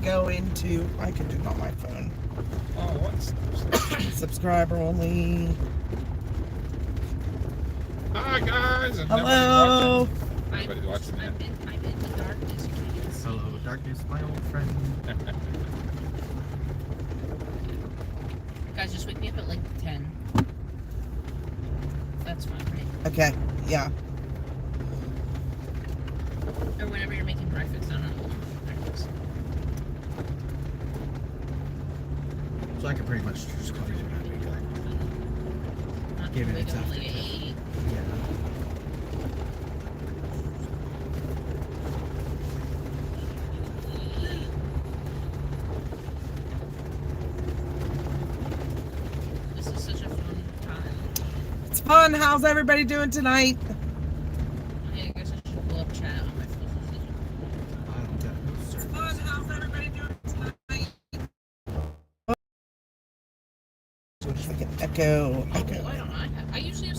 go into, I can do it on my phone. Oh, what's Subscriber only. Hi guys. And Hello. Everybody's watching that. I'm in the darkness. Hello, darkness, my old friend. Guys, just wake me up at like 10. That's fine, right? Okay, yeah. Or whenever you're making breakfast. I don't know. Breakfast. So I can pretty much just call you that week. Not Give it wake its up after like at 8. Yeah. This is such a fun time. It's fun. How's everybody doing tonight? Yeah, I guess I should pull up chat on my phone. I don't got no service. Fun. How's everybody doing tonight? I can echo. Why don't I have? I usually have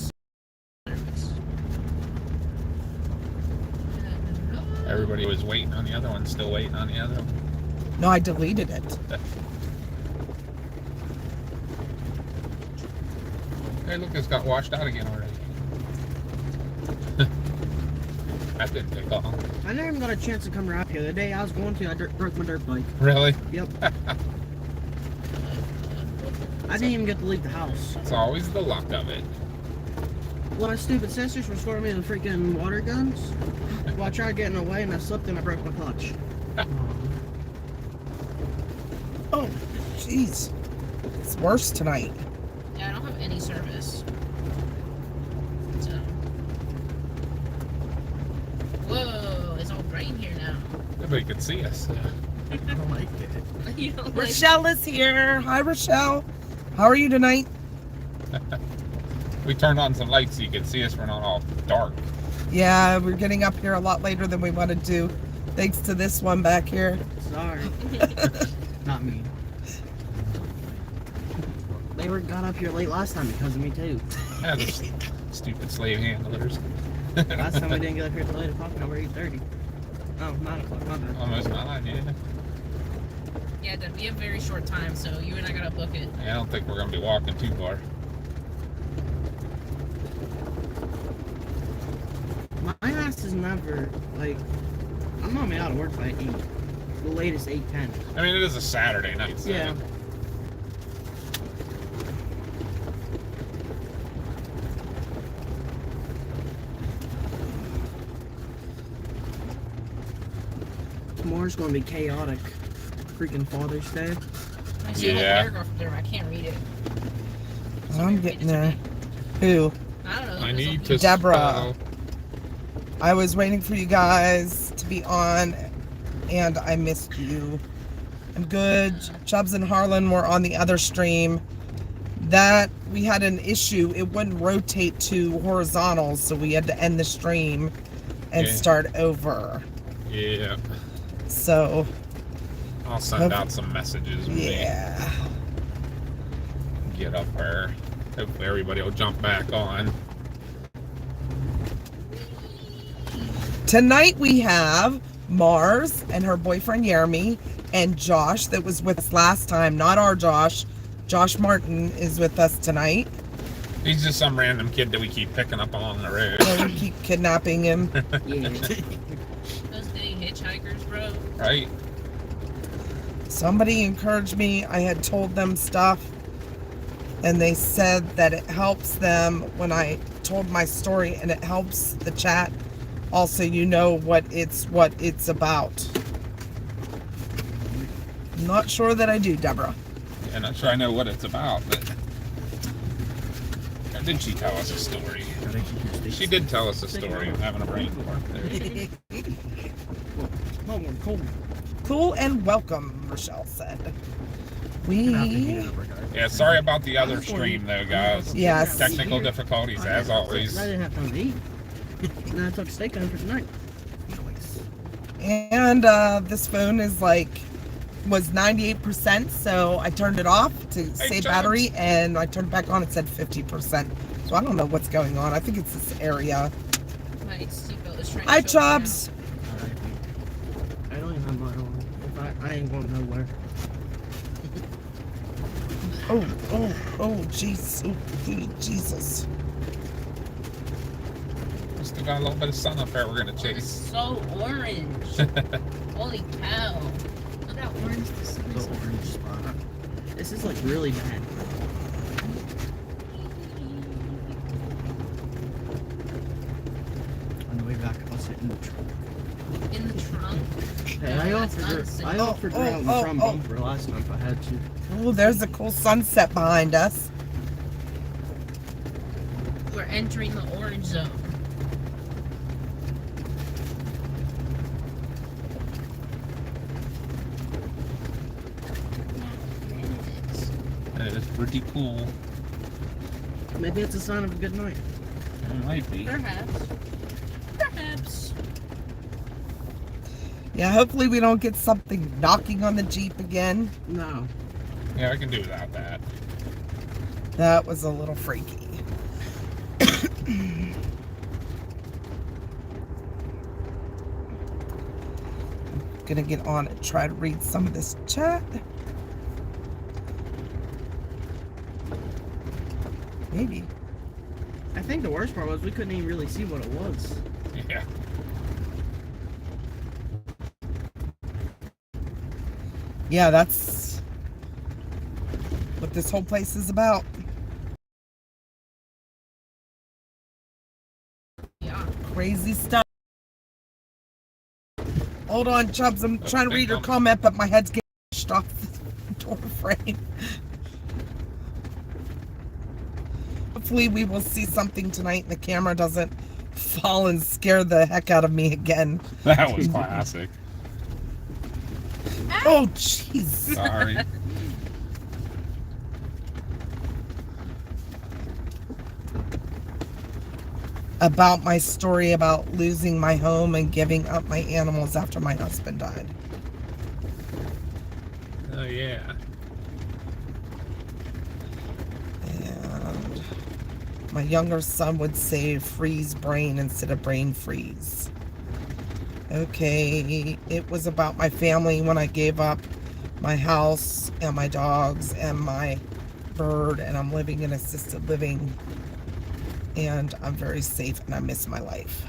service. Everybody was waiting on the other one, still waiting on the other one. No, I deleted it. Hey, look, it's got washed out again already. That didn't take long. I never even got a chance to come around here. The day I was going to, I broke my dirt bike. Really? Yep. I didn't even get to leave the house. It's always the luck of it. Well, my stupid sisters were storing me the freaking water guns. Well, I tried getting away and I slipped and I broke my clutch. Oh, jeez. It's worse tonight. Yeah, I don't have any service. So. Whoa, it's all bright in here now. Nobody could see us. I don't like it. You know, like, Rochelle is here. Hi, Rochelle. How are you tonight? We turned on some lights so you could see us. We're not all dark. Yeah, we're getting up here a lot later than we wanted to. Thanks to this one back here. Sorry. Not me. They got up here late last time because of me too. Yeah, those stupid slave handlers. Last time we didn't get up here till 8 o'clock, now we're 8:30. Oh, 9 o'clock, my bad. Almost 9, yeah. yeah, Dad, we have very short time, so you and I gotta book it. I don't think we're going to be walking too far. My ass is never, like, I'm not out of work by 8. The latest 8:10. I mean, it is a Saturday night, so. Yeah. Tomorrow's gonna be chaotic. Freaking Father's Day. I see a whole Yeah. paragraph up there, I can't read it. I'm getting there. Who? I don't know. I there's need something- to Deborah. spell- I was waiting for you guys to be on, and I missed you. I'm good. Chubbs and Harlan were on the other stream. That we had an issue. It wouldn't rotate to horizontal, so we had to end the stream and Yeah. start over. Yeah. So, I'll send out some messages when yeah. we get up there. Hopefully everybody will jump back on. Tonight we have Mars and her boyfriend Jeremy and Josh that was with us last time. Not our Josh. Josh Martin is with us tonight. He's just some random kid that we keep picking up along the road. And we keep kidnapping him. Yeah. Those dang hitchhikers, bro. Right? Somebody encouraged me. I had told them stuff, and they said that it helps them when I told my story, and it helps the chat. Also, you know what it's about. I'm not sure that I do, Deborah. Yeah, not sure I know what it's about, but did she tell us a story? Gotta keep your stakes. She did tell us a story of having a brain fart there. Cool. Cool and welcome, Rochelle said. Gonna have to heat We it up, regardless. Yeah, sorry about the other stream though, guys. Yes. Technical difficulties as always. I didn't have time to eat. And I took steak home for tonight. Nice. and this phone is was 98%, so I turned it off to save Chubbs. battery, and I turned it back on. It said 50%. So I don't know what's going on. I think it's this area. My seatbelt is trying to Hi, choke me now. Chubbs. I don't even have my own. If I ain't going nowhere. Oh, jeez. Oh, Jesus. We still got a little bit of sun up there we're gonna It's chase. so orange. Holy cow. Look how orange this The is. orange spot. This is like really bad. On the way back, I'll sit in the trunk. In the trunk. Hey, No, I that's offered unsafe. her out in the front bumper last time if I had to. Oh, there's a cool sunset behind us. We're entering the orange zone. And it's pretty cool. Maybe it's a sign of a good night. It might be. Perhaps. Perhaps. Yeah, hopefully we don't get something knocking on the Jeep again. No. Yeah, I can do without that. That was a little freaky. Gonna get on and try to read some of this chat. Maybe. I think the worst part was we couldn't even really see what it was. Yeah. Yeah, that's what this whole place is about. Yeah. Crazy stuff. Hold on, Chubbs. I'm trying to read your comment, but my head's getting pushed off the door frame. Hopefully we will see something tonight and the camera doesn't fall and scare the heck out of me again. That was classic. Oh, jeez. Sorry. About my story about losing my home and giving up my animals after my husband died. Oh, yeah. And my younger son would say freeze brain instead of brain freeze. Okay, it was about my family when I gave up my house and my dogs and my bird, and I'm living in assisted living, and I'm very safe and I miss my life.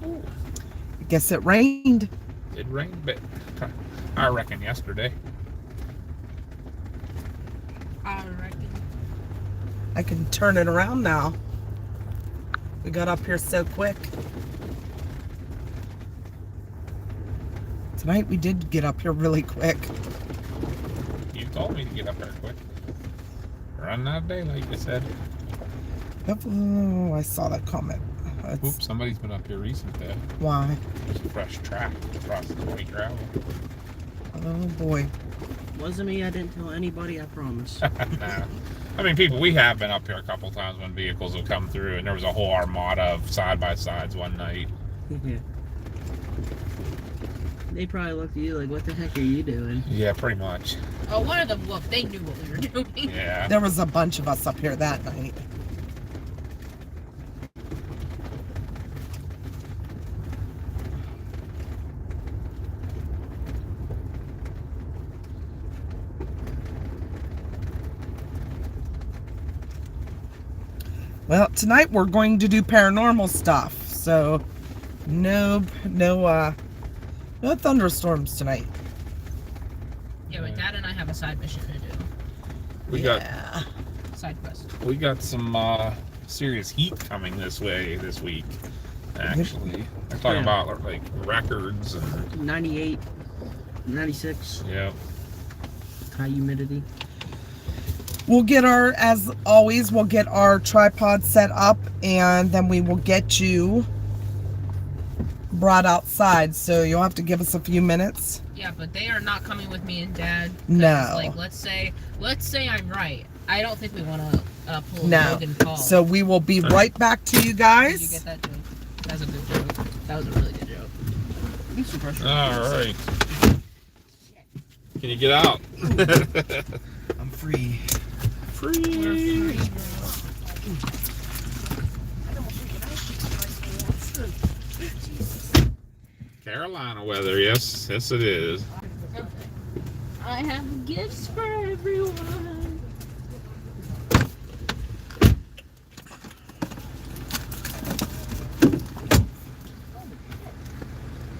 I guess it rained. It rained a bit. I reckon yesterday. I reckon. I can turn it around now. We got up here so quick. Tonight we did get up here really quick. You told me to get up there quick. Running out of daylight, you said. Oh, I saw that comment. That's Oops, somebody's been up here recently. why. There's a fresh track across the white gravel. Oh boy. Wasn't me, I didn't tell anybody, I promise. Nah. I mean, people, we have been up here a couple times when vehicles have come through, and there was a whole armada of side-by-sides one night. Yeah. They probably looked at you like, what the heck are you doing? Yeah, pretty much. Oh, one of them looked. They knew what we were doing. Yeah. There was a bunch of us up here that night. Well, tonight we're going to do paranormal stuff, so no thunderstorms tonight. Yeah, but Dad and I have a side mission to do. We Yeah. Side quest. got some serious heat coming this way this week. Actually, they're talking Yeah. about like records and 98, 96, yeah. high humidity. We'll get as always, we'll get our tripod set up, and then we will get you brought outside. So you'll have to give us a few minutes. Yeah, but they are not coming with me and Dad. 'Cause, No. Like, let's say I'm right. I don't think we want to pull a No. Logan Paul. So we will be right back to you Did you guys. get that joke? That was a good joke. That was a really good joke. He's some pressure. All right. Can you get out? I'm free. Free. Carolina weather, yes, yes it is. I have gifts for everyone.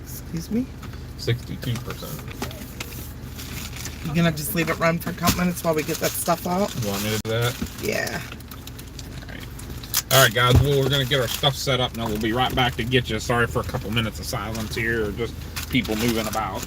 Excuse me? 62%. You gonna just leave it run for a couple minutes while we get that stuff out? You want me to do that? Yeah. All right, guys. Well, we're gonna get our stuff set up, and then we'll be right back to get you. Sorry for a couple minutes of silence here, or just people moving about.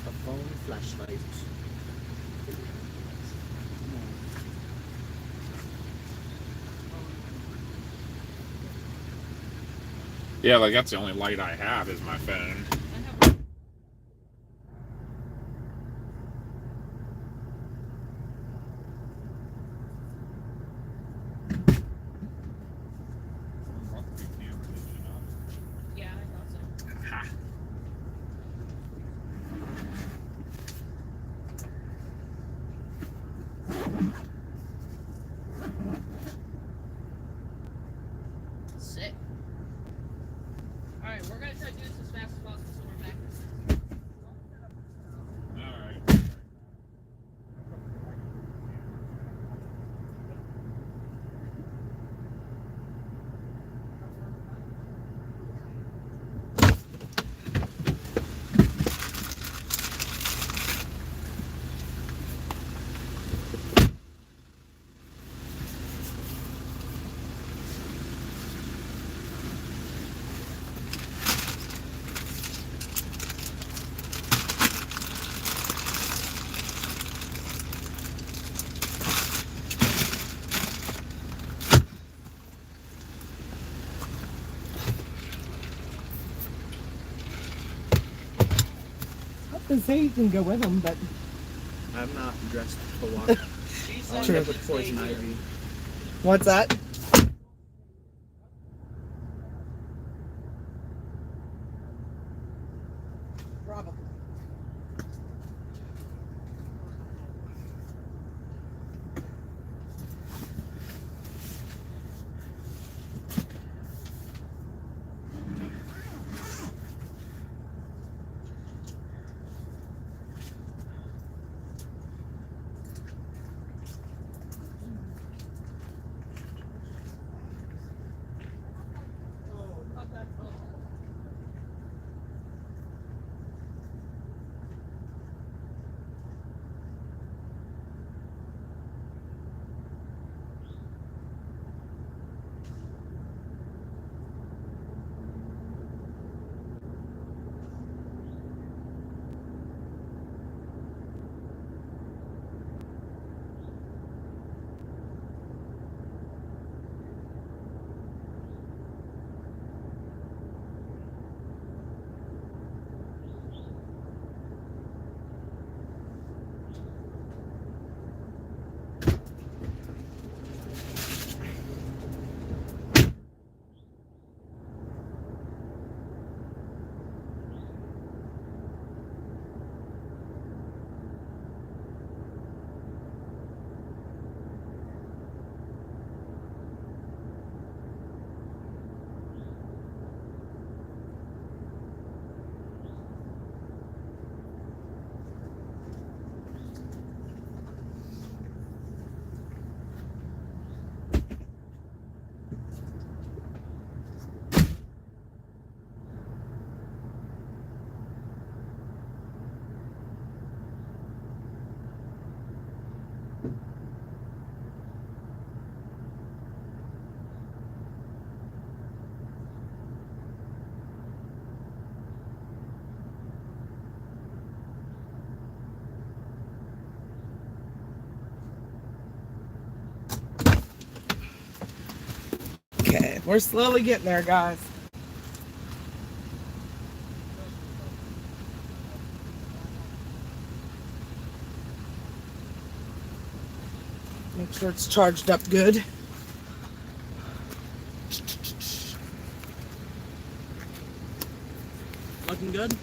A phone flashlight. Yeah, like that's the only light I have is my phone. Yeah, I thought so. Ha. Sick. Alright, we're gonna try to do this as fast as possible so we're back. All right. They say you can go with them, but I'm not dressed to walk. I'll True. end up with poison ivy. what's that? Probably. We're slowly getting there, guys. Make sure it's charged up good. Looking good?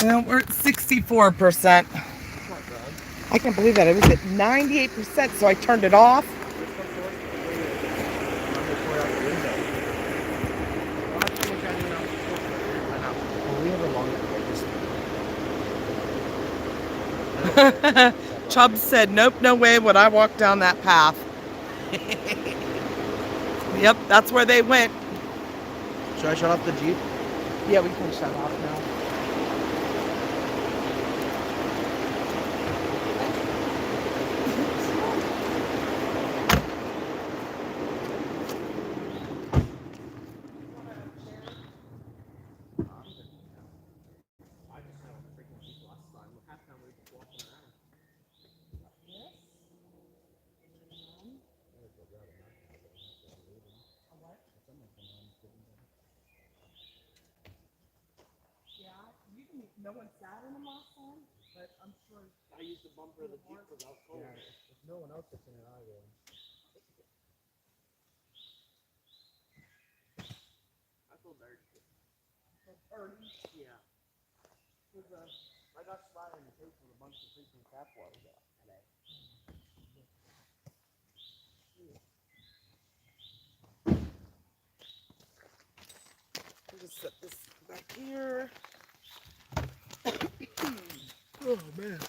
Well, we're at 64%. I can't believe that. It was at 98%, so I turned it off. Chubb said, nope, no way would I walk down that path. Yep, that's where they went. Should I shut off the Jeep? Yeah, we can shut off now. No one sat in them last time, but I'm sure. I used the bumper of the Jeep because I was cold. If no one else sits in it, I will. I feel dirty. Dirty. Yeah. I got splattered in the face with a bunch of freaking tap water today. I'll just set this back here. Oh, man.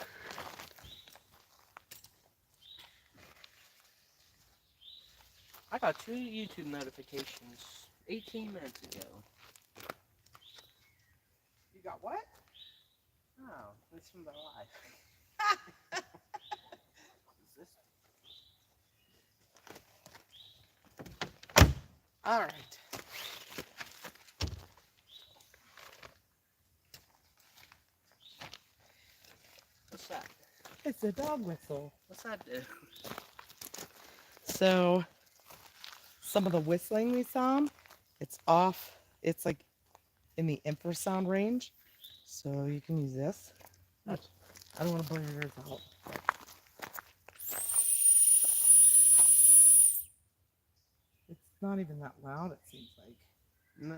I got 2 YouTube notifications 18 minutes ago. You got what? Oh, it's from the live. Is this? All right. What's that? It's a dog whistle. What's that do? So, some of the whistling we saw, it's off. It's like in the infrasound range. So you can use this. I don't want to blow your ears out. It's not even that loud, it seems like. No.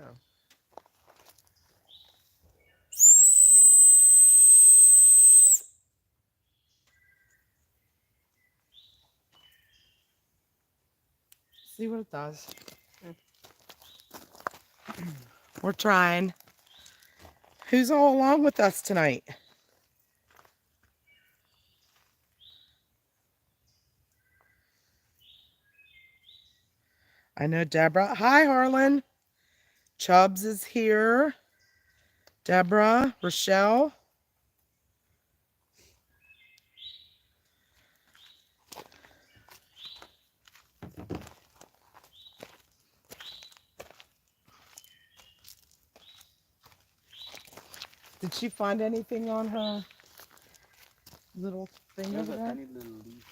See what it does. We're trying. Who's all along with us tonight? I know Deborah. Hi, Harlan. Chubbs is here. Deborah, Rochelle. Did she find anything on her little thing There's over a there? tiny little leaf.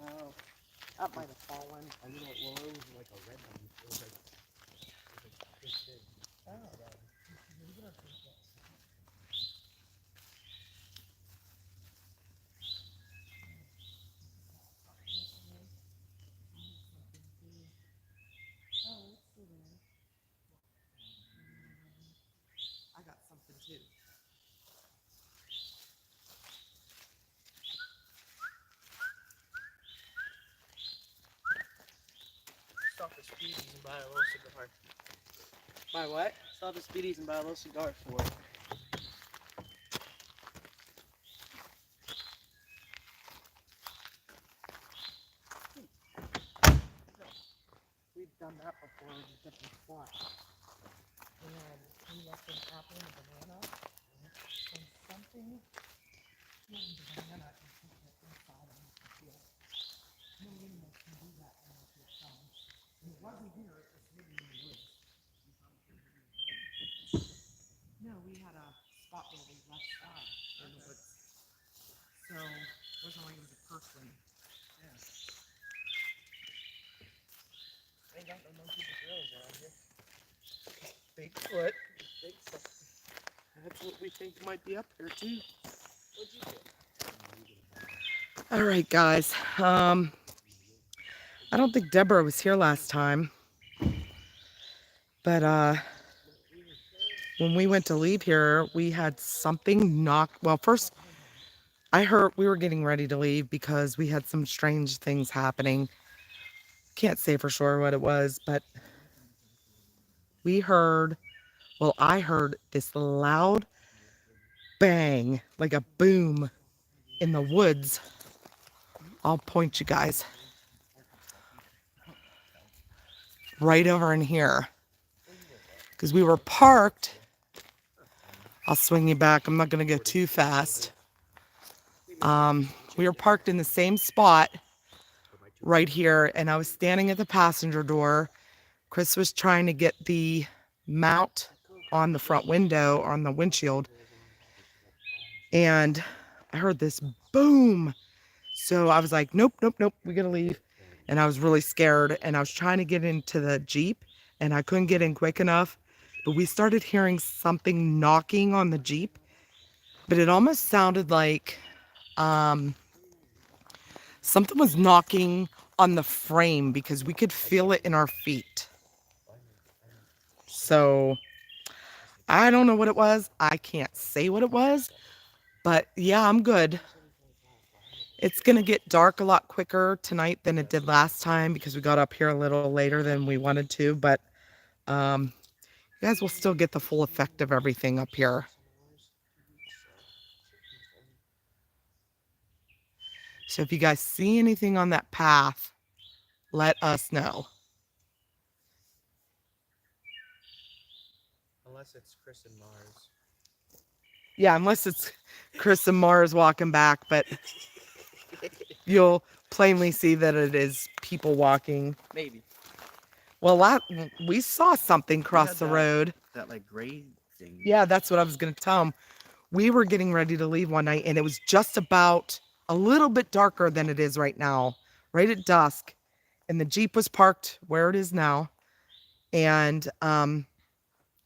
Oh, that might have fallen. A little, well, it was like a red one. It was like this big. I got something too. Stop the speedies and buy a little cigar. My what? Stop the speedies and buy a little cigar for it. We've done that before in a different spot. And we left an apple and a banana and something in the banana and put it inside of the field. No animal can do that unless it's found. And it wasn't here, it was hidden in the woods. No, we had a spot where we left that in the woods. So it wasn't like it was a person. Ain't got no monkey grills around here. Bigfoot. Bigfoot. That's what we think might be up here too. What'd you get? All right, guys. I don't think Deborah was here last time, but when we went to leave here, we had something knock. Well, first I heard we were getting ready to leave because we had some strange things happening. Can't say for sure what it was, but we heard, well, I heard this loud bang, like a boom in the woods. I'll point you guys right over in here because we were parked. I'll swing you back. I'm not going to go too fast. We were parked in the same spot right here, and I was standing at the passenger door. Chris was trying to get the mount on the front window, on the windshield, and I heard this boom. So I was like, nope, nope, nope, we gotta leave. And I was really scared, and I was trying to get into the Jeep, and I couldn't get in quick enough. But we started hearing something knocking on the Jeep, but it almost sounded like something was knocking on the frame because we could feel it in our feet. So I don't know what it was. I can't say what it was, but yeah, I'm good. It's going to get dark a lot quicker tonight than it did last time because we got up here a little later than we wanted to, but you guys will still get the full effect of everything up here. So if you guys see anything on that path, let us know. Unless it's Chris and Mars. Yeah, unless it's Chris and Mars walking back, but you'll plainly see that it is people walking. Maybe. Well, we saw something cross the road. That like gray thing. Yeah, that's what I was going to tell him. We were getting ready to leave one night, and it was just about a little bit darker than it is right now, right at dusk. And the Jeep was parked where it is now. And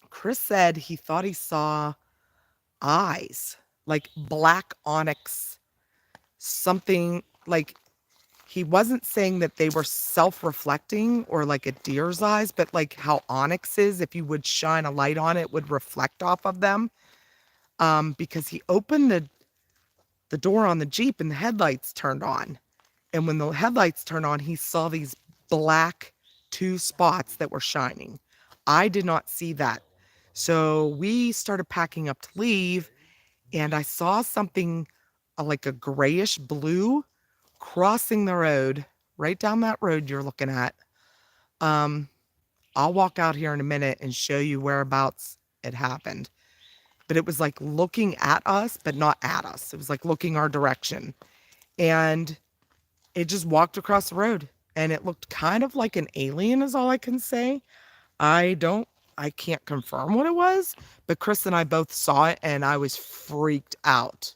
Chris said he thought he saw eyes, like black onyx, something like, he wasn't saying that they were self-reflecting or like a deer's eyes, but like how onyx is, if you would shine a light on it, would reflect off of them. Because he opened the door on the Jeep and the headlights turned on. And when the headlights turned on, he saw these black two spots that were shining. I did not see that. So we started packing up to leave, and I saw something like a grayish blue crossing the road, right down that road you're looking at. I'll walk out here in a minute and show you whereabouts it happened. But it was like looking at us, but not at us. It was like looking our direction. And it just walked across the road. And it looked kind of like an alien is all I can say. I can't confirm what it was, but Chris and I both saw it and I was freaked out.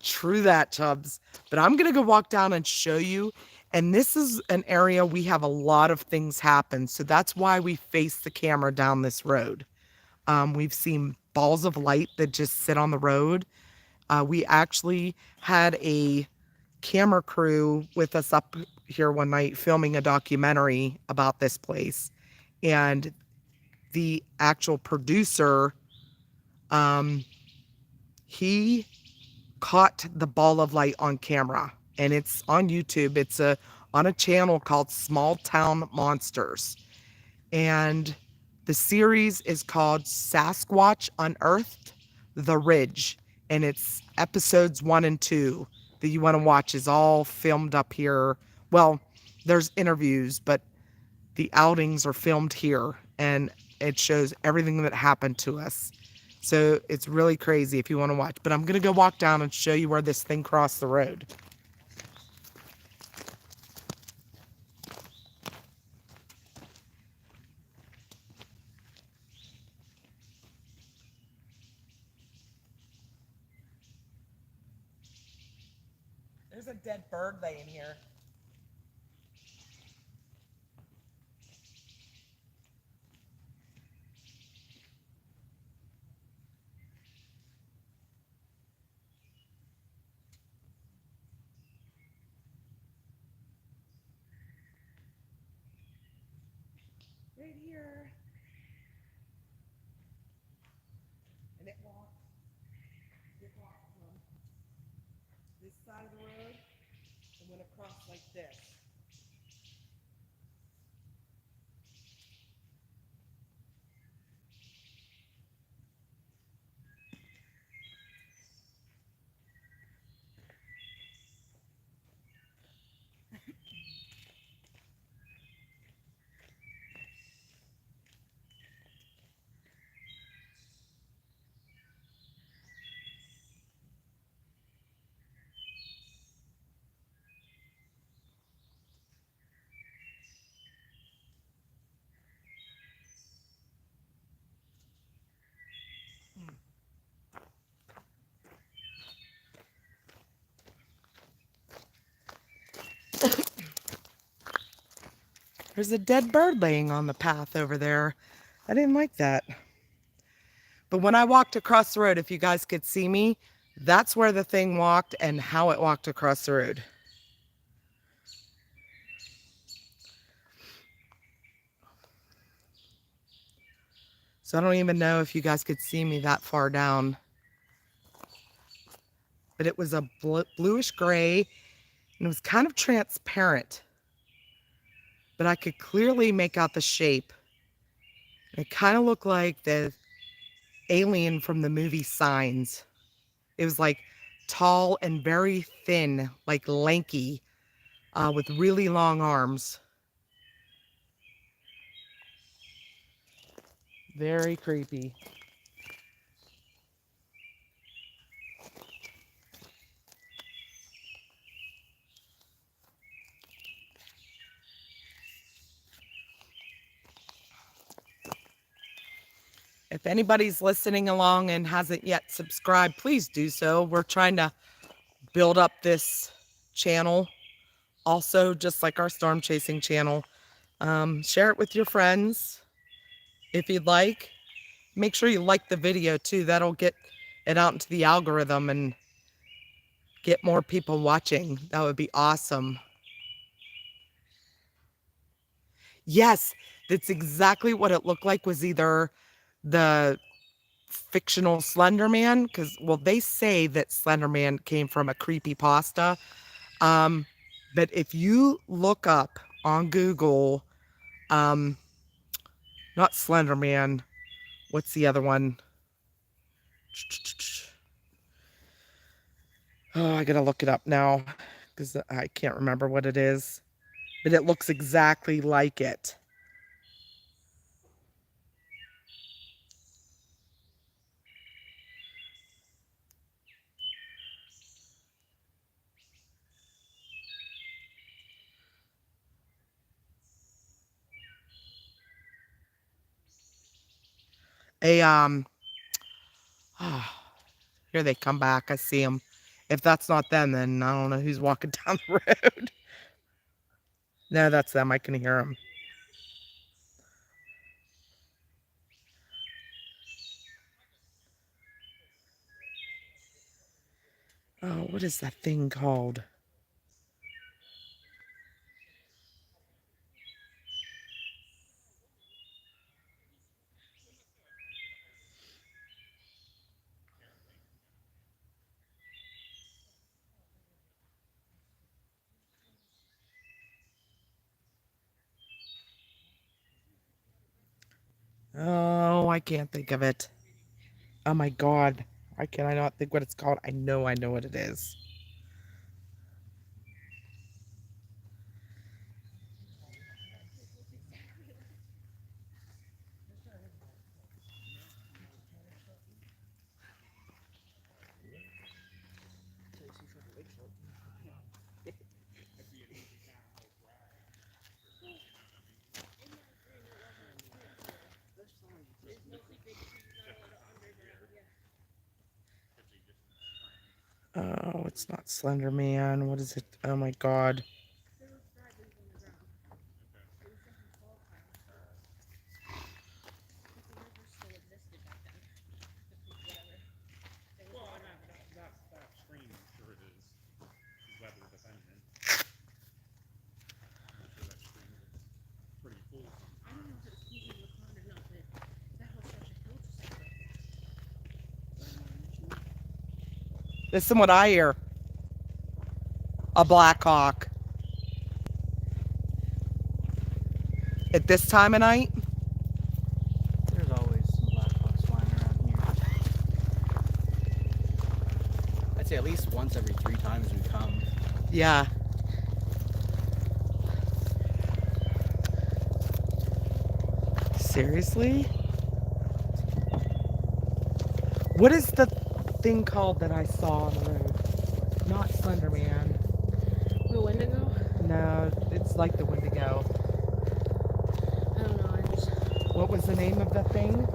True that, Chubbs. But I'm going to go walk down and show you. And this is an area we have a lot of things happen. So that's why we face the camera down this road. We've seen balls of light that just sit on the road. We actually had a camera crew with us up here one night filming a documentary about this place. And the actual producer, he caught the ball of light on camera, and it's on YouTube. It's on a channel called Small Town Monsters, and the series is called Sasquatch Unearthed the Ridge, and it's episodes 1 and 2 that you want to watch. Is all filmed up here. Well, there's interviews, but the outings are filmed here, and it shows everything that happened to us. So it's really crazy if you want to watch. But I'm going to go walk down and show you where this thing crossed the road. a dead bird laying here. Right here. And it walked from this side of the road and went across like this. There's a dead bird laying on the path over there. I didn't like that. But when I walked across the road, if you guys could see me, that's where the thing walked and how it walked across the road. So I don't even know if you guys could see me that far down. But it was a bluish gray and it was kind of transparent. But I could clearly make out the shape. It kind of looked like the alien from the movie Signs. It was like tall and very thin, like lanky, with really long arms. Very creepy. If anybody's listening along and hasn't yet subscribed, please do so. We're trying to build up this channel. Also, just like our storm chasing channel. Share it with your friends if you'd like. Make sure you like the video too. That'll get it out into the algorithm and get more people watching. That would be awesome. Yes, that's exactly what it looked like. Was either the fictional Slender Man, because, well, they say that Slender Man came from a creepypasta. But if you look up on Google, not Slender Man, what's the other one? Oh, I gotta look it up now because I can't remember what it is. But it looks exactly like it. Here they come back. I see them. If that's not them, then I don't know who's walking down the road. No, that's them. I can hear them. Oh, what is that thing called? Oh, I can't think of it. Oh my God. Why can I not think what it's called? I know what it is. Oh, it's not Slender Man. What is it? Oh my God. Well, that screen, I'm sure it is weather dependent. I'm sure that screen is pretty full I don't sometimes. know if it's sleeping in the pond or not, but that was such a hill just like Listen what I hear. A Black Hawk. At this time of night? There's always some black hawks flying around here. I'd say at least once every 3 times we come. Yeah. Seriously? What is the thing called that I saw on the road? Not Slender Man. the Wendigo. No, it's like the Wendigo. I don't know. I just What was the name of the thing?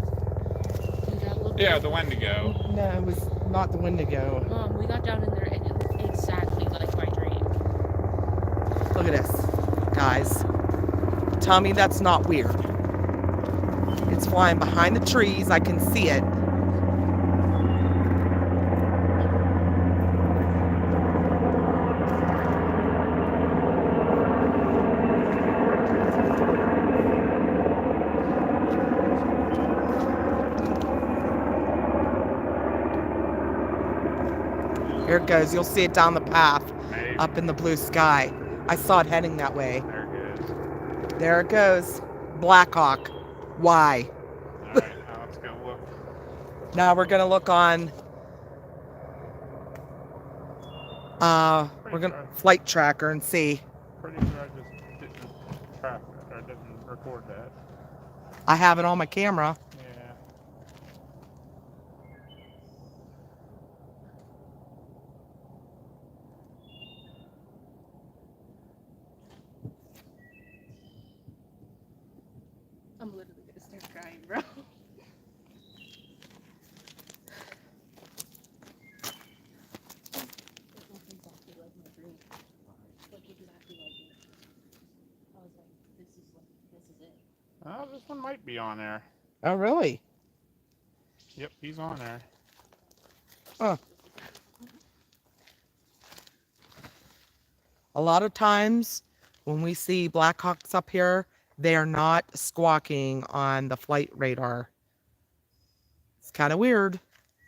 did that look. Yeah, like- the Wendigo. No, it was not the Wendigo. Mom, we got down in there and it looked exactly like my dream. Look at this, guys. Tell me that's not weird. It's flying behind the trees. I can see it. Here it goes. You'll see it down the path, Maybe. up in the blue sky. I saw it heading that way. There it is. There it goes. Black Hawk. Why? Alright, now let's go look. Now we're gonna look on. We're gonna flight tracker and see. Pretty sure I just didn't track that, or didn't record that. I have it on my camera. Yeah. I'm literally gonna start crying, bro. Exactly like my dream. Like exactly like it. I was like, this is it. Oh, this one might be on there. Oh, really? Yep, he's on there. Huh. A lot of times when we see Black Hawks up here, they are not squawking on the flight radar. It's kind of weird.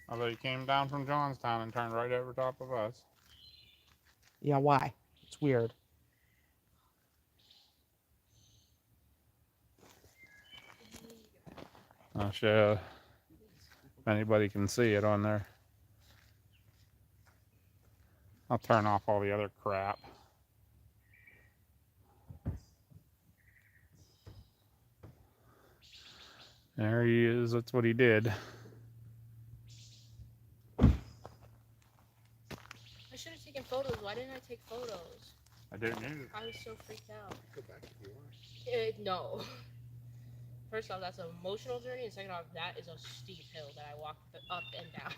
Although he came down from Johnstown and turned right over top of us. Yeah, why? It's weird. I'll show if anybody can see it on there. I'll turn off all the other crap. There he is. That's what he did. I should have taken photos. Why didn't I take photos? I didn't either. I was so freaked out. Go back if you want. No. First off, that's an emotional journey, and second off, that is a steep hill that I walked up and down.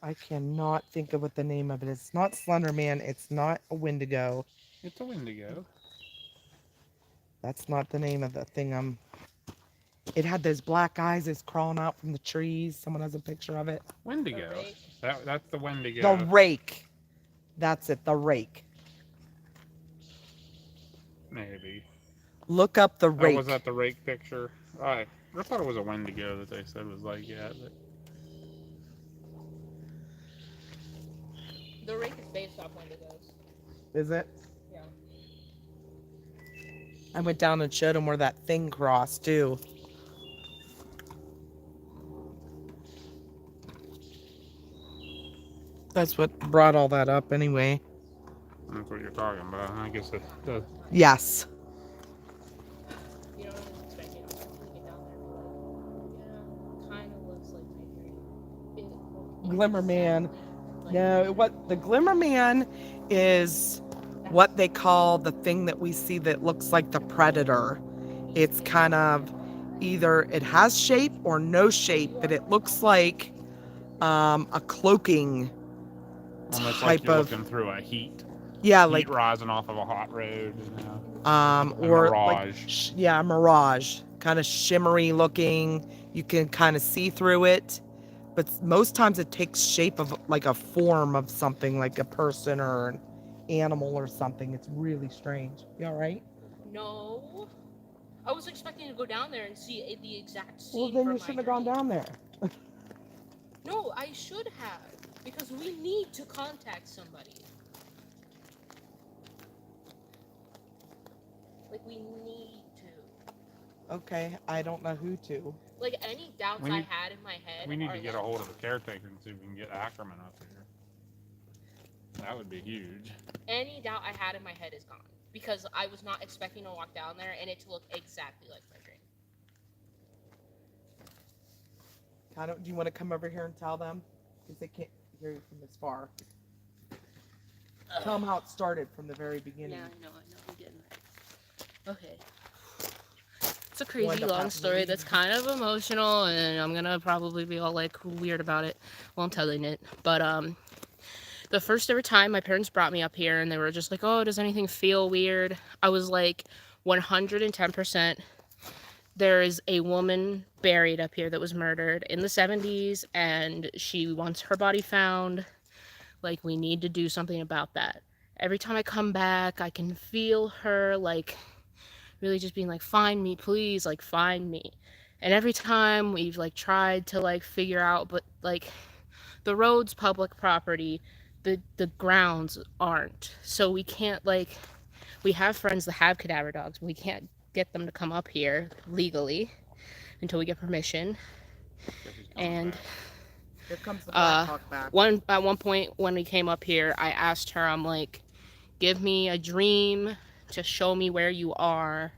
I cannot think of what the name of it is. It's not Slender Man. It's not a Wendigo. It's a Wendigo. That's not the name of the thing. It had those black eyes. It's crawling out from the trees. Someone has a picture of it. Wendigo. rake. That's the Wendigo. The rake. That's it. The rake. Maybe. Look up the rake. Oh, was that the rake picture? I thought it was a Wendigo that they said was like, yeah. But... The rake is based off Wendigos. Is it? Yeah. I went down and showed him where that thing crossed too. That's what brought all that up anyway. That's what you're talking about. I guess it does. Yes. You know, I was expecting to get down there and be like, yeah, kind of looks like my dream. It looked Glimmer Man. exactly like No, what the Glimmer Man is what they call the thing that we see that looks like the predator. It's kind of either it has shape or no shape, but it looks like a cloaking Almost like type you're of, looking through a heat yeah, like rising off of a hot road. or mirage. like yeah, mirage, kind of shimmery looking. You can kind of see through it, but most times it takes shape of like a form of something, like a person or an animal or something. It's really strange. You all right? No. I was expecting to go down there and see the exact scene Well, then from you my shouldn't have gone dream. down there. No, I should have, because we need to contact somebody. Like, we need to. Okay, I don't know who to. Like, any doubts We I need- had in my head We need are to get like, a hold of the caretaker and see if we can get Ackerman up here. That would be huge. any doubt I had in my head is gone. Because I was not expecting to walk down there and it to look exactly like my dream. Do you want to come over here and tell them? Because they can't hear you from this far. Tell them how it started from the very beginning. Yeah, I know, I'm getting there. Okay. It's a crazy Wind up long having to story leave. that's kind of emotional, and I'm gonna probably be all like weird about it while I'm telling it. But the first ever time my parents brought me up here and they were just like, oh, does anything feel weird? I was like 110%. There is a woman buried up here that was murdered in the 70s, and she wants her body found. Like, we need to do something about that. Every time I come back, I can feel her, like, really just being like, find me, please, like, find me. And every time we've, like, tried to, like, figure out, but, like, the road's public property, the grounds aren't. So we can't, like, we have friends that have cadaver dogs, but we can't get them to come up here legally until we get permission. And Here comes the Blackhawk back. at one point when we came up here, I asked her, I'm like, give me a dream to show me where you are.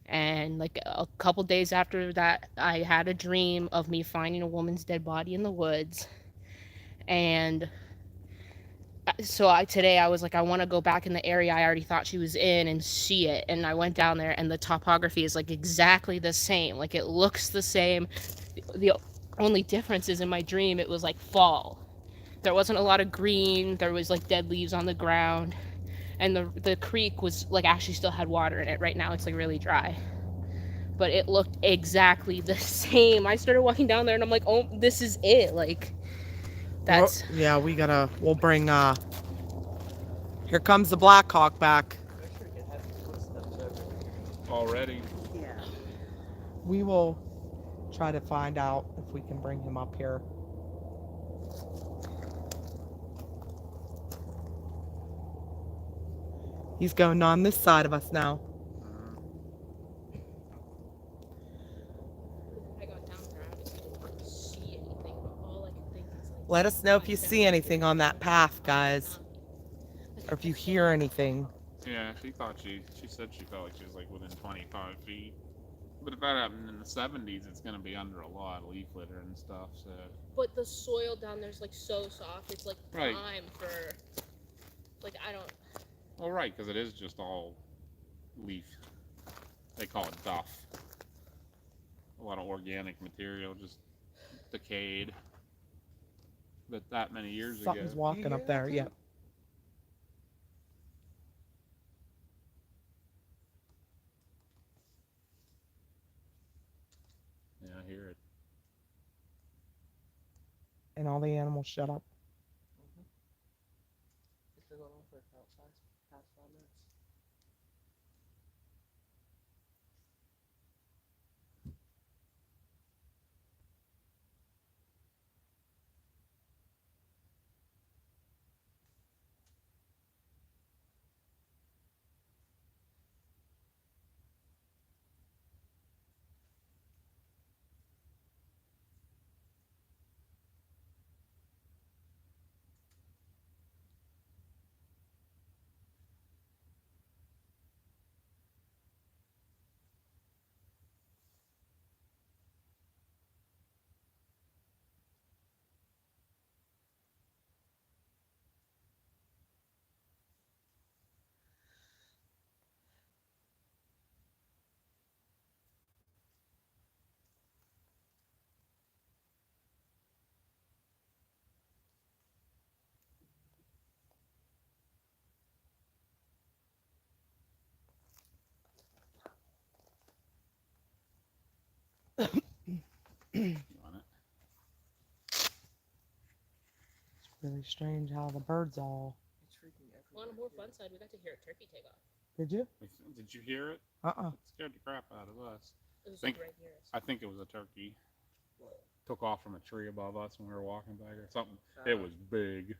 And like a couple days after that, I had a dream of me finding a woman's dead body in the woods. And so today I was like, I want to go back in the area I already thought she was in and see it. And I went down there, and the topography is like exactly the same. Like, it looks the same. The only difference is in my dream it was like fall. There wasn't a lot of green. There was like dead leaves on the ground, and the creek was like actually still had water in it. Right now it's like really dry, but it looked exactly the same. I started walking down there and I'm like, oh, this is it. Like, that's Yeah, we'll bring here comes the Blackhawk back. Already. Yeah. We will try to find out if we can bring him up here. He's going on this side of us now. I got down there, I didn't see anything, but all I could think is like, Let us know if you see anything on that path, guys, or if you hear anything. Yeah, she said she felt like she was like within 25 feet. But if that happened in the 70s, it's gonna be under a lot of leaf litter and stuff. So. but the soil down there's like so soft, it's like Right. prime for, like, I don't. Well, right, because it is just all leaf. They call it duff. A lot of organic material just decayed. But that many years Something's ago. walking up there. Yep. Yeah, I hear it. And all the animals shut up. strange how the birds all. It's freaking everywhere. Well, on a more fun side, we got to hear a turkey take off. Did you? Did you hear it? Uh-uh. It scared the crap out of us. It was Think- like right near us. I think it was a turkey. Took off from a tree above us when we were walking back or something. Uh, It was big.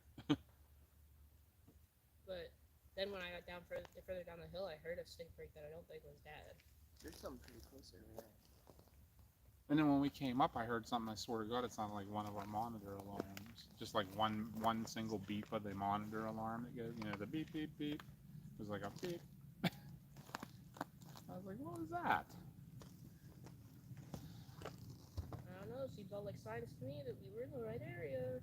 But then when I got down further down the hill, I heard a stick break that I don't think was Dad. There's something pretty close there, right? And then when we came up, I heard something. I swear to God, it sounded like one of our monitor alarms. Just like one single beep of the monitor alarm that goes, you know, the beep beep beep. It was like a beep. I was like, what was that? I don't know. Seems all like signs to me that we were in the right area.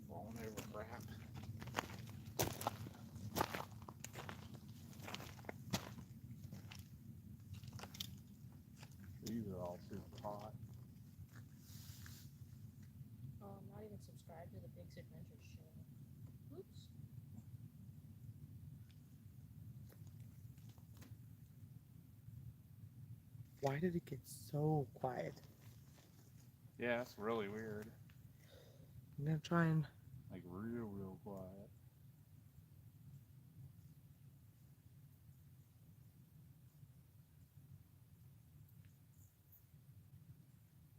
Falling over crap. These are all super hot. Oh, I'm not even subscribed to the Big's Adventures channel. Oops. Why did it get so quiet? Yeah, that's really weird. I'm gonna try and. Like real quiet.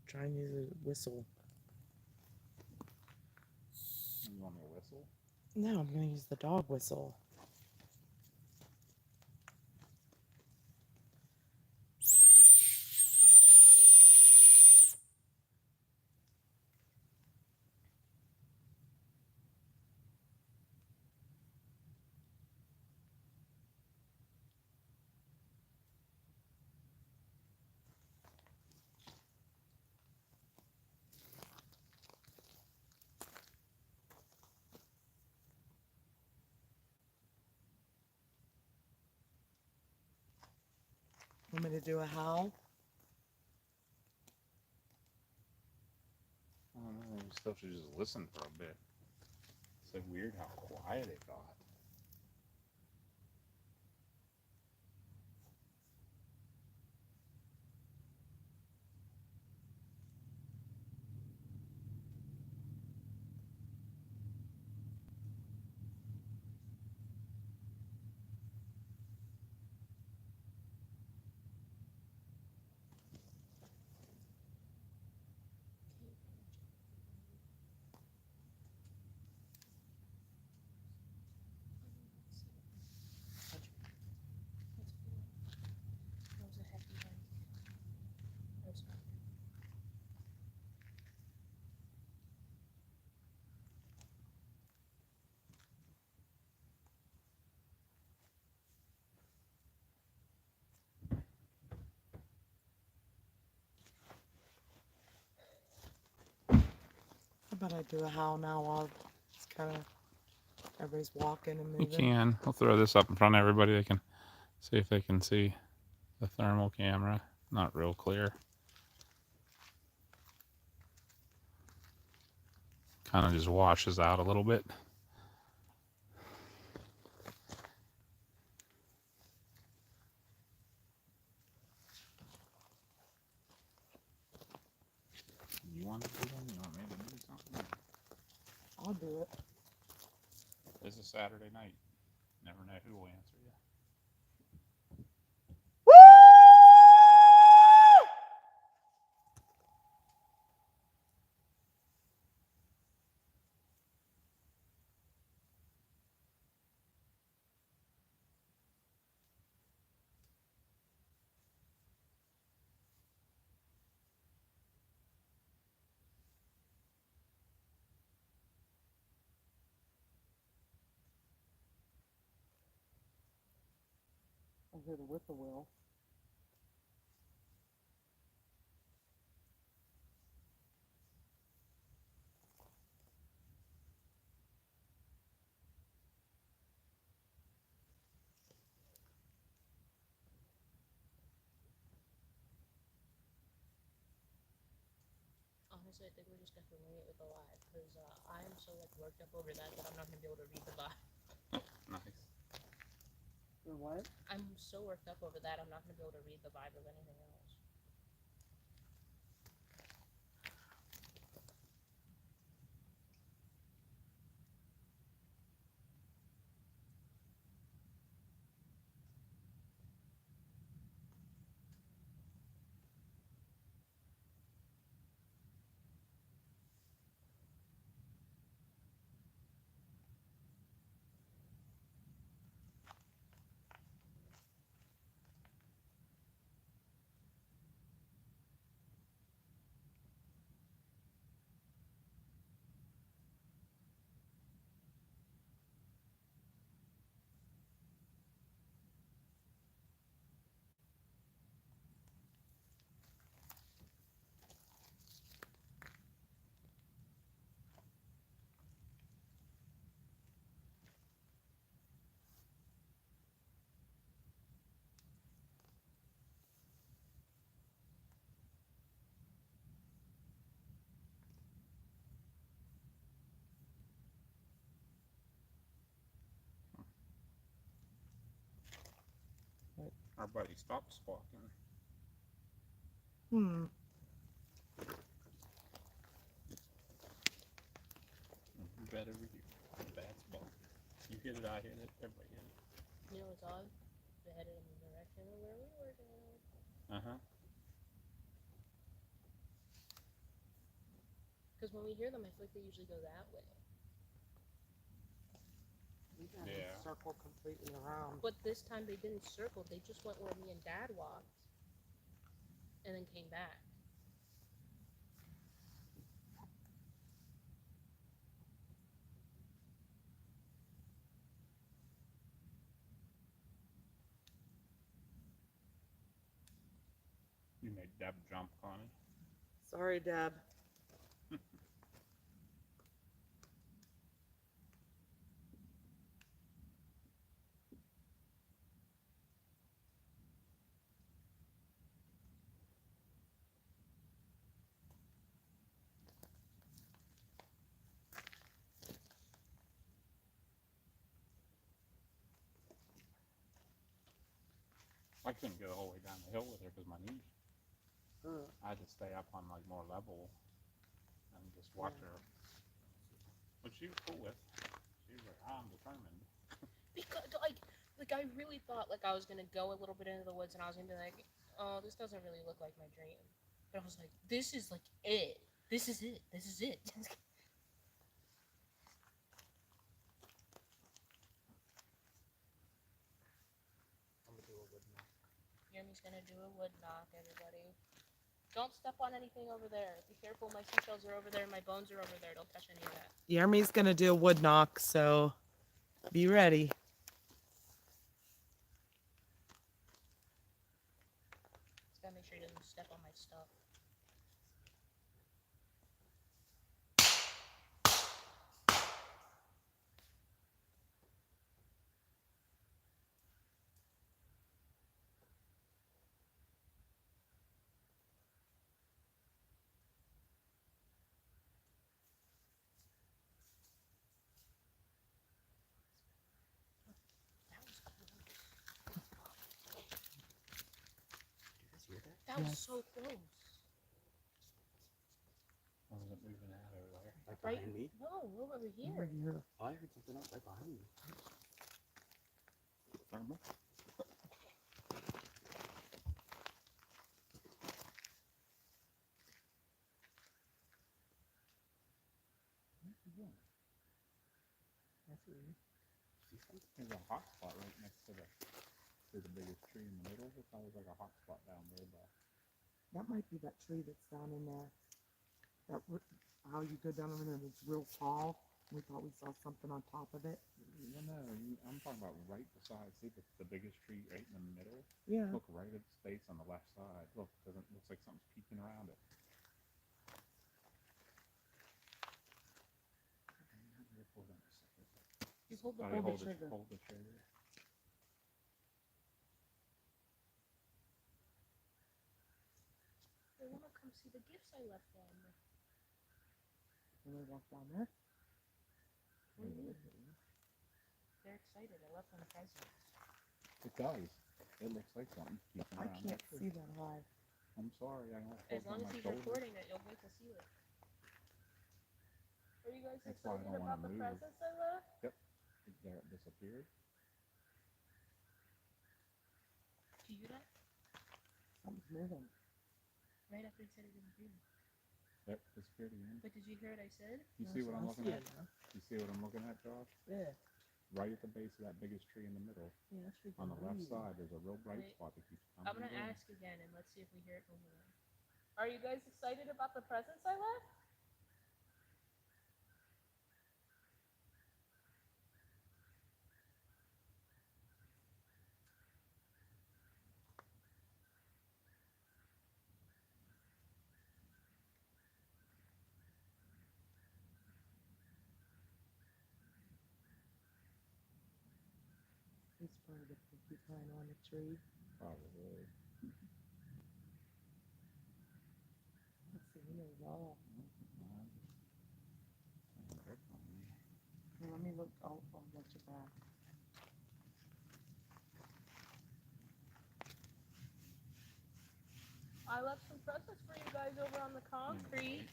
Try and use a whistle. You want me to whistle? No, I'm gonna use the dog whistle. Want me to do a howl? I don't know. You still should just listen for a bit. It's like weird how quiet it got. That was a hefty hike. That was fun. How about I do a howl now while it's kind of everybody's walking and You moving? can. I'll throw this up in front of everybody. They can see if they can see the thermal camera. Not real clear. Kind of just washes out a little bit. You want to do them? You want me to do something? I'll do it. It's a Saturday night. Never know who will answer you. I hear the whippoorwill. honestly, I think we're just gonna have to wing it with the live, because I am so like worked up over that I'm not gonna be able to read the vibe. Nice. For what? I'm so worked up over that I'm not gonna be able to read the vibe of anything else. Our buddy stopped squawking. Hmm. You bet over here. Bad spot. You hit it, I hit it, everybody hit it. You know what's odd? They're headed in the direction of where we were going. Uh-huh. Because when we hear them, I feel like they usually go that way. We got Yeah. circle completely around. But this time they didn't circle. They just went where me and Dad walked, and then came back. You made Deb jump, Connie. Sorry, Deb. I couldn't go the whole way down the hill with her because my knees. I had to stay up on like more level and just watch her. Which she was cool with. She was like, I'm determined. Because like I really thought like I was gonna go a little bit into the woods and I was gonna be like, oh, this doesn't really look like my dream. But I was like, this is like it. This is it. This is it. I'm gonna do a wood knock. Jeremy's gonna do a wood knock, everybody. Don't step on anything over there. Be careful, my seashells are over there, my bones are over there. Don't touch any of that. Yermi's gonna do a wood knock, so be ready. Just gotta make sure he doesn't step on my stuff. That was close. Did you guys hear that? That was Yes. so close. Wasn't it moving out over there? Like Right? behind me? No, we're over Over here. here. Oh, I heard something else right behind me. Thermal? That's weird. See something? There's a hot spot right next to the biggest tree in the middle. It's always like a hot spot down there, but That might be that tree that's down in there. How you go down over there and it's real tall. We thought we saw something on top of it. no, I'm talking about right beside. See the biggest tree right in the middle. Yeah. Look right at its base on the left side. Look, looks like something's peeking around it. Hold on a second. Just hold the Oh, Hold the hold trigger. Hold the trigger. They wanna come see the gifts I left them. when we walk down there. What do you mean? They're excited. I left them a present. It does. It looks like something. I can't see that high. I'm sorry. I don't. As long as he's recording it, you'll get to see it. Are you guys That's why I excited don't wanna about the move. presents I left? Yep. There, it disappeared. Did you hear that? Something's moving. Right after he said it didn't hear. Yep, disappeared again. But did you hear what I said? You see what I'm looking at? You see what I'm looking at, Josh? Yeah. Right at the base of that biggest tree in the middle. Yeah, that's freaking On the left weird. side, there's a real bright Wait. spot that keeps coming. I'm gonna ask again and let's see if we hear it over there. Are you guys excited about the presents I left? He's probably the porcupine on the tree. Probably. Let's see, he knows all. Let me look. I'll get you back. I left some presents for you guys over on the concrete.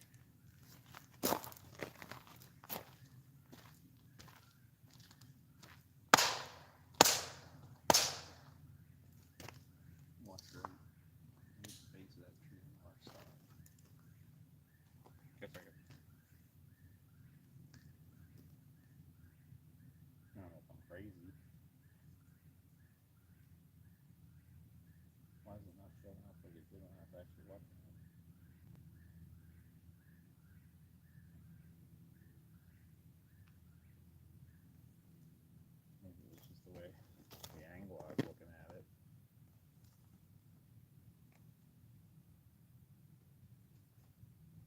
What's the base of that tree on the left side? Guess I could. I don't know if I'm crazy. Why is it not showing up like it did when I was actually watching it? Maybe it was just the way, the angle I was looking at it.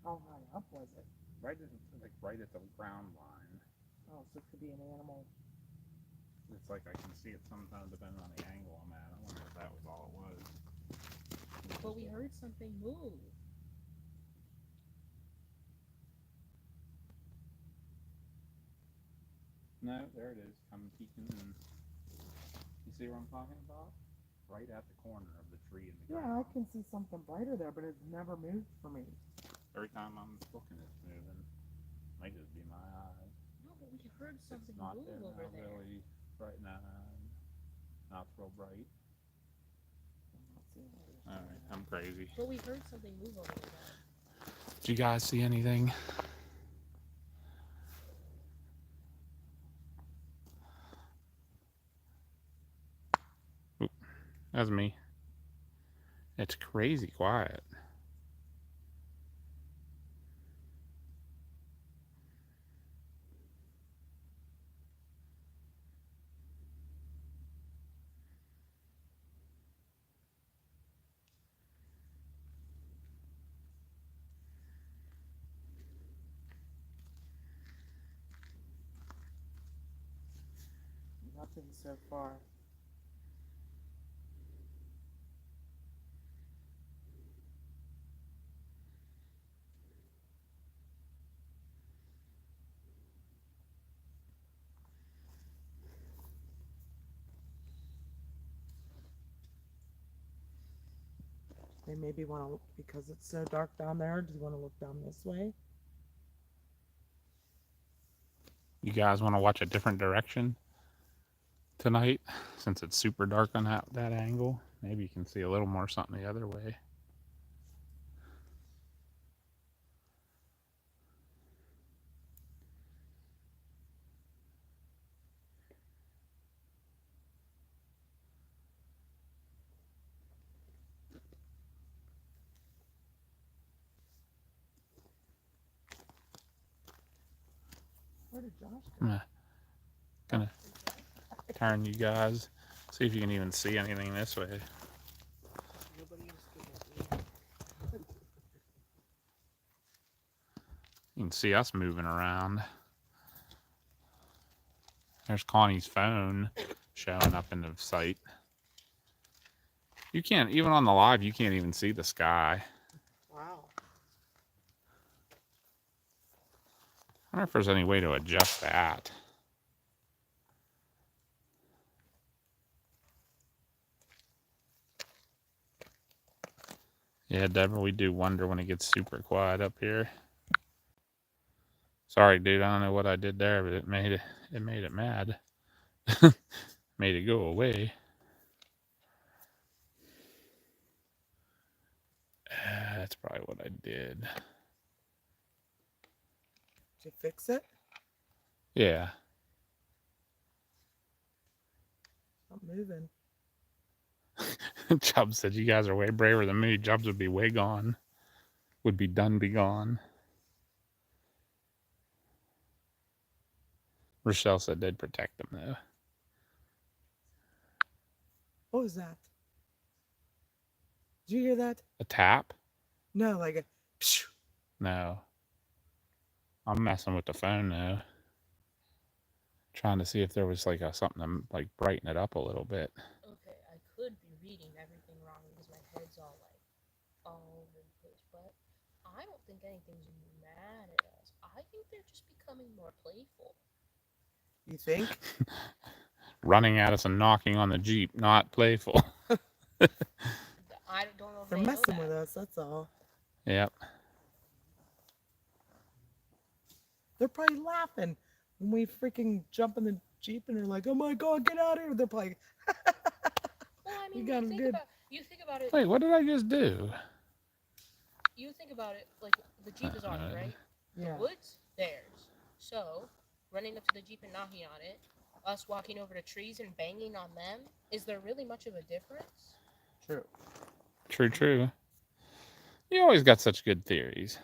How high up was it? Right at, like right at the ground line. Oh, so it could be an animal. It's like I can see it sometimes depending on the angle I'm at. I wonder if that was all it was. But we heard something move. No, there it is. I'm peeking in. You see what I'm talking about? Right at the corner of the tree in the Yeah, ground. I can see something brighter there, but it's never moved for me. Every time I'm looking, it's moving. Might just be my eyes. No, but we heard It's something not move there over now, there. really bright now. Not real bright. Let's see what it is. Alright, I'm crazy. But we heard something move over there. Did you guys see anything? Oop, that's me. It's crazy quiet. Nothing so far. They maybe want to look because it's so dark down there. Do you want to look down this way? You guys want to watch a different direction tonight since it's super dark on that angle? Maybe you can see a little more something the other way. Where did Josh I'm go? gonna turn you guys, see if you can even see anything this way. Nobody else could look. You can see us moving around. There's Connie's phone showing up in the sight. You can't, even on the live, you can't even see the sky. Wow. I wonder if there's any way to adjust that. Yeah, Deborah, we do wonder when it gets super quiet up here. Sorry, dude. I don't know what I did there, but it made it mad. Made it go away. That's probably what I did. Did you fix it? Yeah. Not moving. Chubb said you guys are way braver than me. Chubbs would be way gone. Would be done, be gone. Rochelle said they'd protect them though. What was that? Did you hear that? A tap? No, like a. Pshh. No. I'm messing with the phone now. Trying to see if there was like something to like brighten it up a little bit. Okay, I could be reading everything wrong because my head's all over the place, but I don't think anything's mad at us. I think they're just becoming more playful. You think? Running at us and knocking on the Jeep, not playful. I don't know if They're they know messing that. with us, that's all. Yep. They're probably laughing when we freaking jump in the Jeep and they're like, oh my God, get out of here. They're probably. Well, I You mean, got 'em good. you think about it. Wait, what did I just do? You think about it, like the Jeep is ours, right? Yeah. The wood's theirs. So, running up to the Jeep and knocking on it, us walking over to trees and banging on them, is there really much of a difference? True. True, true. You always got such good theories.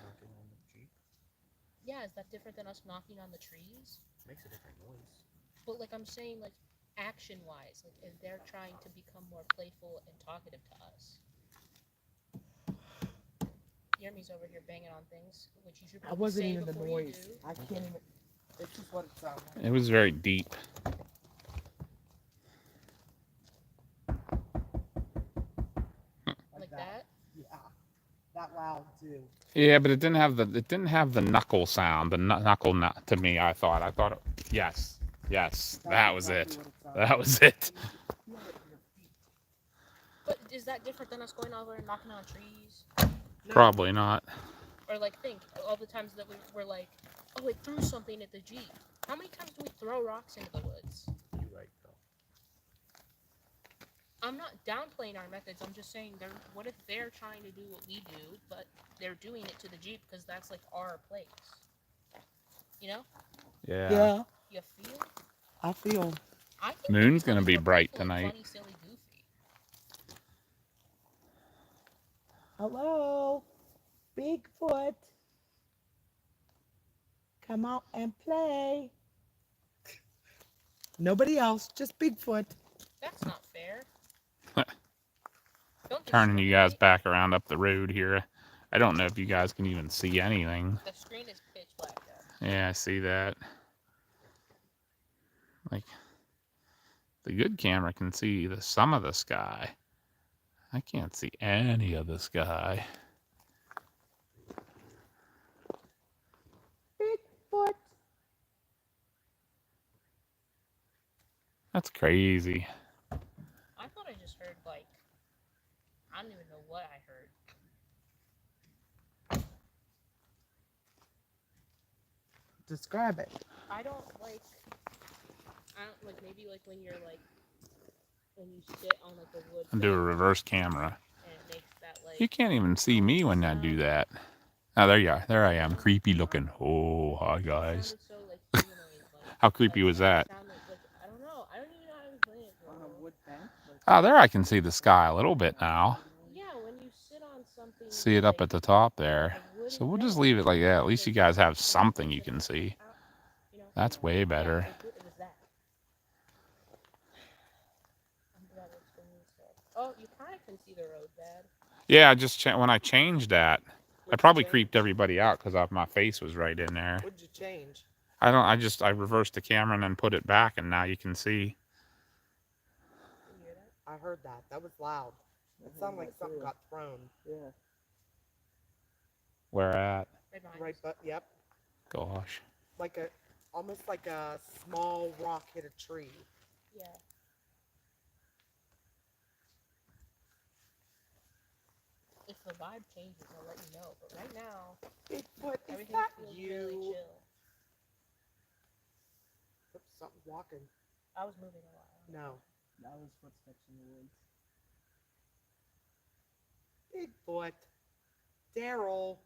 Yeah, is that different than us knocking on the trees? Makes a different noise. But like I'm saying, like action-wise, like if they're trying to become more playful and talkative to us. Yermy's over here banging on things, which you should I probably wasn't say even the before you noise. do. I can't even. It's just what it sounds like. It was very deep. Like that. Yeah. That loud too. Yeah, but it didn't have the knuckle sound. The knuckle to me, I thought. Yes, that was it. That was it. But is that different than us going over and knocking on trees? Probably not. Or like think all the times that we're like, oh, it threw something at the Jeep. How many times do we throw rocks into the woods? You're right, though. I'm not downplaying our methods. I'm just saying, what if they're trying to do what we do, but they're doing it to the Jeep because that's like our place? You know? Yeah. Yeah, You feel? I feel. I think Moon's they're gonna be more bright playful and tonight. Funny, silly, goofy. Hello, Bigfoot. Come out and play. Nobody else, just Bigfoot. That's not fair. Don't Turning you guys discriminate. back around up the road here. I don't know if you guys can even see anything. The screen is pitch black though. Yeah, I see that. Like, the good camera can see some of the sky. I can't see any of the sky. Bigfoot. That's crazy. I thought I just heard like, I don't even know what I heard. Describe it. I don't like maybe like when you're like, when you sit on like the wood And do a bench reverse camera. and it makes that like. You can't even see me when I do that. Oh, there you are. There I am. Creepy looking. Oh, hi, guys. Sounded so like humanoid, like, How creepy was that? Sounded like I don't know. I don't even know how to explain it. On a wood bench. Oh, there I can see the sky a little bit now. Yeah, when you sit on something. See it up like, at the top there. a wooden So we'll just bench, leave it like that. At least you guys have like, something you can see. you know? That's way better. Yeah, it was that. I'm glad it's been reset. Oh, you kind of can see the road, Dad. Yeah, just when I changed that, I probably creeped everybody out because my face was right in there. What'd you change? I reversed the camera and then put it back, and now you can see. Did you hear that? I heard that. That was loud. It sounded like something got thrown. Yeah. Where at? Right behind Right, us. but yep. Gosh. almost like a small rock hit a tree. Yeah. If the vibe changes, I'll let you know. But right now, Bigfoot, is everything that feels really you? chill. Oops, something walking. I was moving a lot. No. That was footsteps in the woods. Bigfoot. Daryl.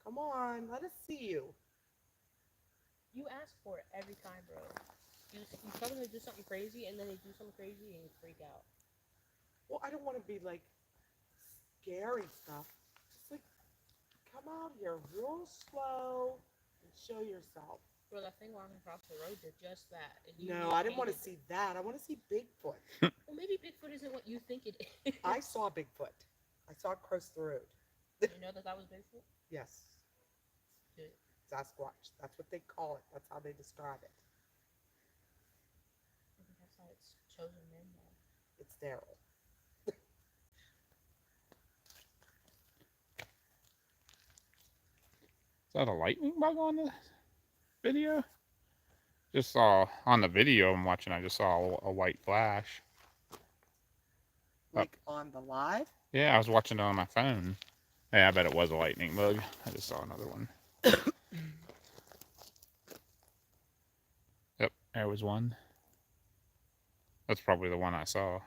Come on, let us see you. You ask for it every time, bro. You tell them to do something crazy, and then they do something crazy, and you freak out. Well, I don't want to be like scary stuff. Just like come out here real slow and show yourself. Bro, that thing walking across the road did just that. And you No, I didn't want to hated it. see that. I want to see Bigfoot. Well, maybe Bigfoot isn't what you think it is. I saw Bigfoot. I saw it cross the road. You know that was Bigfoot? Yes. Good. Sasquatch. That's what they call it. That's how they describe it. I think that's how it's chosen name now. It's Daryl. Is that a lightning bug on the video? Just saw on the video I'm watching. I just saw a white flash. Like on the live? Yeah, I was watching it on my phone. Yeah, I bet it was a lightning bug. I just saw another one. Yep, there was one. That's probably the one I saw.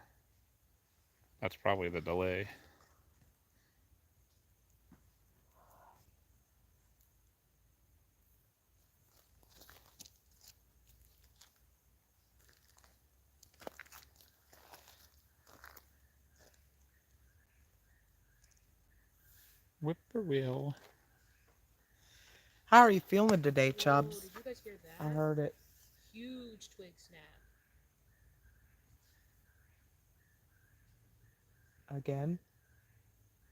That's probably the delay. Whippoorwill. How are you feeling today, Whoa, Chubbs? did you guys hear that? I heard it. Huge twig snap. Again?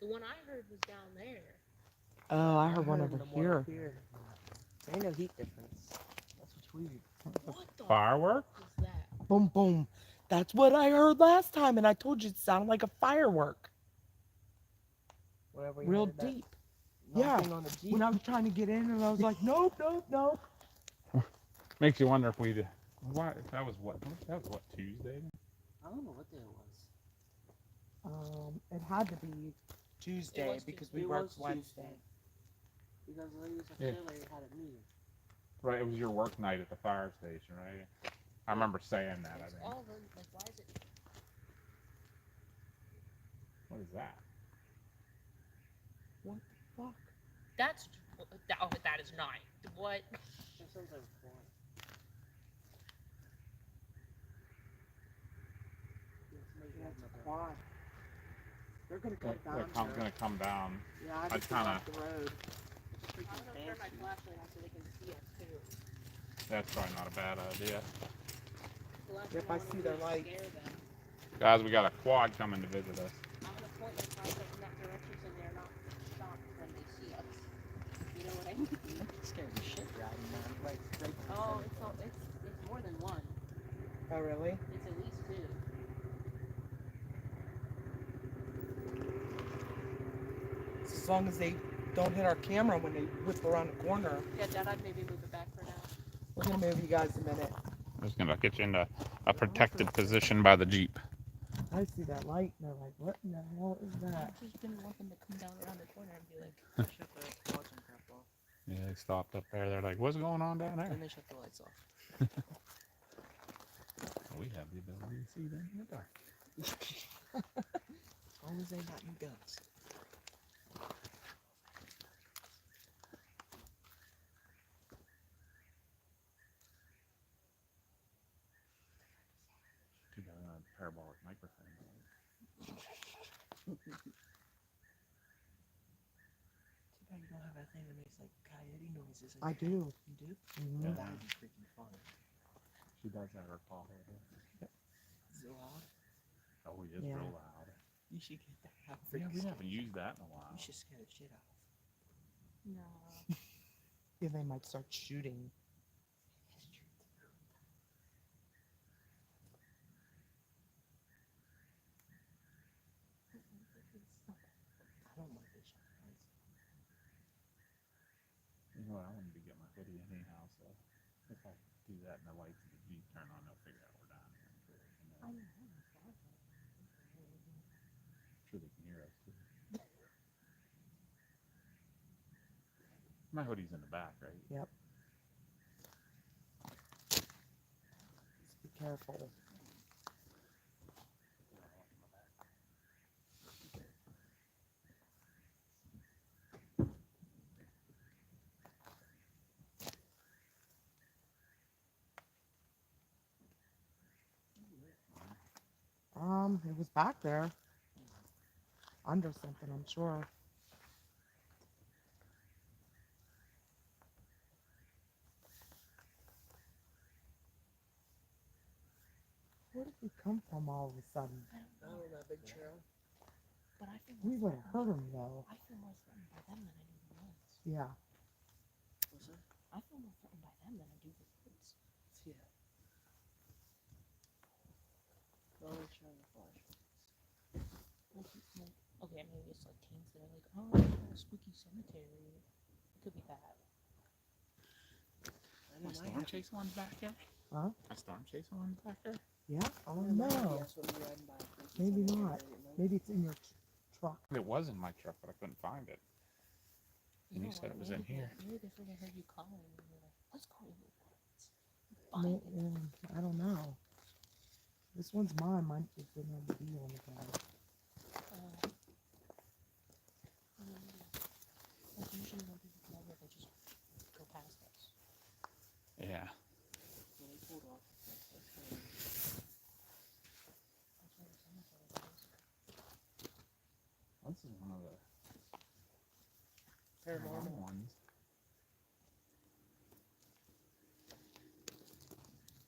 The one I heard was down there. Oh, I heard one over here. Ain't no heat difference. That's what's weird. What the Firework? fuck is that? Boom, boom. That's what I heard last time, and I told you it sounded like a firework. Whatever. Real deep. Knocking on the Jeep. When I was trying to get in, and I was like, nope, nope, nope. Makes you wonder if we. Why? That was what? That was what, Tuesday? I don't know what day it was. It had to be Tuesday was because Tuesday. we It worked was Tuesday. Wednesday. Because the ladies at Yeah. Chile had a meeting. Right, it was your work night at the fire station, right? I remember saying that. I It's think. all of them. Like, why is it? What is that? What the fuck? That's. Oh, that is not. What? That sounds like a fly. That's a quad. They're gonna come down They're here. gonna come down. Yeah, I I'd just got kinda- off the road. I'm gonna turn my flashlight on so they can see us too. That's probably not a bad idea. The last If thing I wanna see do their is light. scare them. Guys, we got a quad coming to visit us. I'm gonna point my flashlight in that direction so they're not shocked when they see us. You know what I mean? That scared the shit out of me, man. Like, Oh, it's more than one. Oh, really? It's at least two. As long as they don't hit our camera when they whip around the corner. Yeah, Dad, I'd maybe move it back for now. We're gonna move you guys a minute. I'm just gonna get you into a protected position by the Jeep. I see that light, and they're like, what in the hell is I that? just didn't want them to come down around the corner and be like, shut the lights and crap off. Yeah, they stopped up there. They're like, what's going on down there? Then they shut the lights off. We have the ability to see them in the dark. As long as they got no guns. Too bad I don't have a parabolic microphone. Too bad you don't have that thing that makes like coyote noises. I do. You do? Mhm. That would be freaking fun. She does have her call. Is it loud? Oh, he is Yeah. real loud. You should get that. How Yeah, freaking we scary. haven't used that in a while. You should scare the shit out of no. Yeah, they might start shooting. That's true too. I don't mind this. hoodie anyhow, so if I do that and the lights of the Jeep turn on, they'll figure out we're down here. I'm sure they can hear us too. My hoodie's in the back, right? Yep. Just be careful. It was back there. Under something, I'm sure. Where did he come from all of a sudden? Oh, that big trail. But I feel We more would have hurt him though. I feel more threatened by them than I do the woods. Yeah. What's that? I feel more threatened by them than I do the woods. Yeah. Always trying to flash. Okay, maybe it's like teens that are like, oh, spooky cemetery. It could be that. My storm chase one's back there? Huh? My storm chase one's back there? Yeah? Oh no. Maybe not. Maybe it's in your truck. It was in my truck, but I couldn't find it. And you said it was in here. Maybe they freaking heard you calling and they're like, let's go to the woods. Find it. I don't know. This one's mine. Mine is in the deal on the ground. Like usually when people come over, they just go past us. Yeah. When they pulled off, that's That's where the cemetery is. This is one of the paranormal. ones.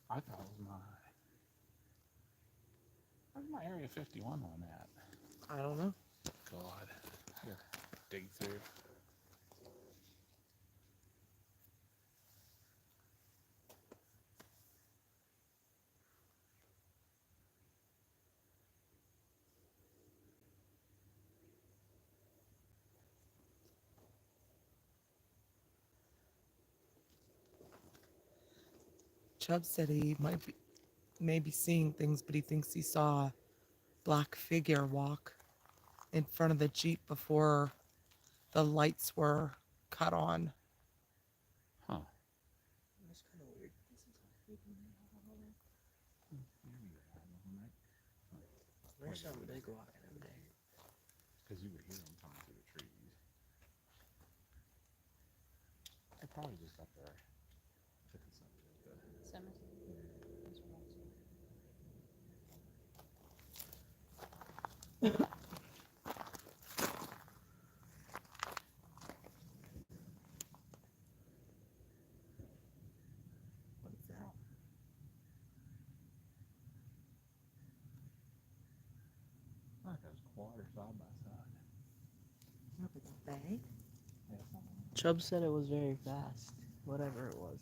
I thought it was where's my Area 51 one at? I don't know. God. I gotta dig through. Chubb said he may be seeing things, but he thinks he saw a black figure walk in front of the Jeep before the lights were cut on. Huh. That's kind of weird. There's something big walking in there. Because you would hear them coming through the trees. I probably just got there. Cemetery. That's what I said. What is that? Like those water side by side. What was it, bay? Yeah, something like Chubb said it was very fast. Whatever it was.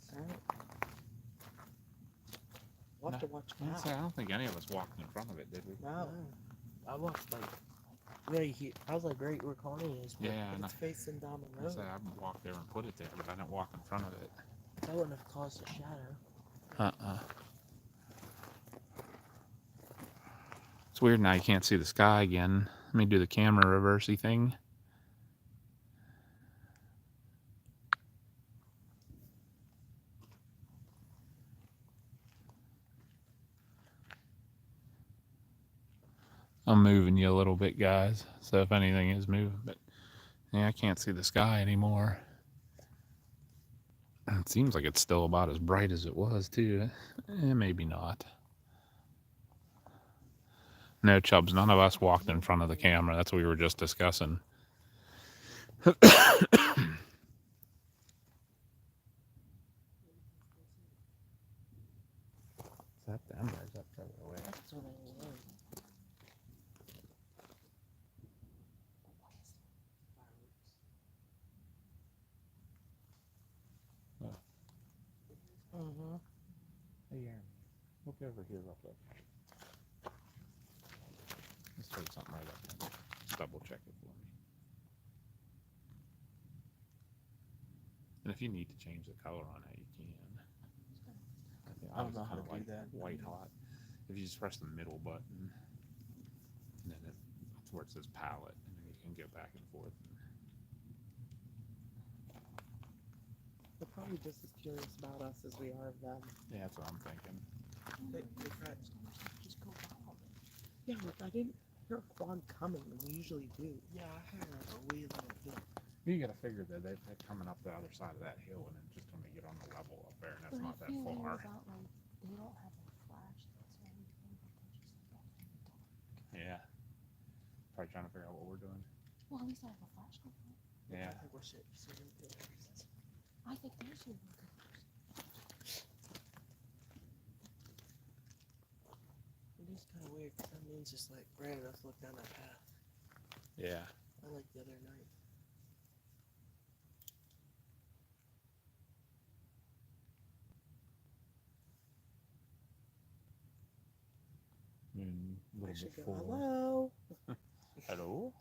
We'll have to watch that. now. I don't think any of us walked in front of it, did we? No. I walked like right here. I was like right where Connie is. But Yeah, and it's facing down the I road. said I walked there and put it there, but I didn't walk in front of it. That wouldn't have caused a shadow. It's weird now you can't see the sky again. Let me do the camera reversey thing. I'm moving you a little bit, guys. So if anything is moving, but yeah, I can't see the sky anymore. It seems like it's still about as bright as it was too. Maybe not. No, Chubbs, none of us walked in front of the camera. That's what we were just discussing. Is that them or is that further away? That's what it was. Mm-hmm. Hey, Aaron, look over here real quick. Let's throw something right up there. Just double check it for me. And if you need to change the color on it, you can. I don't know how to kinda do that. White hot. If you just press the middle button, and then it's where it says palette, and then you can go back and forth. They're probably just as curious about us as we are of them. Yeah, that's what I'm thinking. Yeah, look, I didn't hear a quad coming, and we usually do. Yeah, I heard a wee little bit. You got to figure that they're coming up the other side of that hill, and then just when they get on the level up there, and that's not that far. They don't have like flashlights or anything, but they're just like out in the dark. Yeah. Probably trying to figure out what we're doing. Well, at least I have a flashlight. Yeah. I think we're serial killers. I think they're serial killers. It is kind of weird because that means just like ran enough to look down that path. Yeah. Unlike the other night. A I little should go, before. hello. Hello?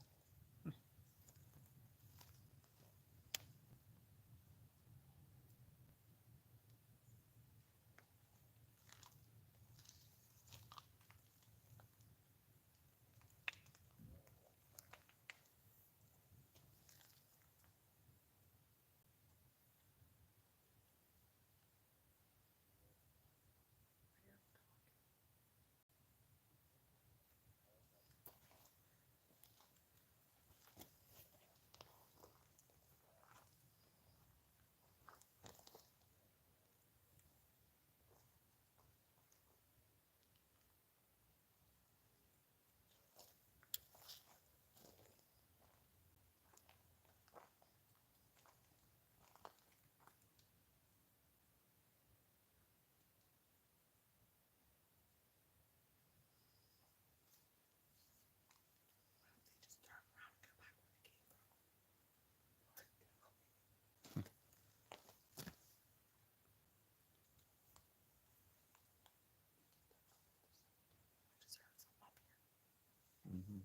Mm-hmm.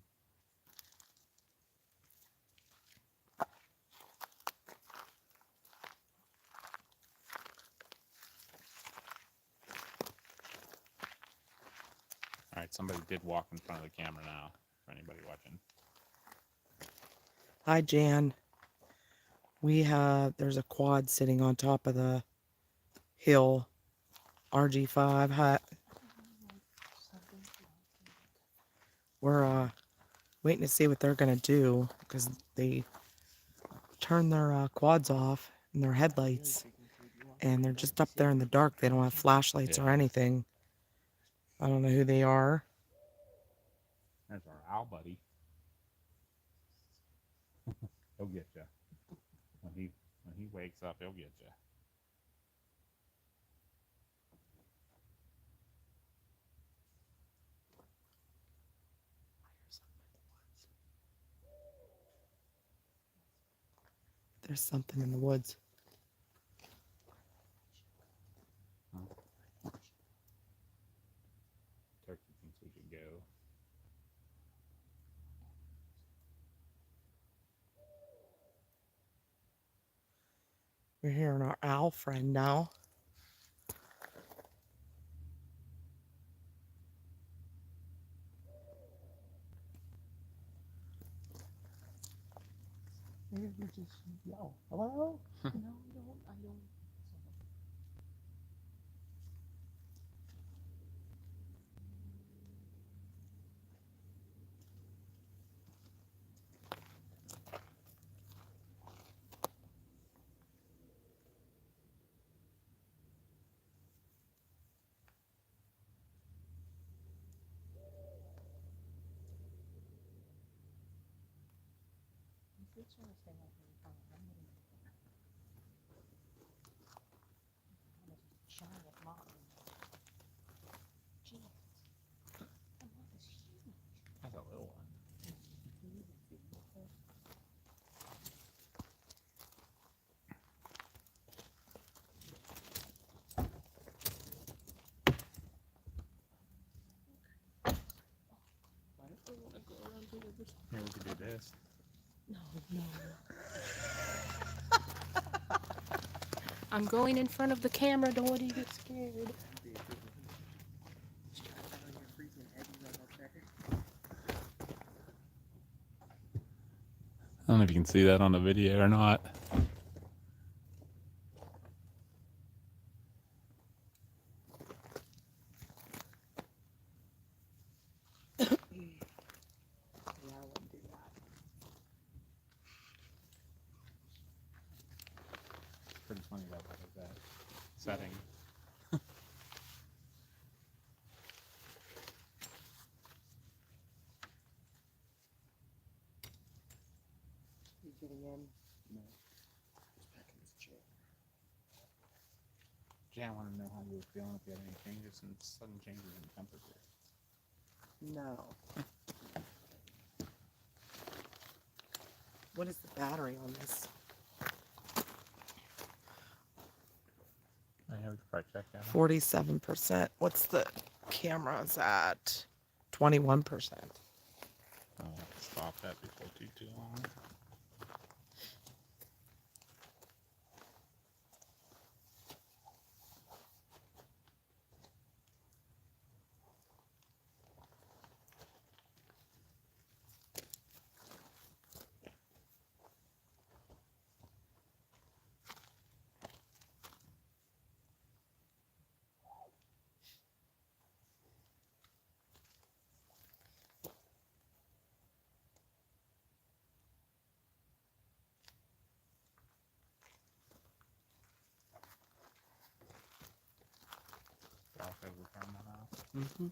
All right, somebody did walk in front of the camera now, for anybody watching. Hi, Jan. There's a quad sitting on top of the hill. RG5 hut. We're waiting to see what they're gonna do because they turn their quads off and their headlights, and they're just up there in the dark. They don't have flashlights or anything. I don't know who they are. There's our owl buddy. He'll get you. When he wakes up, he'll get you. There's something in the woods. Turkey thinks we should go. We're hearing our owl friend now. Maybe we just yell, hello? No, I don't. He's trying to stay out here in front of him. Giant mountain. Jeez. That mountain is huge. That's a little one. Here, we could do this. No. I'm going in front of the camera. Don't want you to get scared. I don't know if you can see that on the video or not. Pretty funny that setting. You getting in? No. He's back in his chair. Jay, I want to know how you were feeling, if you had any changes and sudden changes in temperature. No. What is the battery on this? I have to probably check that out. 47%. What's the camera's at? 21%. I'll have to stop that before too long. Off every time I'm out. Mm-hmm.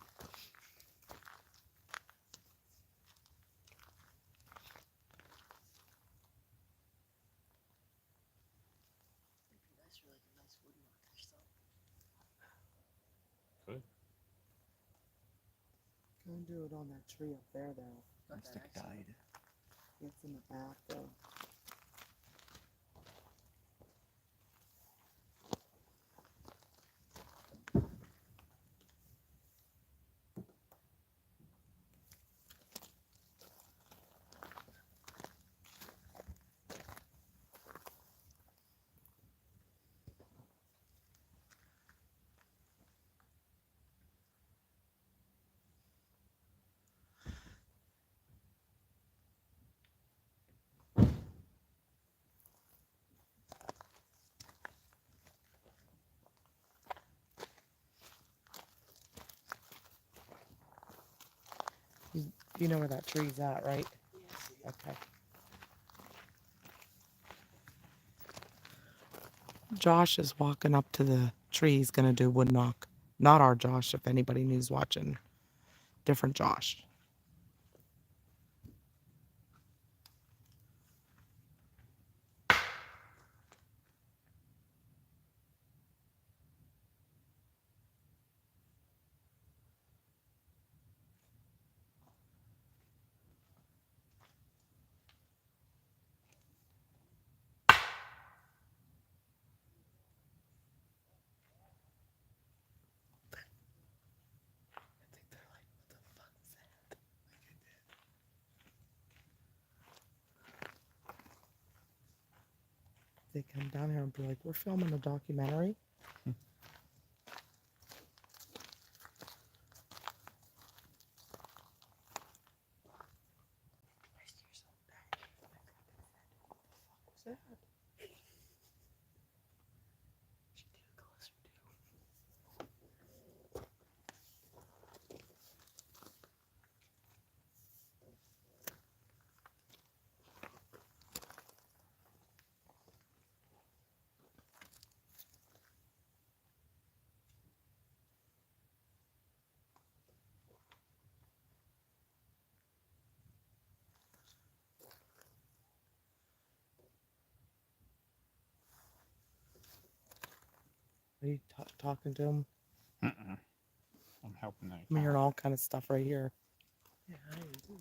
That's really a nice wood marker stuff. Good. Go and do it on that tree up there, though. Got that accent. It's in the back, though. You know where that tree's at, right? Yeah. Okay. Josh is walking up to the tree. He's going to do wood knock. Not our Josh, if anybody knew watching. Different Josh. I think they're like, what the fuck is that? They come down here and be like, we're filming a documentary. What's that? She did closer too. Are you talking to him? Mm-mm. I'm helping that. I'm hearing all kind of stuff right here. Yeah, I am too.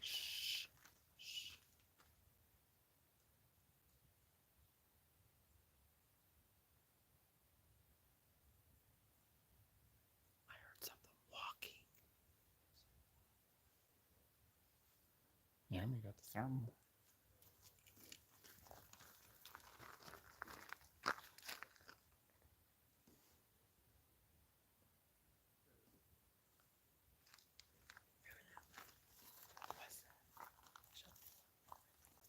Shh. Shh. You got the thermal.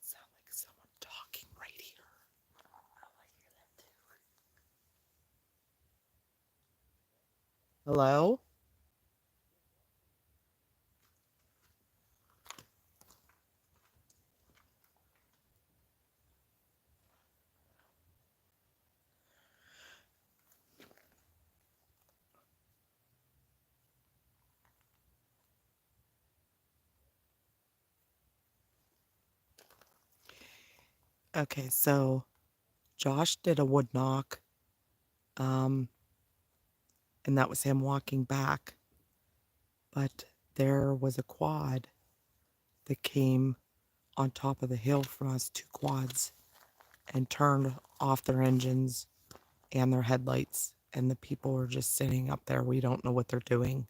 Sound like someone talking right here. Hello? Okay, so Josh did a wood knock, and that was him walking back. But there was a quad that came on top of the hill from us, 2 quads, and turned off their engines and their headlights. And the people were just sitting up there. We don't know what they're doing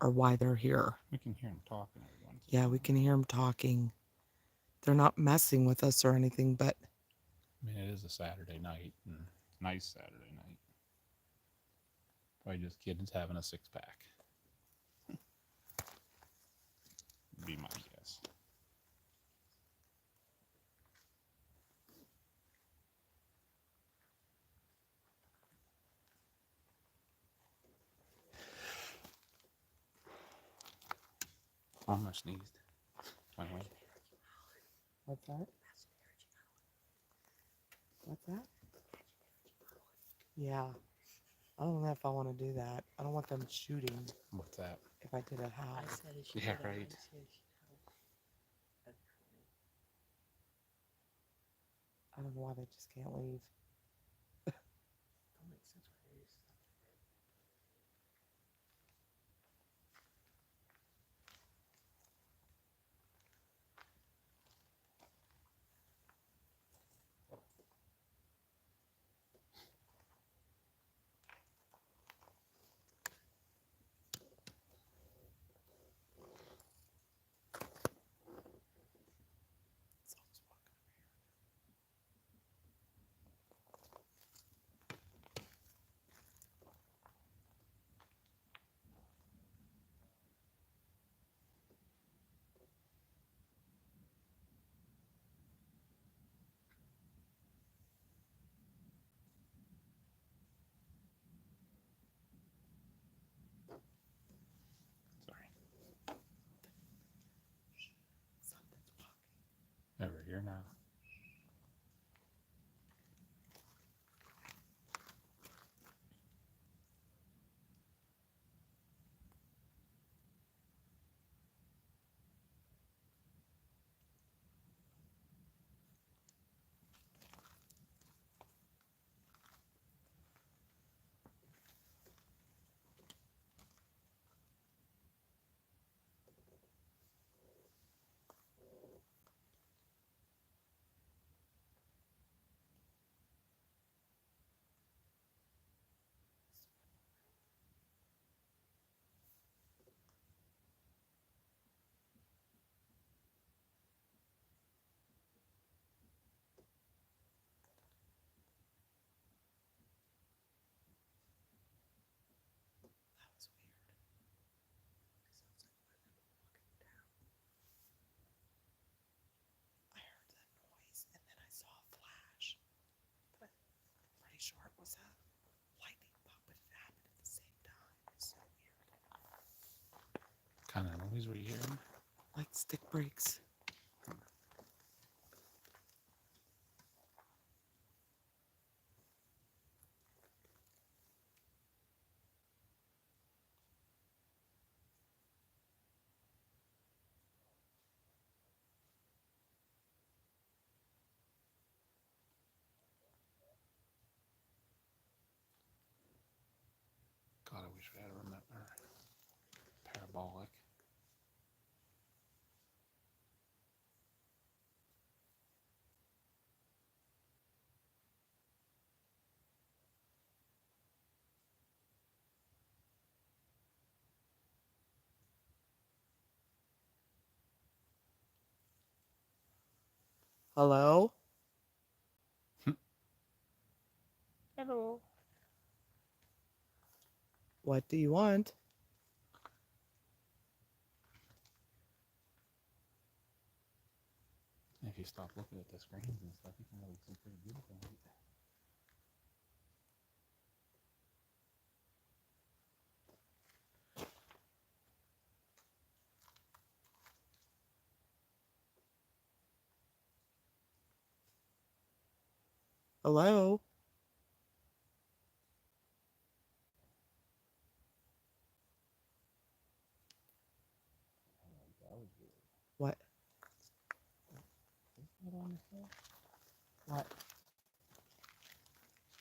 or why they're here. We can hear them talking every once in a Yeah, while. we can hear them talking. They're not messing with us or anything, but I mean, it is a Saturday night, and nice Saturday night. Probably just kids having a 6-pack. Be my guess. I almost sneezed. Wait. what's that? What's that? Yeah. I don't know if I want to do that. I don't want them shooting What's that? if I did a howl. Yeah, right. I don't know why they just can't leave. Sorry. Something's walking. Over here now. That was weird. Sounds like one of them walking down. I heard that noise and then I saw a flash. But I'm pretty sure it was a lightning bug, but it happened at the same time. It's so weird. What kind of noise were you hearing? Like stick breaks. God, I wish we had a remote or parabolic. Hello? Hello. What do you want? If you stop looking at the screens and stuff, you can really see pretty beautiful. Hello? That was weird. What? Is that on the hill? What?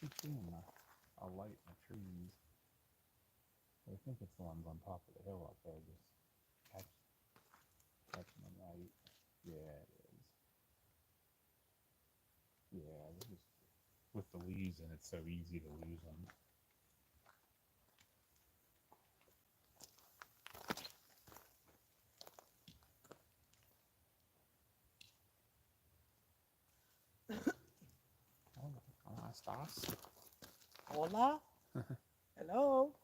Keep seeing a light in the trees. I think it's the ones on top of the hill up there, just catching the light. Yeah, it is. Yeah, they're just with the leaves, and it's so easy to lose them. Oh, estás? Hola? Hello?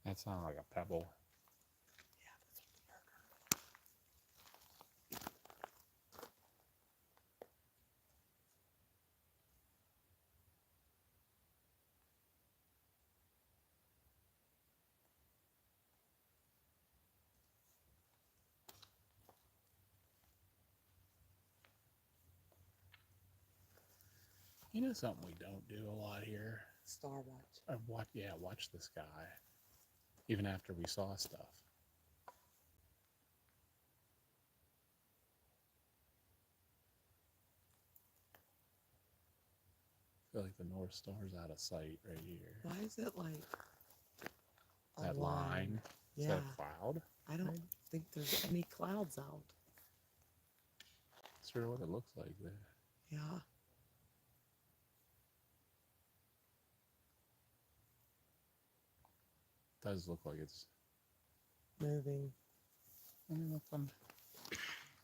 That sounded like a pebble. Yeah, that's what the burger. You know something we don't do a lot here? Starbucks. Watch the sky. Even after we saw stuff. I feel like the North Star's out of sight right here. Why is it like a That line. Is Yeah. that a cloud? I don't think there's any clouds out. That's sort of what it looks like there. Yeah. It does look like it's Moving. Let me look on.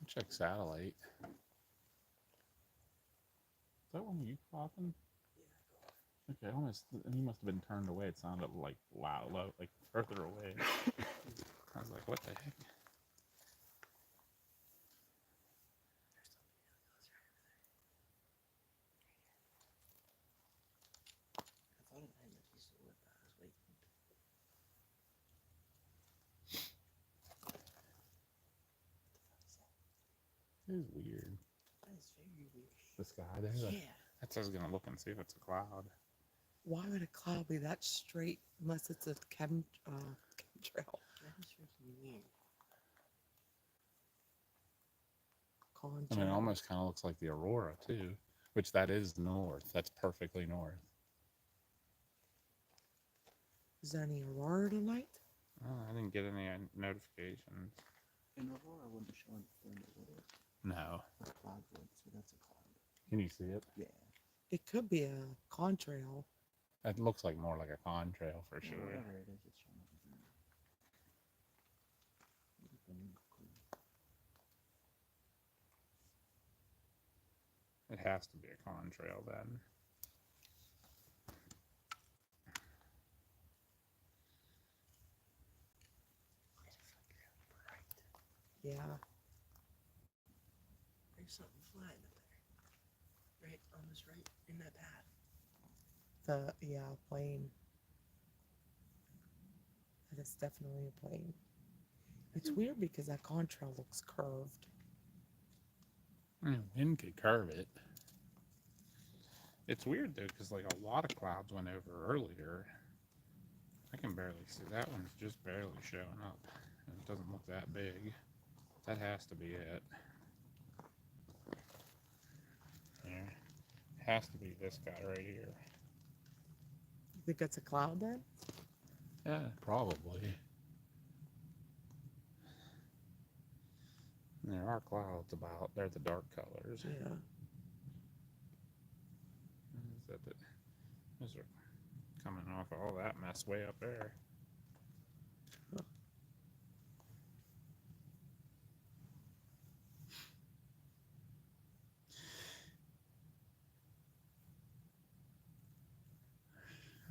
Check satellite. Is that one you clocking? Okay, almost. He must have been turned away. It sounded like loud, like further away. I was like, what the heck? I thought it had that piece of wood, but I was waiting. It is weird. That is very weird. The sky there. Yeah. That's what I was gonna look and see if it's a cloud. Why would a cloud be that straight unless it's a chemtrail? That is freaking weird. I mean, it almost kind of looks like the aurora too, which that is north. That's perfectly north. Is there any aurora tonight? Oh, I didn't get any notifications. An aurora wouldn't show in the wood. No. A cloud would, so that's a cloud. Can you see it? Yeah. It could be a contrail. It looks like more like a contrail for sure. Whatever it is, it's showing up as an It has to be a contrail then. Yeah. There's something flying up there. Right, almost right in that path. Plane. That is definitely a plane. It's weird because that contrail looks curved. Wind could curve it. It's weird though, because like a lot of clouds went over earlier. I can barely see that one's just barely showing up. And it doesn't look that big. That has to be it. Here. It has to be this guy right here. You think it's a cloud then? Yeah, probably. And there are clouds about. They're the dark colors. Yeah. Is that those are coming off all that mess way up there.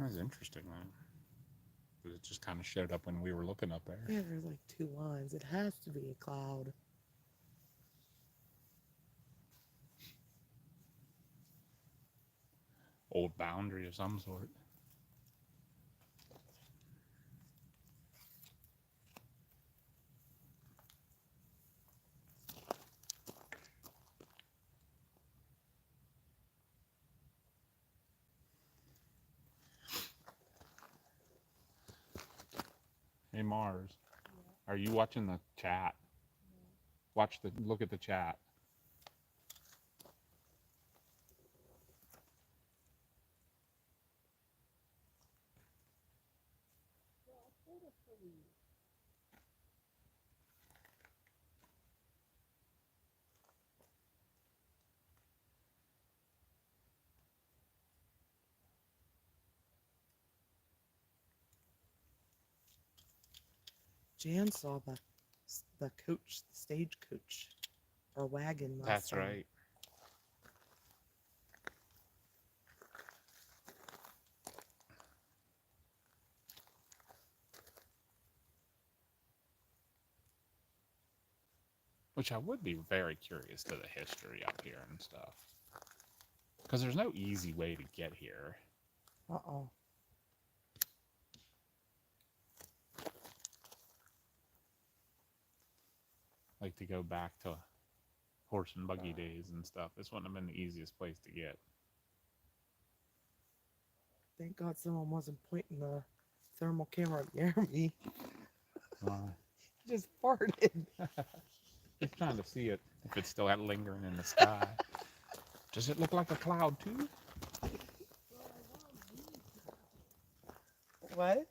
That's interesting, man. But it just kind of showed up when we were looking up there. Yeah, there's like two lines. It has to be a cloud. Old boundary of some sort. Hey Mars, are you watching the chat? Look at the chat. Jan saw the coach, the stagecoach, or wagon last That's time. right. Which I would be very curious to the history up here and stuff. Because there's no easy way to get here. Uh-oh. Like to go back to horse and buggy days and stuff. This wouldn't have been the easiest place to get. Thank God someone wasn't pointing the thermal camera near me. Just farted. Just trying to see it, if it's still lingering in the sky. Does it look like a cloud too? What?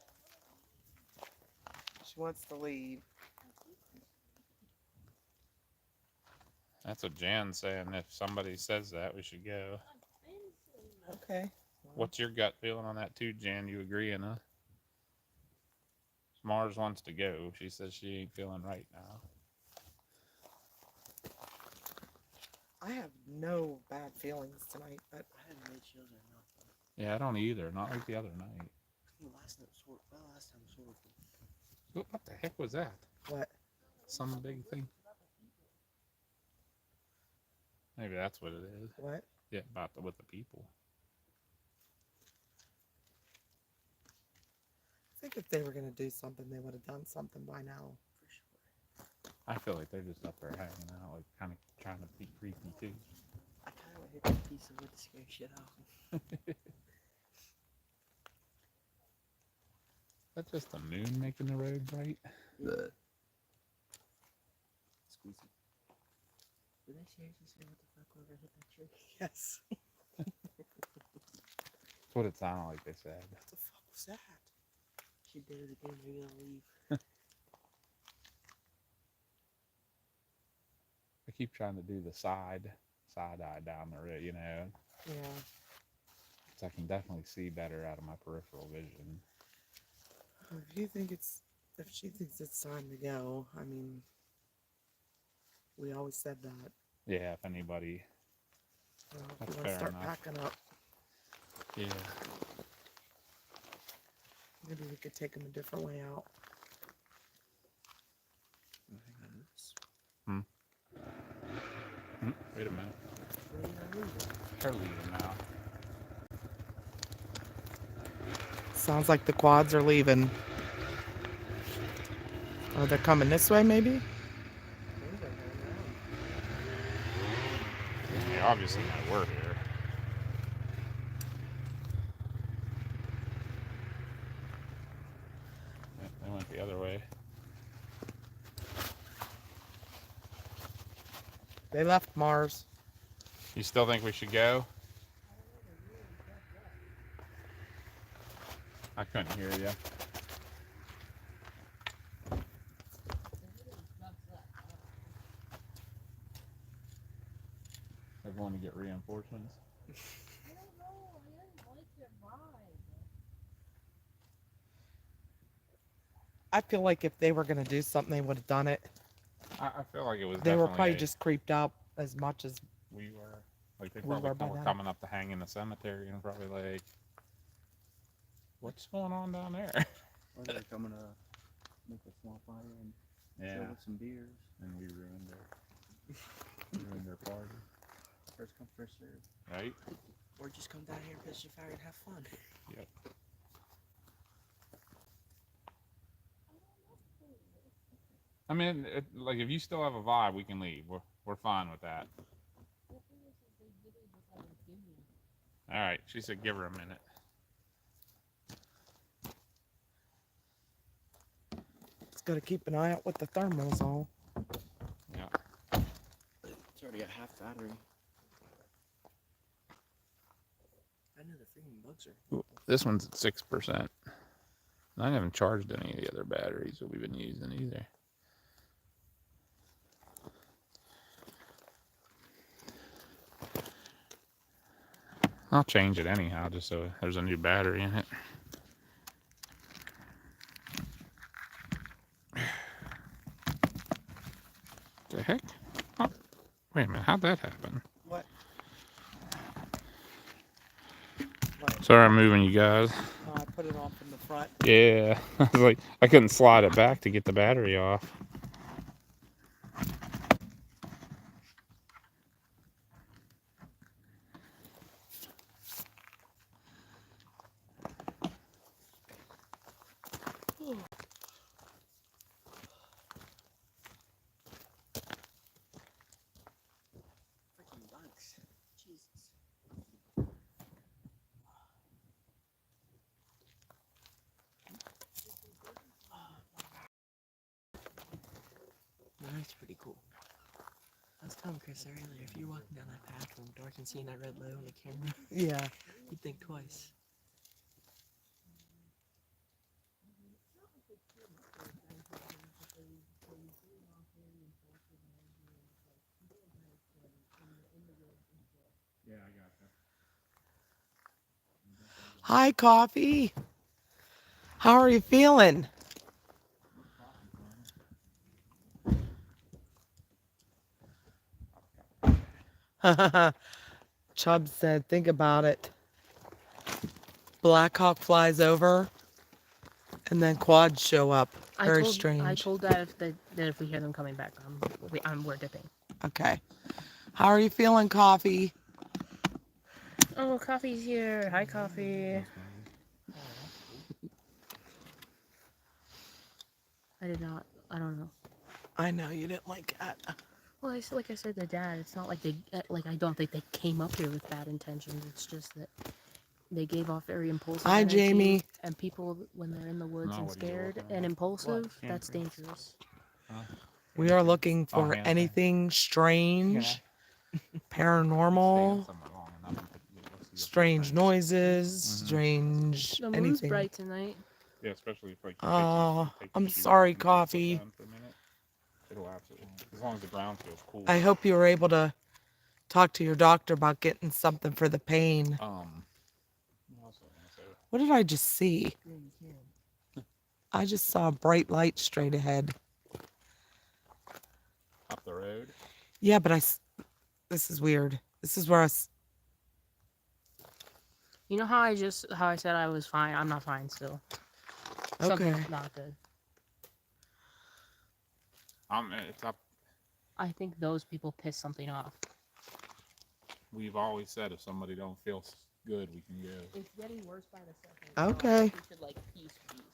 She wants to leave. That's what Jan's saying. If somebody says that, we should go. Okay. What's your gut feeling on that too, Jan? You agreeing, huh? Mars wants to go. She says she ain't feeling right now. I have no bad feelings tonight, but I haven't made chills or nothing. Yeah, I don't either. Not like the other night. Last time was horrible. What the heck was that? what? Some big thing? Maybe that's what it is. What? Yeah, with the people. I think if they were going to do something, they would have done something by now. For sure. I feel like they're just up there hanging out, like kind of trying to be creepy too. I kind of hit that piece of wood to scare shit out. That's just the moon making the road bright. Squeezy. Did I seriously say what the fuck whoever hit that tree? Yes. That's what it sounded like they said. What the fuck was that? She did it again. We're gonna leave. I keep trying to do the side eye down the road, you know. Yeah. So I can definitely see better out of my peripheral vision. If she thinks it's time to go, I mean, we always said that. Yeah, if anybody. If That's you want to fair start enough. packing up, Yeah. maybe we could take them a different way out. Wait a minute. They're leaving now. Sounds like the quads are leaving. Oh, they're coming this way, maybe? They obviously know we're here. Yeah, they went the other way. They left Mars. You still think we should go? I couldn't hear you. They're going to get reinforcements. I don't know. I didn't like their vibe. I feel like if they were going to do something, they would have done it. I feel like it was. They were definitely probably just creeped out as much as we were. Like they we probably were by were now. coming up to hang in the cemetery and probably like, What's going on down there? Or they're coming to make a small fire and chill with some beers. And we ruined their party. First come, first serve. Right? Or just come down here, pitch the fire, and have fun. Yep. I mean, like if you still have a vibe, we can leave. We're fine with that. All right. She said, give her a minute. Just gotta keep an eye out with the thermals on. Yeah. It's already got half battery. I know the freaking bugs are. Ooh, this one's at 6%. I haven't charged any of the other batteries that we've been using either. I'll change it anyhow, just so there's a new battery in it. The heck? Oh, wait a minute, how'd that happen? What? Sorry I'm moving you guys. Oh, I put it on from the front. Yeah, I was like, I couldn't slide it back to get the battery off. Freaking bugs. Jesus. That's pretty cool. I was telling Chris earlier, if you're walking down that path from dark and seeing that red low on the camera, Yeah. you'd think twice. Yeah, I got that. Hi, Coffee. How are you feeling? Chubb said, think about it. Black Hawk flies over, and then quads show up. Very strange. I told that if we hear them coming back, we're dipping. Okay. How are you feeling, Coffee? Oh, Coffee's here. Hi, Coffee. I don't know. I know you didn't like that. Well, like I said to Dad, it's not like I don't think they came up here with bad intentions. It's just that they gave off very impulsive Hi, energy, Jamie. and people, when they're in the woods No, and what are you scared looking and at? impulsive, What? that's Handprints. dangerous. We are looking Oh, for hand anything strange, paranormal, Somewhere long enough to you'll see the strange footprints. noises, Mhm. strange The moon's anything. bright tonight. Yeah, especially if like Oh, take I'm your shoes sorry, off and put your foot Coffee. down for a minute. It'll absolutely, as long as the ground feels cool. I hope you were able to talk to your doctor about getting something for the pain. What else was I gonna say? What did I just see? I just saw a bright light straight ahead. Up the road. Yeah, but this is weird. This is where You know how I said I was fine? I'm not fine still. okay. Something's not good. It's up. I think those people pissed something off. We've always said if somebody don't feel good, we can go. It's getting worse by the second. Okay. We should, like, peace.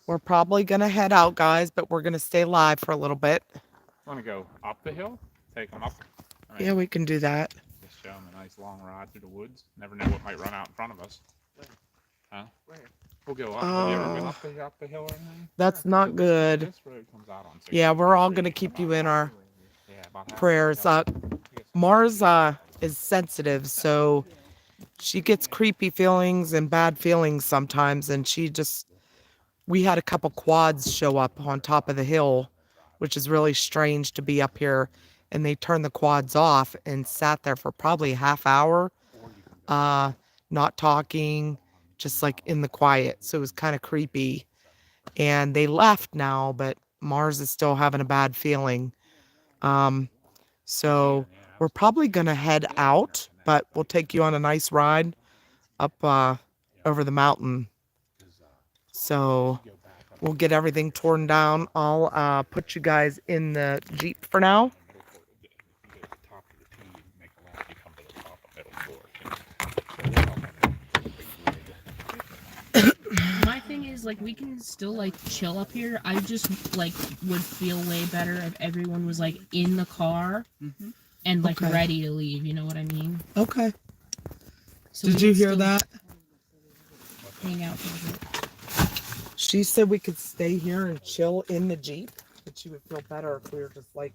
We're probably gonna head out, guys, but we're gonna stay live for a little bit. Want to go up the hill? Take them up. Right. Yeah, we can do that. Just show them a nice long ride through the woods. Never know what might run out in front of us. Where? Huh? Where? We'll go up. Have you ever been Oh. up the hill or anything? That's not good. This road comes out on 6th Yeah, we're all Street. gonna keep you in our Yeah, about half prayers. the hill. Mars is sensitive, so she gets creepy feelings and bad feelings sometimes, and we had a couple quads show up on top of the hill, which is really strange to be up here, and they turned the quads off and sat there for probably a half hour, not talking, just like in the quiet. So it was kind of creepy, and they left now, but Mars is still having a bad feeling. So we're probably gonna head out, but we'll take you on a nice ride up over the mountain. So we'll get everything torn down. I'll put you guys in the Jeep for now. My thing is, like, we can still, like, chill up here. I just, like, would feel way better if everyone was, like, in the car and, like, Okay. ready to leave. You know what I mean? Okay. So Did we you can hear still that? Hang out for a bit. She said we could stay here and chill in the Jeep, but she would feel better if we were just like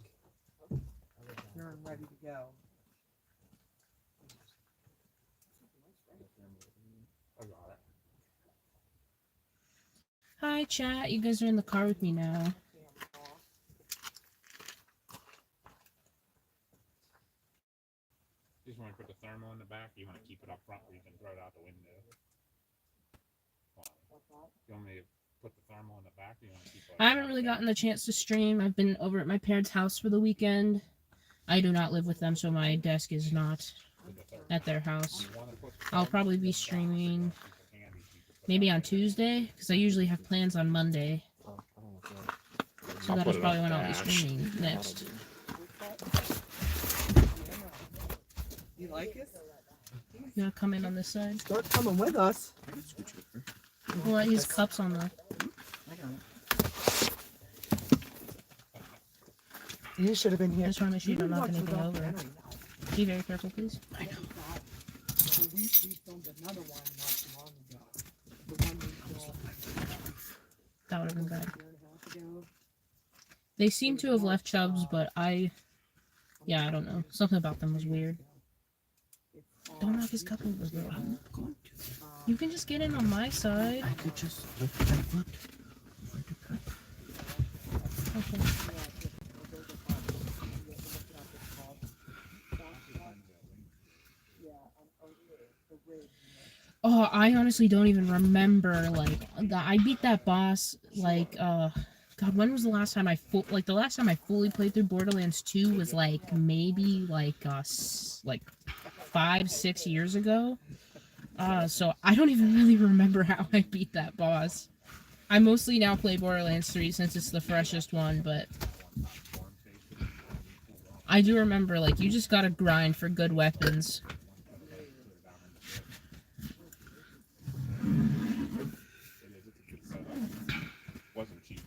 here and ready to go. Hi, chat. You guys are in the car with me now. You just want to put the thermal in the back? Or you want to keep it up front where you can throw it out the window? You want me to put the thermal in the back? Or you want to keep it I haven't really gotten the chance to stream. I've been over at my parents' house for the weekend. I do not live with them, so my desk is not at their house. I'll probably be streaming maybe on Tuesday, because I usually have plans on Monday. So that is probably when I'll be streaming next. You like it? You want to come in on this side? Start coming with us. Well, I use cups on the... You should have been I here. just want to make sure you don't knock anything over. Be very careful, please. I know. We filmed another one not too long ago. The one we filmed That would have been bad. a year and a half ago. They seem to have left Chubbs, but yeah, I don't know. Something about them was weird. Don't knock his cup over, bro. I'm going to. You can just get in on my side. I could just lift that foot. Okay. Oh, I honestly don't even remember. Like, I beat that boss. Like, God, when was the last time the last time I fully played through Borderlands 2 was like maybe like 5-6 years ago. So I don't even really remember how I beat that boss. I mostly now play Borderlands 3 since it's the freshest one, but I do remember, like, you just gotta grind for good weapons. Wasn't cheap.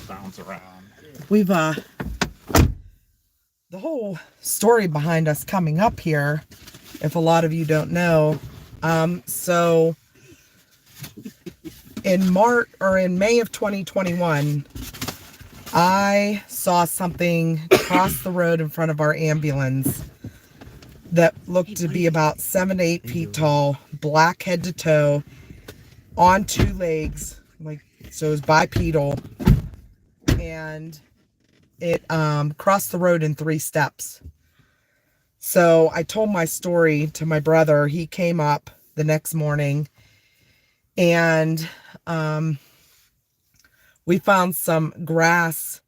Bounce around. We've the whole story behind us coming up here, if a lot of you don't know. So in May of 2021, I saw something cross the road in front of our ambulance that looked to be about 7 to 8 feet tall, black head to toe, on 2 legs, like, so it was bipedal, and it crossed the road in 3 steps. So I told my story to my brother. He came up the next morning, and we found some grass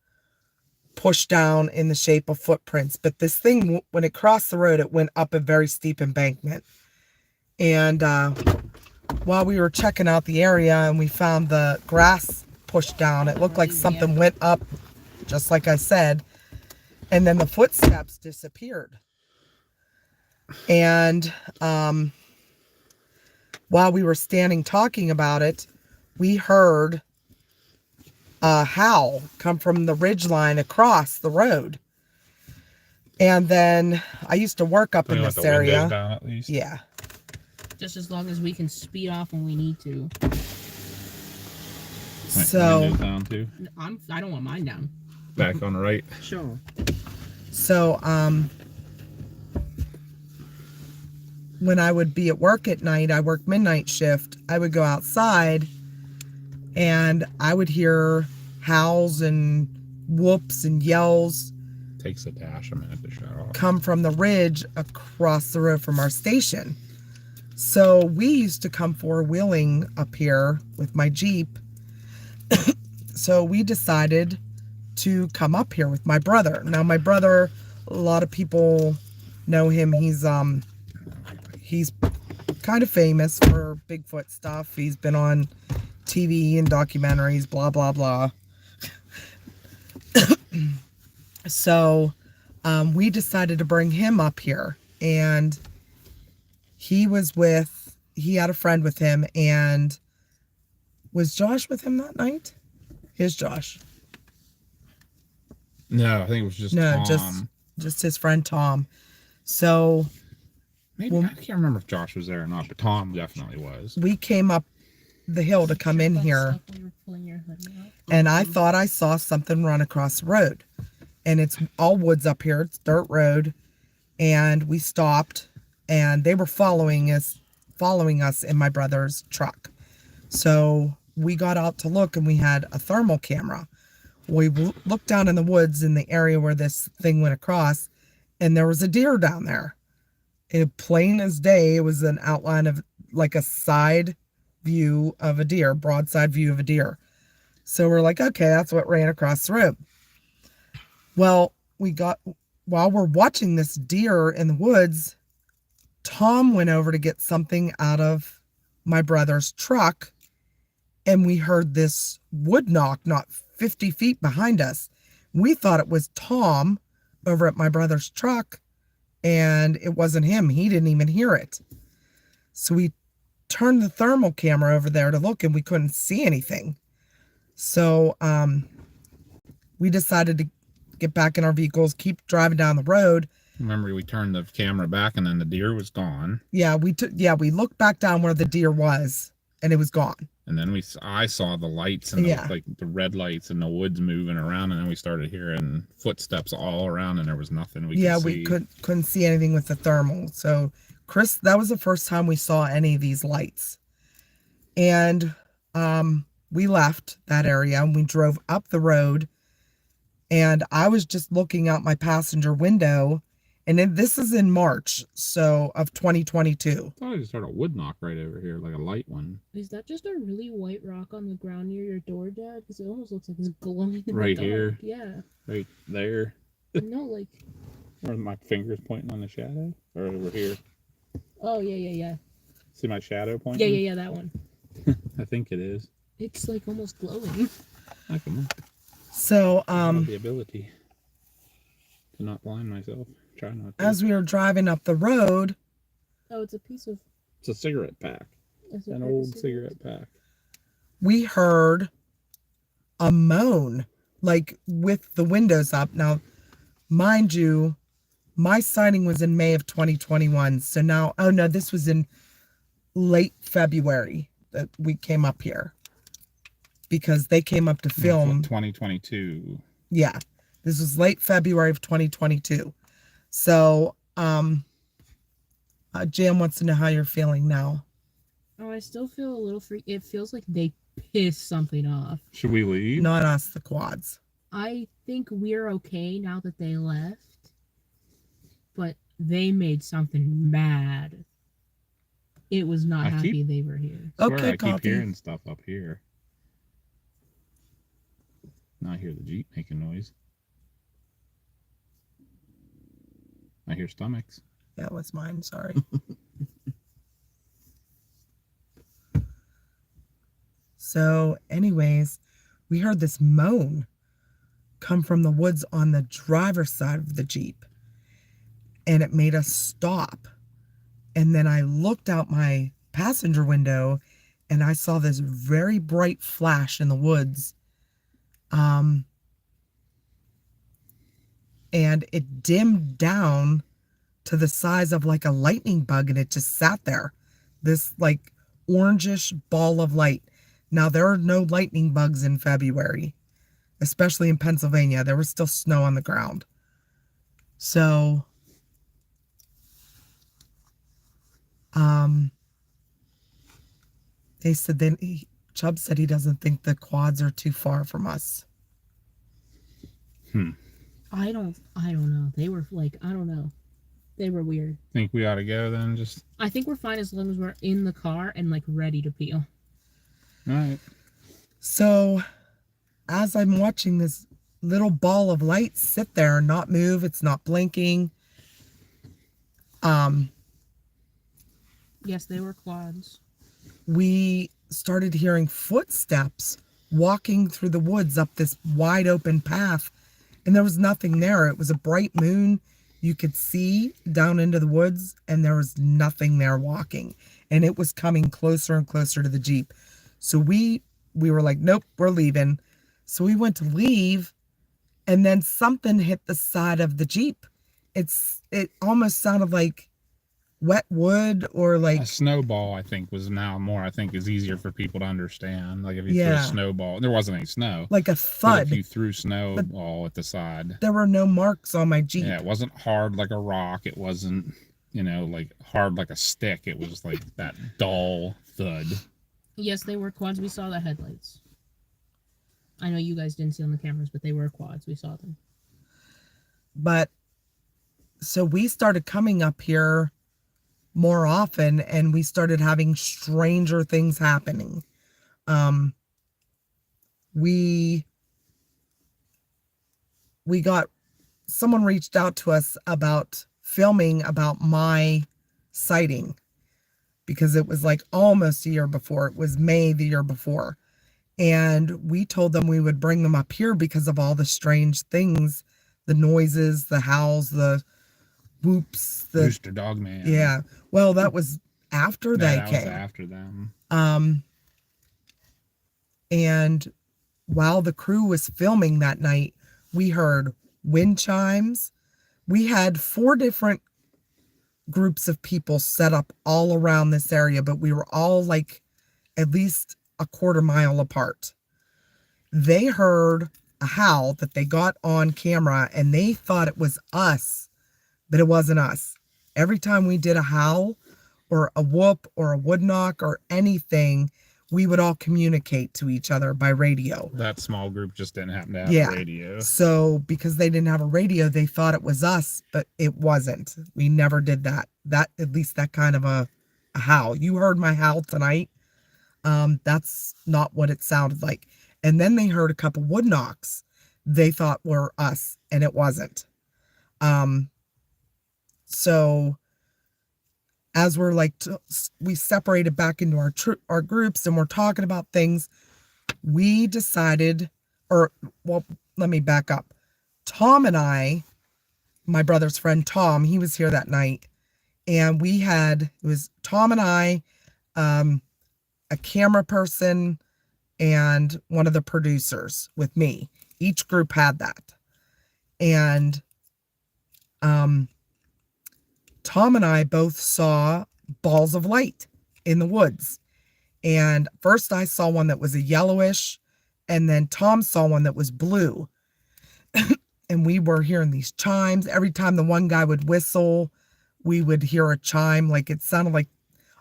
pushed down in the shape of footprints. But this thing, when it crossed the road, it went up a very steep embankment. And while we were checking out the area and we found the grass pushed down, it looked like something went up, just like I said, and then the footsteps disappeared. And while we were standing talking about it, we heard a howl come from the ridgeline across the road. And then I used to work up in this area. Down at least. Yeah. Just as long as we can speed off when we need to. So Windows down too. I don't want mine down. Back on the right. Sure. So when I would be at work at night, I worked midnight shift, I would go outside and I would hear howls and whoops and yells takes a dash a minute to shut off. come from the ridge across the road from our station. So we used to come four-wheeling up here with my Jeep. So we decided to come up here with my brother. Now my brother, a lot of people know him. He's kind of famous for Bigfoot stuff. He's been on TV and documentaries, blah blah blah. So we decided to bring him up here, and he had a friend with him. And was Josh with him that night? Here's Josh. No, I think it was just No, Tom. just his friend Tom. So Maybe I can't remember if Josh was there or not, but Tom definitely was. we came up the hill to come in here, and I thought I saw something run across the road. And it's all woods up here. It's dirt road. And we stopped, and they were following us in my brother's truck. So we got out to look, and we had a thermal camera. We looked down in the woods in the area where this thing went across, and there was a deer down there. Plain as day, it was an outline of like a side view of a deer, broadside view of a deer. So we're like, okay, that's what ran across the road. Well, while we're watching this deer in the woods, Tom went over to get something out of my brother's truck, and we heard this wood knock not 50 feet behind us. We thought it was Tom over at my brother's truck, and it wasn't him. He didn't even hear it. So we turned the thermal camera over there to look, and we couldn't see anything. So we decided to get back in our vehicles, keep driving down the road. Remember, we turned the camera back, and then the deer was gone. Yeah, we looked back down where the deer was, and it was gone. And then I saw the lights and Yeah. the red lights in the woods moving around, and then we started hearing footsteps all around, and there was nothing we could see. We couldn't see anything with the thermal. So Chris, that was the first time we saw any of these lights. And we left that area, and we drove up the road, and I was just looking out my passenger window, and this is in March of 2022. I thought I just heard a wood knock right over here, like a light one. Is that just a really white rock on the ground near your door, Dad? Because it almost looks like it's glowing in Right the dark. here. Yeah. Right there. No, like. Or my finger's pointing on the shadow? Or over here. Oh, yeah. See my shadow pointing? Yeah, that one. I think it is. It's like almost glowing. I can look. So I have the ability to not blind myself. Try not to. as we were driving up the road, Oh, it's a piece of. It's a cigarette pack. Is it An like a old cigarette pack. we heard a moan, like with the windows up. Now, mind you, my sighting was in May of 2021. So now, oh no, this was in late February that we came up here, because they came up to film. 2022. Yeah, this was late February of 2022. So, Jan wants to know how you're feeling now. Oh, I still feel a little freak. It feels like they pissed something off. Should we leave? Not us, the quads. I think we're okay now that they left, but they made something mad. It was not happy they were here. I swear Okay, I keep copy. hearing stuff up here. Now I hear the Jeep making noise. I hear stomachs. That was mine, sorry. So, anyways, we heard this moan come from the woods on the driver's side of the Jeep, and it made us stop. And then I looked out my passenger window, and I saw this very bright flash in the woods. And it dimmed down to the size of like a lightning bug, and it just sat there. This like orangish ball of light. Now, there are no lightning bugs in February, especially in Pennsylvania. There was still snow on the ground. So, they said Chubb said he doesn't think the quads are too far from us. I don't know. They were like, I don't know. They were weird. Think we ought to go then? Just I think we're fine as long as we're in the car and like ready to peel. all right. So, as I'm watching this little ball of light sit there and not move, it's not blinking. Yes, they were quads. We started hearing footsteps walking through the woods up this wide open path, and there was nothing there. It was a bright moon. You could see down into the woods, and there was nothing there walking, and it was coming closer and closer to the Jeep. So we were like, nope, we're leaving. So we went to leave, and then something hit the side of the Jeep. It almost sounded like wet wood or like A snowball, I think, was now more. I think is easier for people to understand. Like if you threw Yeah. a snowball, there wasn't any snow. like a But thud. if you threw snowball at the side, There were no marks on my Jeep. yeah, it wasn't hard like a rock. It wasn't, like hard like a stick. It was like that dull thud. Yes, they were quads. We saw the headlights. I know you guys didn't see on the cameras, but they were quads. We saw them. But so we started coming up here more often, and we started having stranger things happening. We got someone reached out to us about filming about my sighting, because it was like almost a year before. It was May the year before. And we told them we would bring them up here because of all the strange things, the noises, the howls, the whoops, the Rooster Dog Man. yeah. Well, that was after they that was came. after them. And while the crew was filming that night, we heard wind chimes. We had 4 different groups of people set up all around this area, but we were all like at least a quarter mile apart. They heard a howl that they got on camera, and they thought it was us, but it wasn't us. Every time we did a howl or a whoop or a wood knock or anything, we would all communicate to each other by radio. That small group just didn't happen to have Yeah. radio. So because they didn't have a radio, they thought it was us, but it wasn't. We never did that. At least that kind of a howl. You heard my howl tonight. That's not what it sounded like. And then they heard a couple wood knocks they thought were us, and it wasn't. So as we're like, we separated back into our groups, and we're talking about things, we decided, well, let me back up. Tom and I, my brother's friend Tom, he was here that night, and it was Tom and I, a camera person, and one of the producers with me. Each group had that. And Tom and I both saw balls of light in the woods. And first I saw one that was a yellowish, and then Tom saw one that was blue. And we were hearing these chimes. Every time the one guy would whistle, we would hear a chime. Like it sounded like,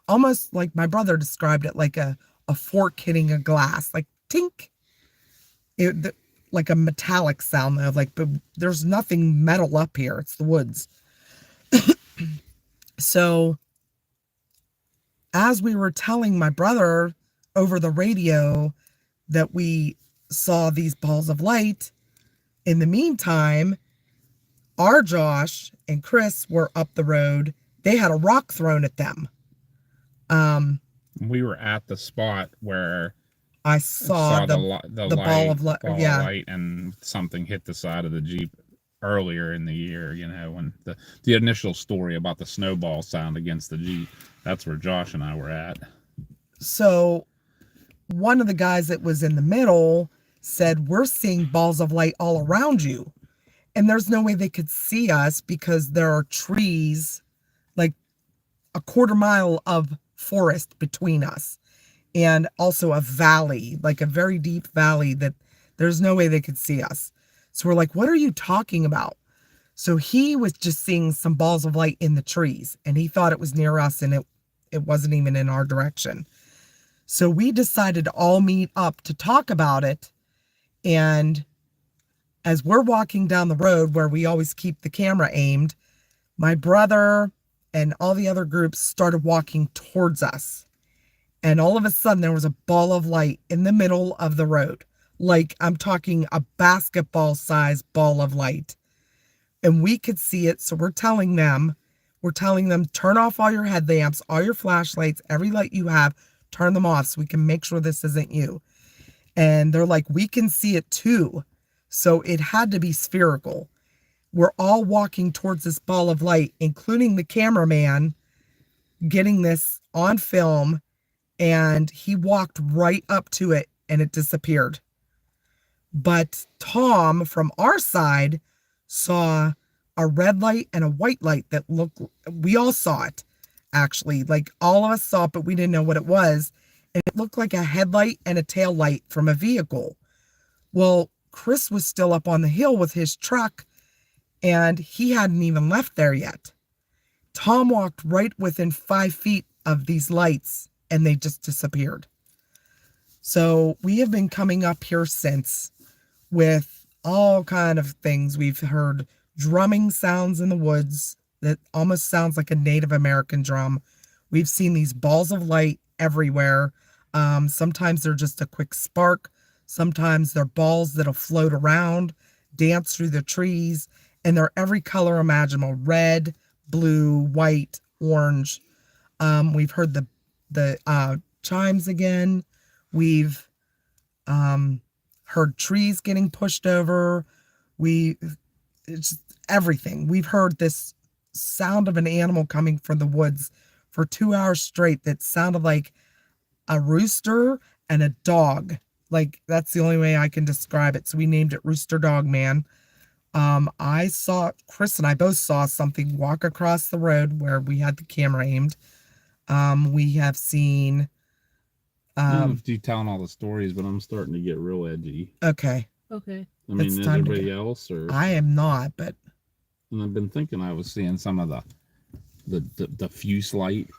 almost like my brother described it, like a fork hitting a glass, like tink. Like a metallic sound though, like, but there's nothing metal up here. It's the woods. So as we were telling my brother over the radio that we saw these balls of light, in the meantime, our Josh and Chris were up the road. They had a rock thrown at them. We were at the spot where I saw the ball of light. Yeah. Light, and something hit the side of the Jeep earlier in the year, when the initial story about the snowball sound against the Jeep, that's where Josh and I were at. So one of the guys that was in the middle said, we're seeing balls of light all around you. And there's no way they could see us because there are trees, like a quarter mile of forest between us. And also a valley, like a very deep valley that there's no way they could see us. So we're like, what are you talking about? So he was just seeing some balls of light in the trees, and he thought it was near us, and it wasn't even in our direction. So we decided to all meet up to talk about it. And As we're walking down the road where we always keep the camera aimed, my brother and all the other groups started walking towards us. And all of a sudden, there was a ball of light in the middle of the road. Like, I'm talking a basketball-sized ball of light. And we could see it, so we're telling them, turn off all your headlamps, all your flashlights, every light you have, turn them off so we can make sure this isn't you. And they're like, we can see it too. So it had to be spherical. We're all walking towards this ball of light, including the cameraman, getting this on film, and he walked right up to it and it disappeared. But Tom from our side saw a red light and a white light that looked, we all saw it actually, like all of us saw it, but we didn't know what it was. And it looked like a headlight and a tail light from a vehicle. Well, Chris was still up on the hill with his truck and he hadn't even left there yet. Tom walked right within 5 feet of these lights and they just disappeared. So we have been coming up here since with all kind of things. We've heard drumming sounds in the woods that almost sounds like a Native American drum. We've seen these balls of light everywhere. Sometimes they're just a quick spark. Sometimes they're balls that'll float around, dance through the trees, and they're every color imaginable: red, blue, white, orange. We've heard the chimes again. We've heard trees getting pushed over. It's everything. We've heard this sound of an animal coming from the woods for 2 hours straight that sounded like a rooster and a dog. Like, that's the only way I can describe it. So we named it Rooster Dog Man. Chris and I both saw something walk across the road where we had the camera aimed. We have seen. I don't know if you're telling all the stories, but I'm starting to get real edgy. Okay. Okay. I mean, It's is time to everybody else, or I am not, but and I've been thinking I was seeing some of the diffuse light.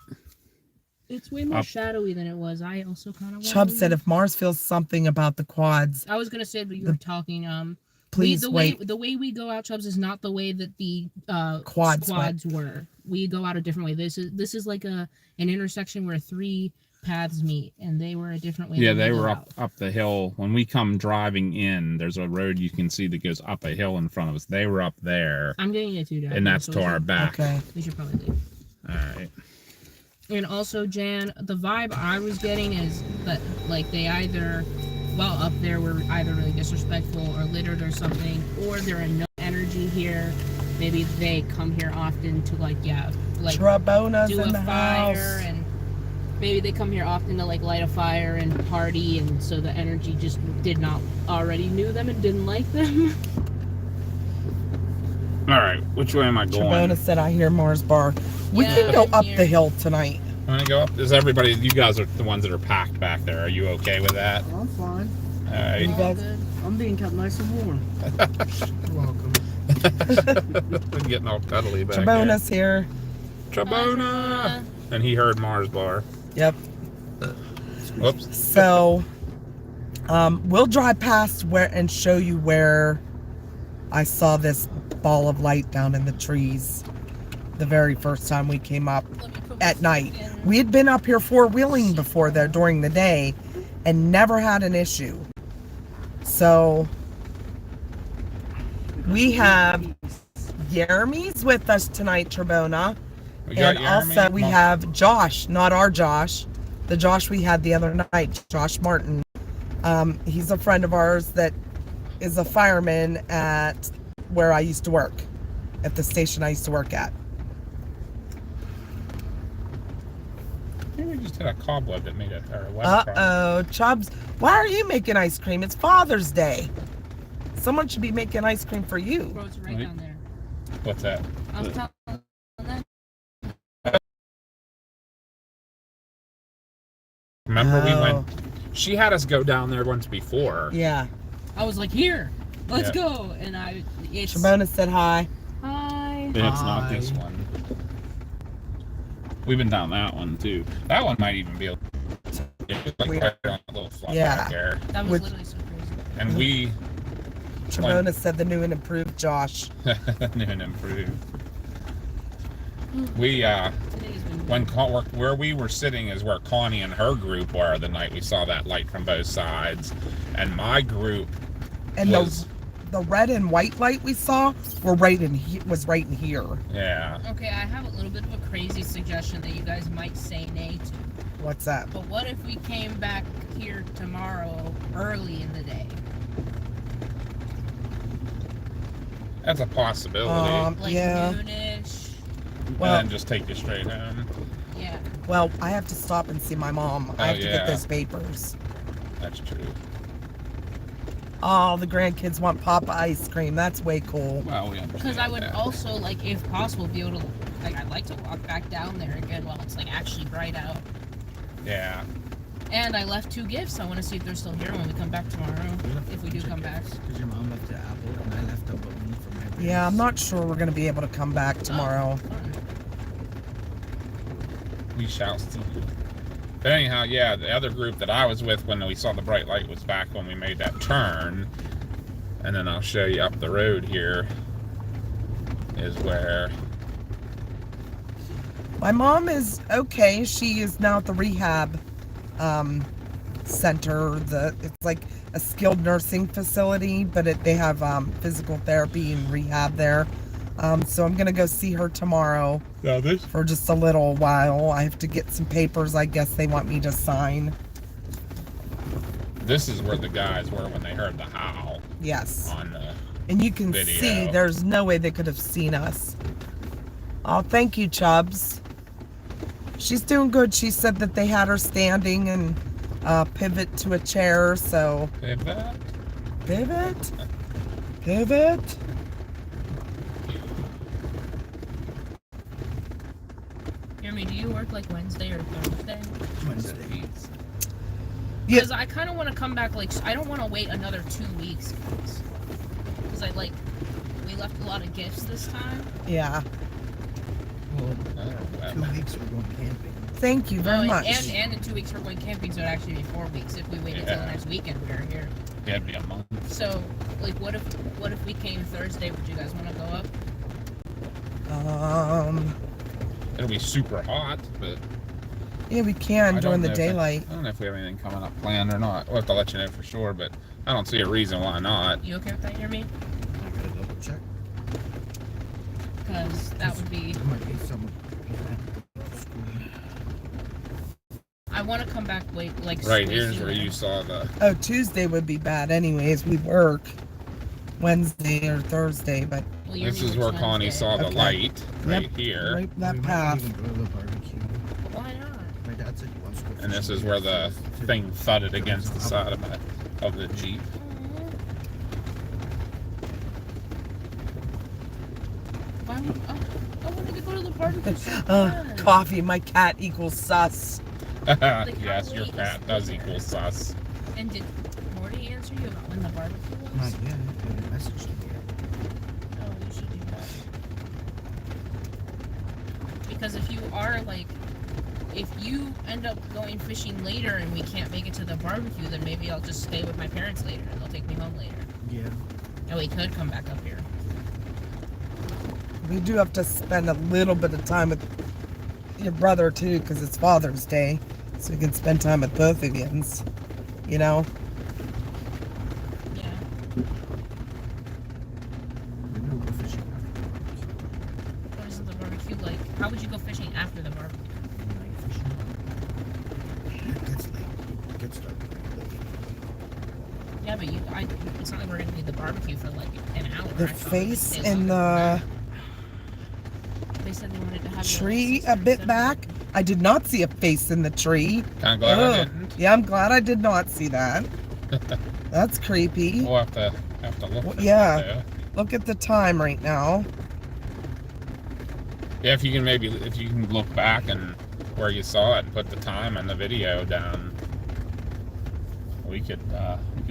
It's way more shadowy than it was. I also kind of. Chubb said if Mars feels something about the quads, I was gonna say, but you were talking. please wait. The way we go out, Chubbs, is not the way that the Quads were. We go out a different way. This is like an intersection where 3 paths meet, and they were a different way. Yeah, they were up the hill. When we come driving in, there's a road you can see that goes up a hill in front of us. They were up there. I'm getting it too, Dad. And that's to our back. Okay. We should probably leave. All right. And also, Jan, the vibe I was getting is that, like, they either, well, up there were either really disrespectful or littered or something, or there are no energy here. Maybe they come here often to, like, Trabona's do in a the fire, house. and maybe they come here often to, like, light a fire and party, and so the energy just did not already knew them and didn't like them. All right. Which way am I going? Trabona said I hear Mars Bar. We Yeah, can go I'm up here. the hill tonight. I'm gonna go up. Is everybody? You guys are the ones that are packed back there. Are you okay with that? I'm fine. All right. You guys- Good. I'm being kept nice and warm. You're welcome. I'm getting all cuddly back Trabona's here. there. Trabona. And he heard Mars Bar. Yep. Whoops. So, we'll drive past where and show you where I saw this ball of light down in the trees the very first time we came up at night. We had been up here four-wheeling before there during the day and never had an issue. So, we have Jeremy's with us tonight, Trabona. We got And Jeremy. also we have Josh, not our Josh, the Josh we had the other night, Josh Martin. He's a friend of ours that is a fireman at where I used to work, at the station I used to work at. I think we just had a cobweb that made it. Or a web problem. Uh-oh, Chubbs, why are you making ice cream? It's Father's Day. Someone should be making ice cream for you. Bro, it's right Right. down there. What's that? I'm telling them. Remember we Oh. went. She had us go down there once before. Yeah. I was like, here, let's Yeah. go. And it's. Trabona said hi. Hi. And it's not this Hi. one. We've been down that one too. That one might even be a like right on a little flat Yeah. back there. That was Which- literally so crazy. And we Tremona said the new and improved Josh. New and improved. We Today's been when where we were sitting is where Connie and her group were the night we saw that light from both sides, and my group And was the red and white light we saw was right in here. yeah. Okay, I have a little bit of a crazy suggestion that you guys might say nay to. What's that? But what if we came back here tomorrow early in the day? That's a possibility. Like Yeah. noonish? Well, And then just take you straight home. Yeah. well, I have to stop and see my mom. I have to yeah. get those papers. That's true. Oh, the grandkids want Papa ice cream. That's way cool. Well, we understand Because I would that. also, like, if possible, be able to, like, I'd like to walk back down there again while it's, like, actually bright out. Yeah. And I left 2 gifts. I want to see if they're still here when we come back tomorrow. If we do come back. Because your mom left the apple and I left a balloon for my parents. Yeah, I'm not sure we're gonna be able to come back tomorrow. Fun. We shall see. But anyhow, yeah, the other group that I was with when we saw the bright light was back when we made that turn. And then I'll show you up the road here is where My mom is okay. She is now at the rehab center. It's like a skilled nursing facility, but they have physical therapy and rehab there. So I'm gonna go see her tomorrow for just a little while. I have to get some papers. I guess they want me to sign. this is where the guys were when they heard the howl Yes, on the and you can video. see there's no way they could have seen us. Oh, thank you, Chubbs. She's doing good. She said that they had her standing and pivot to a chair. So pivot. Jeremy, do you work, like, Wednesday or Thursday? Wednesday. Yeah. Because I kind of want to come back, like, I don't want to wait another 2 weeks, guys. Because we left a lot of gifts this time. Yeah. Well, Oh, 2 weeks we're going camping. Thank you very much. And in 2 weeks we're going camping, so it'd actually be 4 weeks if we waited till the Yeah. next weekend we were here. Yeah, it'd be a month. So, like, what if we came Thursday? Would you guys want to go up? It'll be super hot, but Yeah, we can I during don't the know if daylight. I don't know if we have anything coming up planned or not. We'll have to let you know for sure, but I don't see a reason why not. You okay with that, Jeremy? I gotta double check. Because that would be. There might be some. I want to come back late, like Right way here's where sooner. you saw the Oh, Tuesday would be bad anyways. We work Wednesday or Thursday, but Well, Jeremy this is works where Connie Wednesday. saw the Okay. light right Yep. here. right that We might path. even go to the barbecue. Why not? My dad said he wants to go And this fishing is where the today. thing thudded against the side of the Jeep. Why would, I wanted to go to the barbecue so bad. Coffee, my cat equals sus. Yes, your cat does equal sus. And did Morty answer you about when the barbecue was? Not yet. I haven't messaged him yet. Oh, you should do that. Because if you are, like, if you end up going fishing later and we can't make it to the barbecue, then maybe I'll just stay with my parents later and they'll take me home later. Yeah. And we could come back up here. We do have to spend a little bit of time with your brother too, because it's Father's Day, so we can spend time with both of you. You know. Yeah. We're gonna go fishing after the barbecue. What is the barbecue like? How would you go fishing after the barbecue? Night fishing. It gets late. It gets dark pretty late. Yeah, but it's not like we're gonna do the barbecue for like an hour. The I thought we could face stay in longer than the that. They said they wanted to have it tree like a bit 6:30, back. I did not see a face in the tree. Kinda glad I Ugh. didn't. Yeah, I'm glad I did not see that. That's creepy. We'll have to look for Yeah. that, Look at the time right now. Yeah, if you can look back and where you saw it and put the time and the video down, we could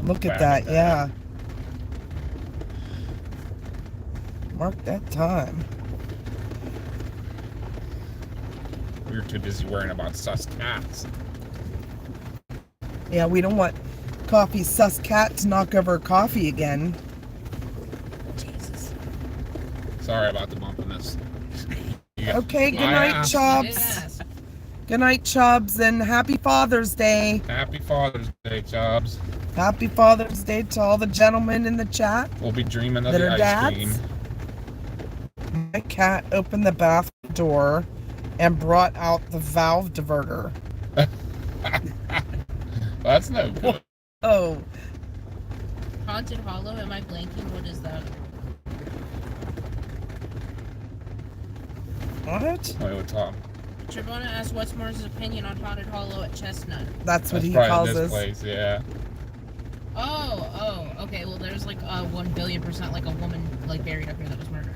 Look at back that, yeah. Mark that time. We were too busy worrying about sus cats. Yeah, we don't want Coffee's sus cat to knock over coffee again. Sorry about the bumpiness. Okay, good My night, ass. Chubbs. Yes. Good night, Chubbs, and happy Father's Day. Happy Father's Day, Chubbs. Happy Father's Day to all the gentlemen in the chat We'll be dreaming of that the are ice dads. cream. My cat opened the bathroom door and brought out the valve diverter. That's no good. Oh, Haunted Hollow, am I blanking? What is that? what? Wait, what's up? Tribona asked what's Mars' opinion on Haunted Hollow at Chestnut. That's what That's he probably calls this us. place, yeah. Oh, okay. Well, there's like 1,000,000,000% like a woman like buried up here that was murdered.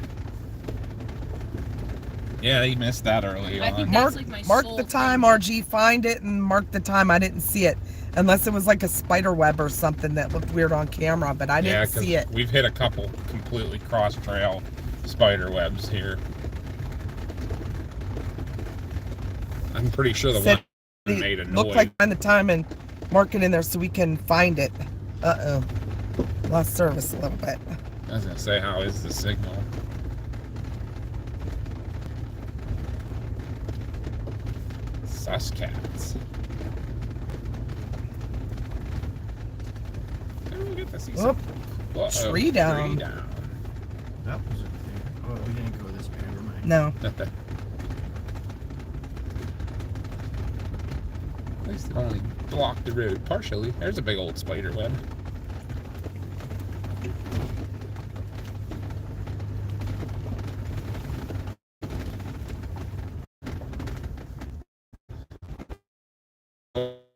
Yeah, he missed that early I on. think Mark, that's like my mark sole the time, thing. RG. Find it and mark the time. I didn't see it, unless it was like a spider web or something that looked weird on camera. But I Yeah, didn't see it. we've hit a couple completely cross-trail spider webs here. I'm pretty sure the Said one it made a looked noise. like find the time and mark it in there so we can find it. Uh-oh. Lost service a little bit. I was gonna say, how is the signal? Suscats. Maybe we'll get to see Whoop. some. Uh-oh, Tree down. Tree down. That was over there. Oh, we didn't go this way. Never mind. No. At least it only blocked the road partially. There's a big old spider web.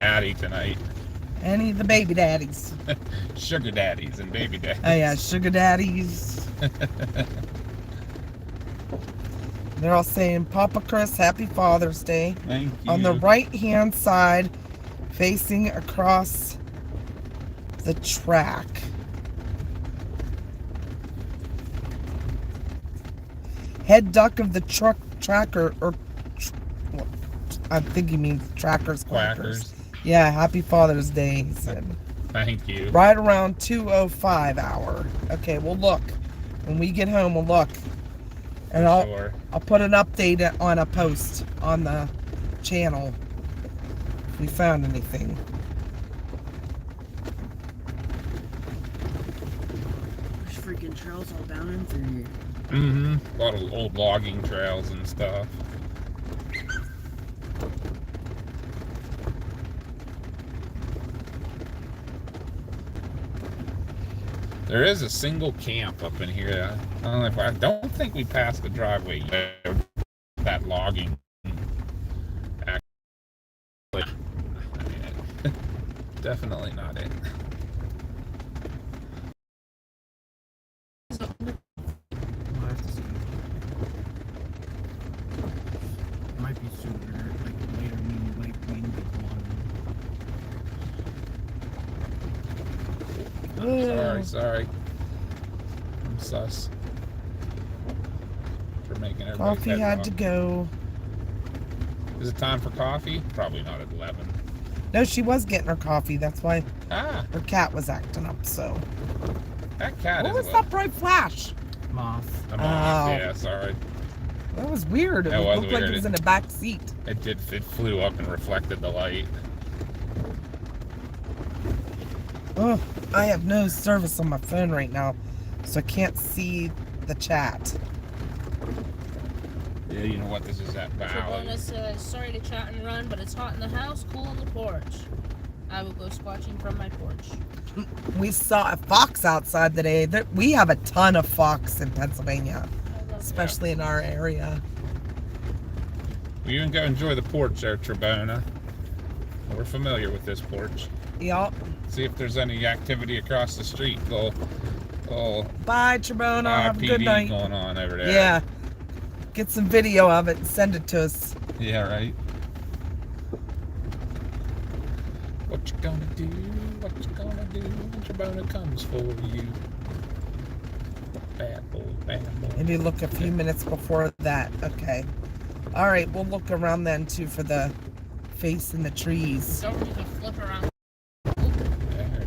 Daddy tonight. Any of the baby daddies. Sugar daddies and baby daddies. Oh yeah, sugar daddies. They're all saying, Papa Chris, happy Father's Day. Thank you. On the right hand side, facing across the track. Head duck of the tracker, or well, I think he means trackers, quackers. Quackers. Yeah, happy Father's Day, he said. Thank you. Right around 2:05 hour. Okay, we'll look. When we get home, we'll look. And Sure. I'll put an update on a post on the channel if we found anything. There's freaking trails all down in through here. Mm-hmm. A lot of old logging trails and stuff. There is a single camp up in here. I don't think we passed the driveway yet. That logging. Actually, definitely not it. We'll have to see. Might be sooner, like later, meaning like meaning Sorry. I'm sus. For making everybody Coffee head had rock. to go. Is it time for coffee? Probably not at 11. No, she was getting her coffee. That's why Ah, her cat was acting up. So, that cat what is was that bright flash? moth. a moth. Oh. Yeah, sorry. That was weird. It That was looked like weird. it was in the back seat. It flew up and reflected the light. Oh, I have no service on my phone right now, so I can't see the chat. Yeah, you know what? This is that valley. Tribona says, sorry to chat and run, but it's hot in the house, cool on the porch. I will go squatching from my porch. We saw a fox outside today. We have a ton of fox in Pennsylvania, especially in our area. Well, you can go enjoy the porch there, Tribona. We're familiar with this porch. Yup. See if there's any activity across the street. Little Bye, Tribona. Have a good RPD night. going on over there. Yeah. Get some video of it and send it to us. Yeah, right. What you gonna do? What you gonna do when Tribona comes for you? Bad boy, bad boy. Maybe look a few minutes before that. Okay. All right, we'll look around then too for the face in the trees. Don't forget to flip around.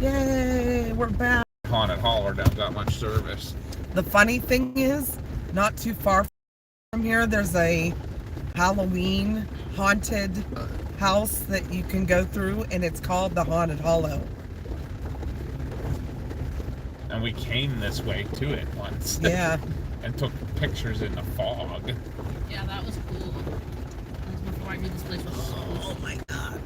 Yay, we're back. Haunted Holler don't got much service. The funny thing is, not too far from here, there's a Halloween haunted house that you can go through, and it's called the Haunted Hollow. And we came this way to it once. Yeah. And took pictures in the fog. Yeah, that was cool. That was before I knew this place was so Oh my god.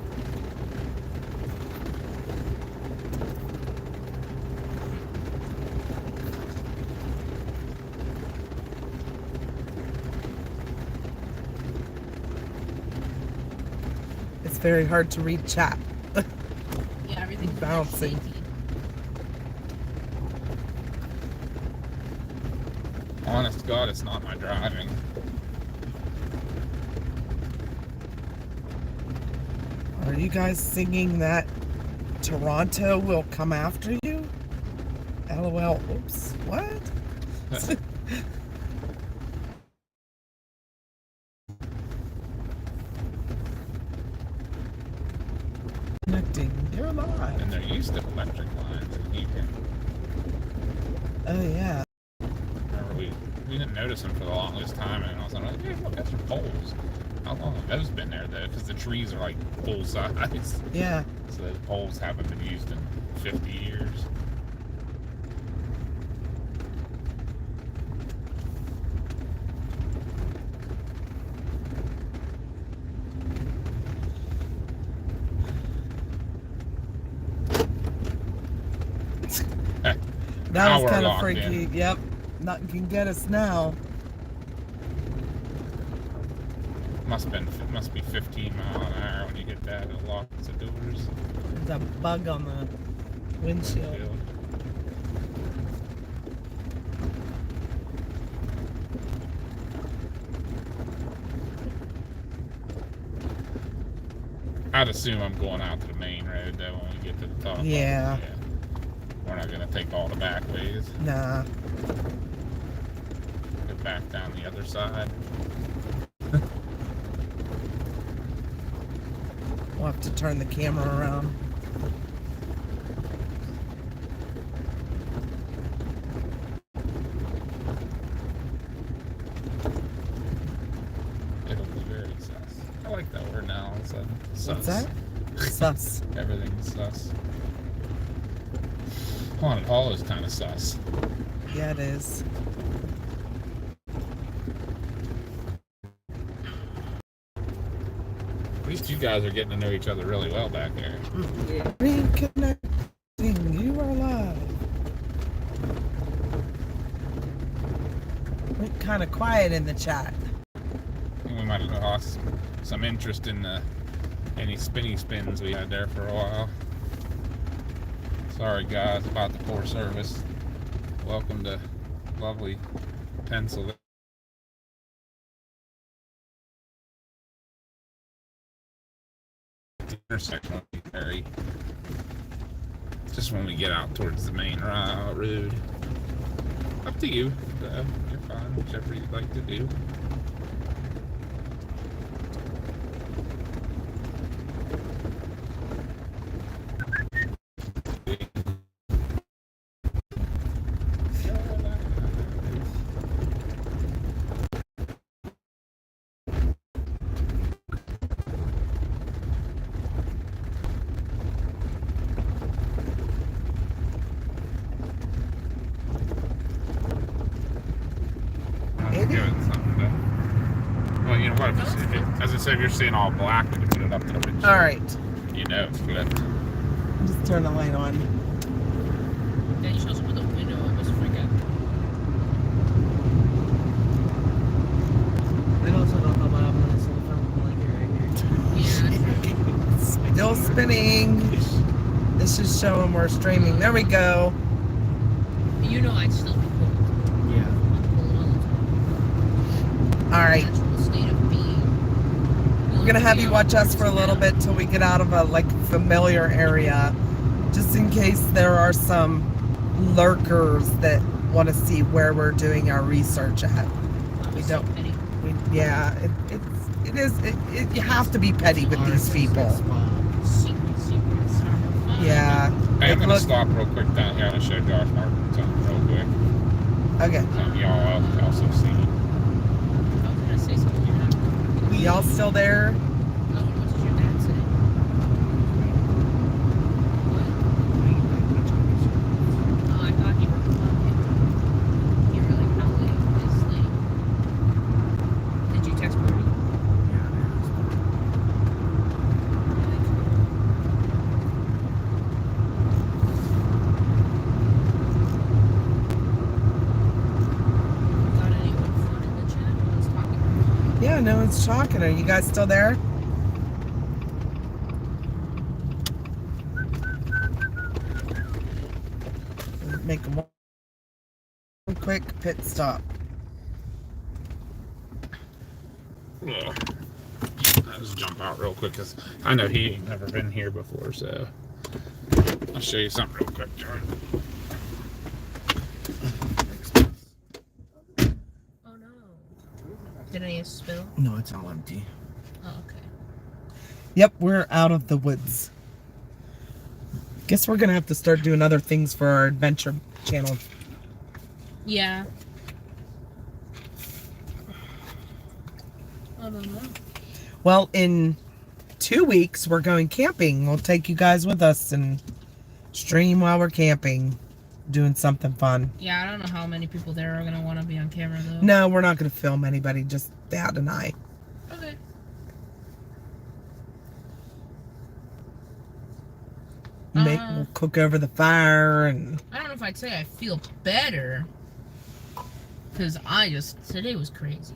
It's very hard to read chat. Yeah, everything's Bouncing. shaky. Honest to God, it's not my driving. Are you guys singing that Toronto will come after you? LOL. Oops. What? Connecting. You're alive. And they're used to electric lines in here. Oh yeah. Remember, we didn't notice them for the longest time, and all of a sudden, like, hey, look, that's some poles. How long have those been there, though? Because the trees are like full size. Yeah. So the poles haven't been used in 50 years. That Now was we're kind of locked freaky. in. Yep. Nothing can get us now. Must be 15 mile an hour when you get that. It locks the doors. There's a bug on the windshield. I'd assume I'm going out to the main road though when we get to the top. Yeah. We're not gonna take all the back ways. Nah. Go back down the other side. We'll have to turn the camera around. It'll be very sus. I like that word now. All of a sudden. Sus. What's that? Sus. Everything's sus. Haunted Hollow's kind of sus. Yeah, it is. At least you guys are getting to know each other really well back there. Yeah. Reconnecting. You are live. Went kind of quiet in the chat. We might have lost some interest in any spinny spins we had there for a while. Sorry guys about the poor service. Welcome to lovely Pennsylvania. The intersection will be very just when we get out towards the main road. Up to you. You're fine, whichever you'd like to do. Well, you know what? As I said, if you're seeing all black, we can put it up to the windshield. All right. You know it's flipped. Just turn the light on. Then he shows up with a window. I was freaking. I also don't know what happened to this little film blanket right here. Yeah. Still spinning. This is showing we're streaming. There we go. You know I'd still be cool. Yeah. All right. Natural state of being. We're gonna have you watch us for a little bit till we get out of a familiar area, just in case there are some lurkers that want to see where we're doing our research at. We don't. Yeah, you have to be petty with these people. Yeah. Hey, I'm Like, gonna look, stop real quick down here. I'm gonna show Josh Martin something real quick. Okay. Something y'all also seen. I was gonna say something. You're not. We all still there? Oh, what did your dad say? What? Oh, I thought you were talking. You were like howling asleep. Did you text Brody? Got anyone fun in the chat? No one's talking. Yeah, no one's talking. Are you guys still there? Make a one quick pit stop. Ugh. I'll just jump out real quick because I know he ain't never been here before, so I'll show you something real quick, John. Oh no. Did any spill? No, it's all empty. Oh, okay. Yep, we're out of the woods. Guess we're gonna have to start doing other things for our adventure channel. Yeah. I don't know. Well, in 2 weeks, we're going camping. We'll take you guys with us and stream while we're camping, doing something fun. Yeah, I don't know how many people there are gonna want to be on camera though. No, we're not gonna film anybody, just Dad and I. Okay. We'll cook over the fire and I don't know if I'd say I feel better. Because today was crazy.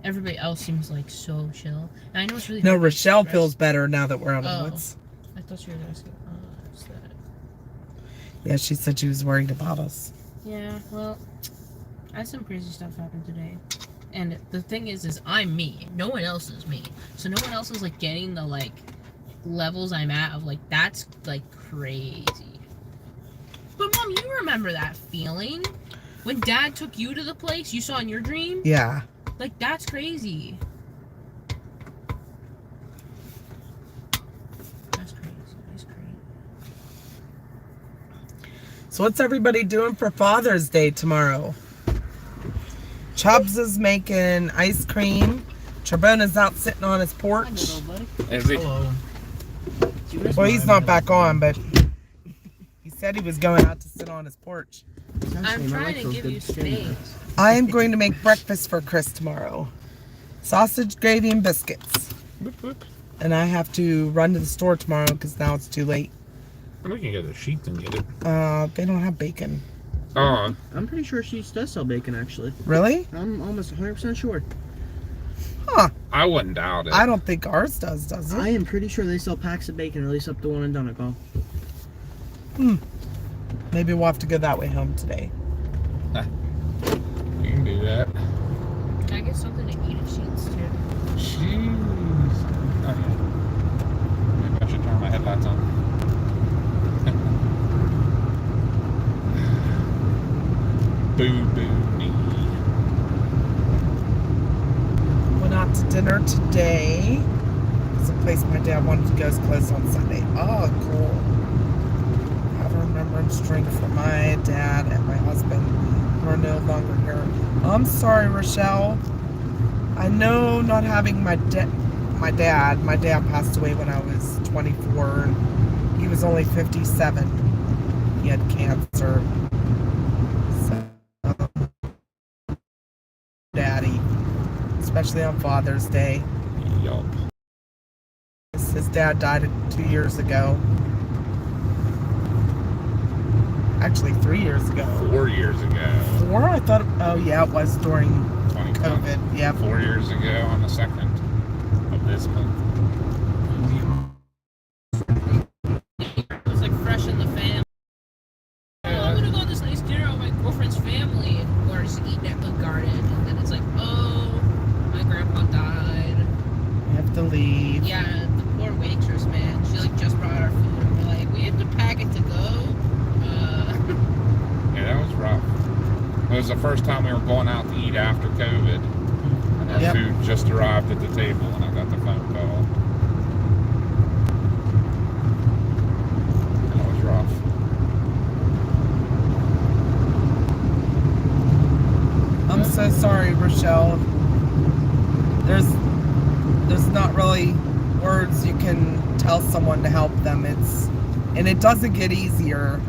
Everybody else seems like so chill. And I know it's really no, hard to Rochelle express- feels better now that we're out of Oh. the woods. I thought you were asking. What's that? Yeah, she said she was worried about us. Yeah, well, I had some crazy stuff happen today. And the thing is I'm me. No one else is me. So no one else is like getting the like levels I'm at of like that's like crazy. But Mom, you remember that feeling when Dad took you to the place you saw in your dream? Yeah. Like that's crazy. That's crazy. That's crazy. So what's everybody doing for Father's Day tomorrow? Chubbs is making ice cream. Trabona's out sitting on his porch. Is he? Hello. Well, he's not back on, but he said he was going out to sit on his porch. I'm trying to give you space. I am going to make breakfast for Chris tomorrow. Sausage, gravy, and biscuits. Whoop, whoop. And I have to run to the store tomorrow because now it's too late. We can get a sheet and get it. They don't have bacon. Oh, I'm pretty sure she does sell bacon, actually. Really? I'm almost 100% sure. Huh. I wouldn't doubt it. I don't think ours does it? I am pretty sure they sell packs of bacon, at least up to one in Donegal. Maybe we'll have to go that way home today. You can do that. Can I get something to eat at Sheets too? Jeez. Okay. Maybe I should turn my headlights on. Boo boo me. Went out to dinner today. It's a place my dad wanted to go. It's closed on Sunday. Oh, cool. I have a remembrance drink for my dad and my husband who are no longer here. I'm sorry, Rochelle. I know not having my dad passed away when I was 24 and he was only 57. He had cancer. So, Daddy, especially on Father's Day. Yup. His dad died 2 years ago. Actually, 3 years ago. 4 years ago. 4? I thought. Oh yeah, it was during 2020. COVID. Yeah. 4 years ago on the 2nd of this month. It's like fresh in the family. Oh, I'm gonna go to this nice dinner with my girlfriend's family, and we're just eating at the garden, and then it's like, oh, my grandpa died. We have to leave. Yeah, the poor waitress, man. She like just brought our food, and we're like, we have to pack it to go. Yeah, that was rough. It was the first time we were going out to eat after COVID. And our Yep. food just arrived at the table when I got the phone call. That was rough. Rochelle. There's not really words you can tell someone to help them. And it doesn't get easier.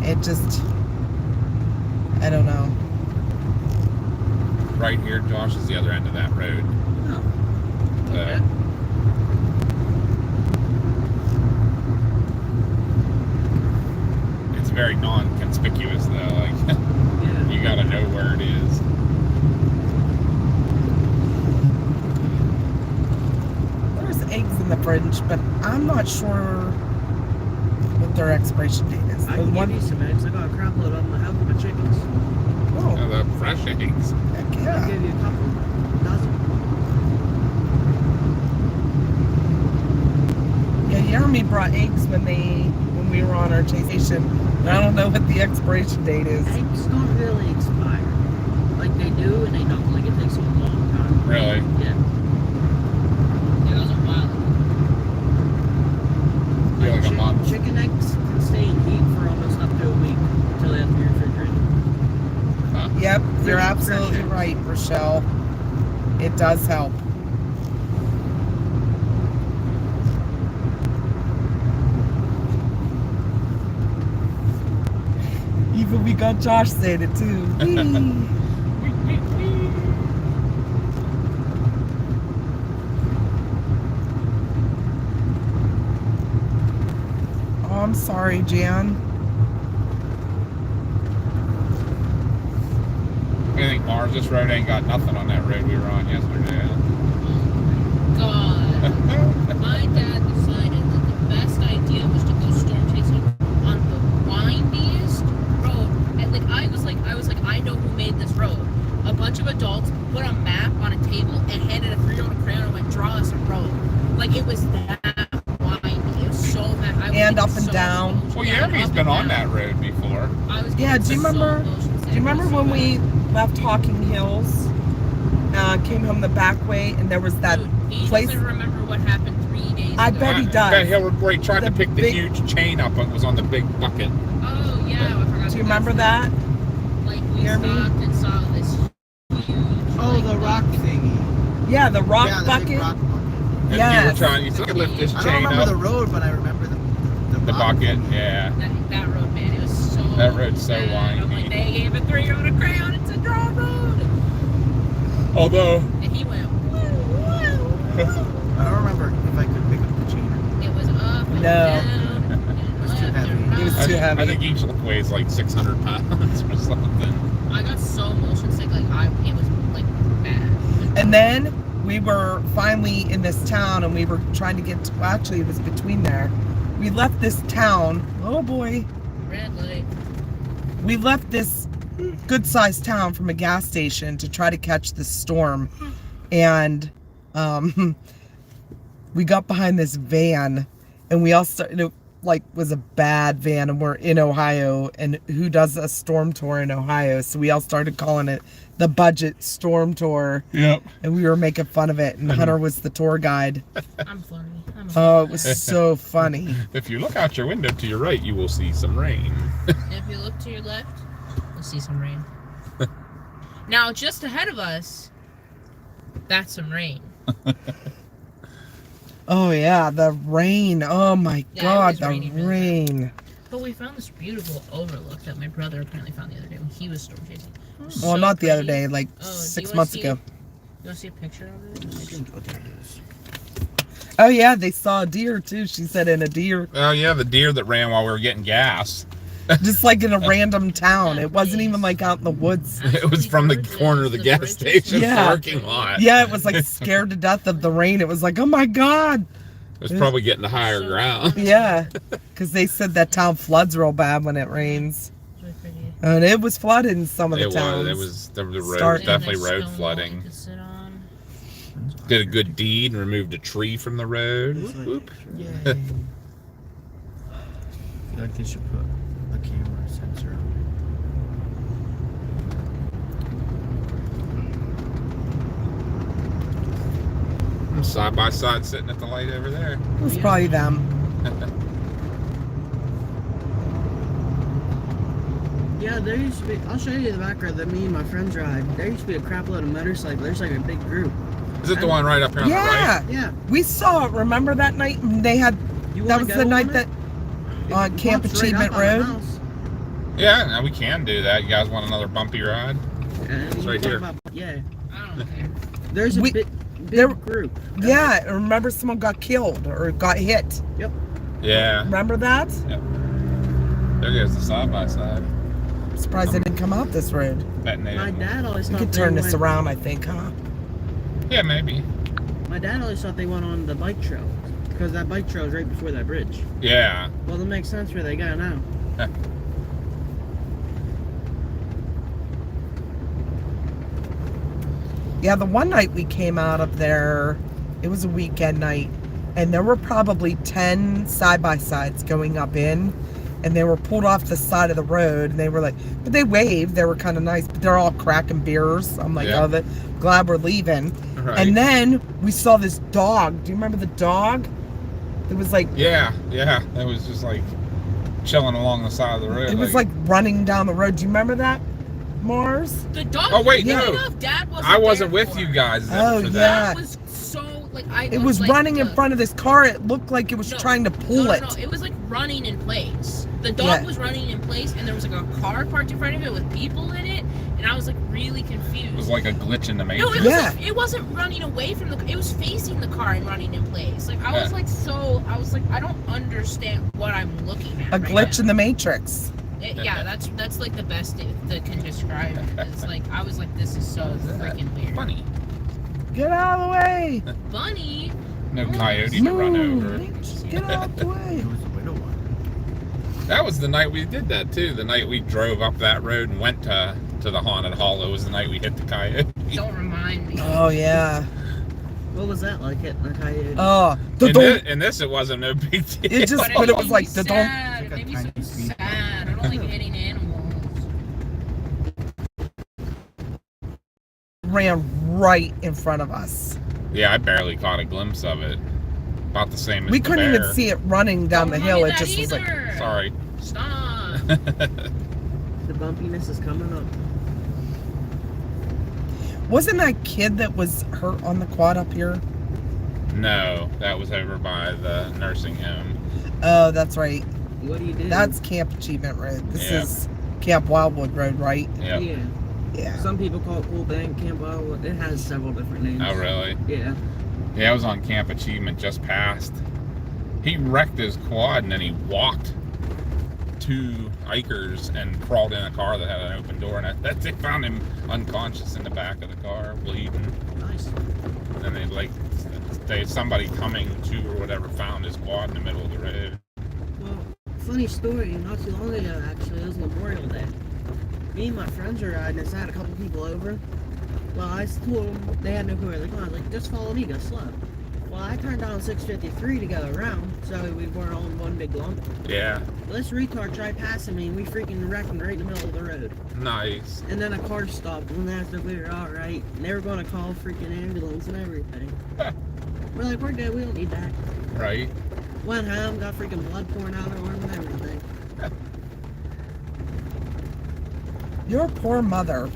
It just, I don't know. Right here, Josh, is the other end of that road. Oh. Okay. It's very non-conspicuous, though. Like, Yeah. you gotta know where it is. There's eggs in the fridge, but I'm not sure what their expiration date is. I The can one- give you some eggs. I got a crap load of them. I have them with chickens. Oh, Oh, the fresh eggs. heck I'll yeah. give you a couple dozen. Yeah, Jeremy brought eggs when we were on our chasation. And I don't know what the expiration date is. Eggs don't really expire. Like they do and they don't. Like it takes a long time. Really? Yeah. It was a while. Feel like a month. Chicken eggs can stay in heat for almost up to a week until they have to be refrigerated. Huh. Yep, you're Fresh absolutely eggs. right, Rochelle. It does help. Even we got Josh saying it too. Whee! Oh, I'm sorry, Jan. I think Mars, this road ain't got nothing on that road we were on yesterday. God. My dad decided that the best idea was to go storm chasing on the windiest road. And like I was like, I know who made this road. A bunch of adults put a map on a table and handed a 3-year-old a crayon and went, draw us a road. Like it was that windy. It was so bad. I was And getting up and so down. emotional. Well, Yeah, Jeremy's up been and on down. that road before. I was Yeah, getting do you so remember- emotional. Do you remember when we left Hawking Hills, came home the back way, and there was that Dude, he place? doesn't remember what happened 3 days ago. I bet he does. That hill where he tried The to pick the big- huge chain up and was on the big bucket. Oh yeah, I forgot. Do you remember that? Like we Hear me? stopped and saw this huge. Oh, like, the rock thingy. Yeah, the rock yeah, the bucket. big rock bucket. And you Yes. were trying, you said, lift this I don't chain remember up. the road, but I remember the The rock. bucket, yeah. That road, man, it was so. That road's so bad. I'm windy. like, they gave a 3-year-old a crayon. It's a draw road, Although, and he went. Woo, woo, woo. I don't remember if I could pick up the chain. It was up and No. down. It was too heavy. It was too heavy. I think each look weighs like 600 pounds or something. I got so motion sick, like it was like bad. And then we were finally in this town, and we were trying to get to, well, actually it was between there. We left this town. Oh boy. Red light. We left this good-sized town from a gas station to try to catch this storm. And we got behind this van, and we all started, it like was a bad van, and we're in Ohio, and who does a storm tour in Ohio? So we all started calling it the budget storm tour, Yep. and we were making fun of it, and Hunter was the tour guide. I'm funny. Oh, it was so funny. If you look out your window to your right, you will see some rain. If you look to your left, you'll see some rain. Now, just ahead of us, that's some rain. Oh yeah, the rain. Oh my Yeah, it God, was the raining really rain. But we found this beautiful overlook that my brother apparently found the other day when he was storm chasing. It was Well, so not the other pretty. day, like Oh, do you 6 wanna months see- ago. You want to see a picture of it? Oh, there it is. Oh yeah, they saw a deer too. She said in a deer, Oh yeah, the deer that ran while we were getting gas. just like in a random town. It wasn't even like out in the woods. It was from the corner of the gas bridges station Yeah. parking lot. Yeah, it was like scared to death of the rain. It was like, oh my God. It was probably getting to higher So ground. funny. Yeah, because they said that town floods real bad when it rains, It's really pretty. and it was flooded in some of the It towns. was the road, Start- definitely Nice road stone wall flooding. you could sit on. Did a good deed and removed a tree from the road. It's Whoop, like- whoop. Yay. I feel like they should put a camera sensor on I'm side by side sitting at the light over there. It was probably them. Yeah, Yeah, there used to be. I'll show you the back road that me and my friends ride. There used to be a crap load of motorcycles. There's like a big group. Is it the one right up here on the Yeah, right? Yeah. we saw it. Remember that night? They had. You That wanna was go the night on that it? on It Camp bumps right Achievement up on the Road. house. Yeah, no, we can do that. You guys want another bumpy ride? And It's you right talk here. about- yeah. I don't care. There's a We- big there- group. Yeah, remember someone got killed or got hit. Yeah. Remember that? There goes the side by side. I'm surprised they didn't come out this road. Detonated. My dad always We thought could they turn this went- around, I think, huh? Yeah, maybe. My dad always thought they went on the bike trail because that bike trail is right before that bridge. Yeah. Well, that makes sense where they go now. Yeah, the one night we came out of there, it was a weekend night, and there were probably 10 side-by-sides going up in, and they were pulled off the side of the road, and they were like, but they waved, they were kind of nice, but they're all cracking beers. I'm like, Yeah. oh, glad we're leaving. Right. And then we saw this dog. Do you remember the dog? It was like, Yeah, it was just like chilling along the side of the road. it was like running down the road. Do you remember that, Mars? The dog. Oh, wait, no. Dad wasn't I wasn't there with for you it. guys Oh, for yeah. that. That was so like It was like, running in front of this car. It looked like it was No, trying to pull no, it. No, it was like running in place. The dog Yeah. was running in place, and there was like a car parked in front of it with people in it, and I was like really confused. It was like a glitch in the no, matrix. it was Yeah. like, it wasn't running away from the. It was facing the car and running in place. Like I was Yeah. like so. I was like I don't understand what I'm looking at. A right glitch now. in the matrix. Yeah, that's like the best that can describe it. It's like I was like, this is so freaking weird. Funny. Get out of the way. Bunny. No coyote to run over. Move. Get out of the way. It was the widow one. That was the night we did that too. The night we drove up that road and went to the haunted hollow was the night we hit the coyote. Don't remind me. Oh, yeah. What was that like hitting a coyote? Oh, the In this, it wasn't no big deal. It just- But but it made was me like the don't- sad. It Like a made me so tiny sweet- sad. I don't like hitting animals. ran right in front of us. Yeah, I barely caught a glimpse of it. About the same as We the couldn't bear. even see it running down the Don't hill. look It at that just was like, either. Sorry. Stop. The bumpiness is coming up. wasn't that kid that was hurt on the quad up here? No, that was over by the nursing home. Oh, that's right. What do you do? That's Camp Achievement Road. This Yeah. is Camp Wildwood Road, right? Yep. Yeah. Yeah. Some people call it Cool Bank, Camp Wildwood. It has several different names. Oh, really? Yeah. Yeah, I was on Camp Achievement just past. He wrecked his quad and then he walked to Ikers and crawled in a car that had an open door, and they found him unconscious in the back of the car, bleeding. Nice. And then somebody coming to or whatever found his quad in the middle of the road. Well, funny story. Not too long ago, actually, it was Memorial Day. Me and my friends were riding, and so I had a couple people over. Well, I told them they had no clue where they're going. I was like, just follow me, go slow. Well, I turned down 653 to go around, so we weren't all in one big lump. Yeah, This retard tried passing me, and we freaking wrecked right in the middle of the road. nice. And then a car stopped, and that's if we were alright. And they were going to call freaking ambulance and everything. We're like, we're good, we don't need that. Right? Went home, got freaking blood pouring out of our arm and everything. Your poor mother.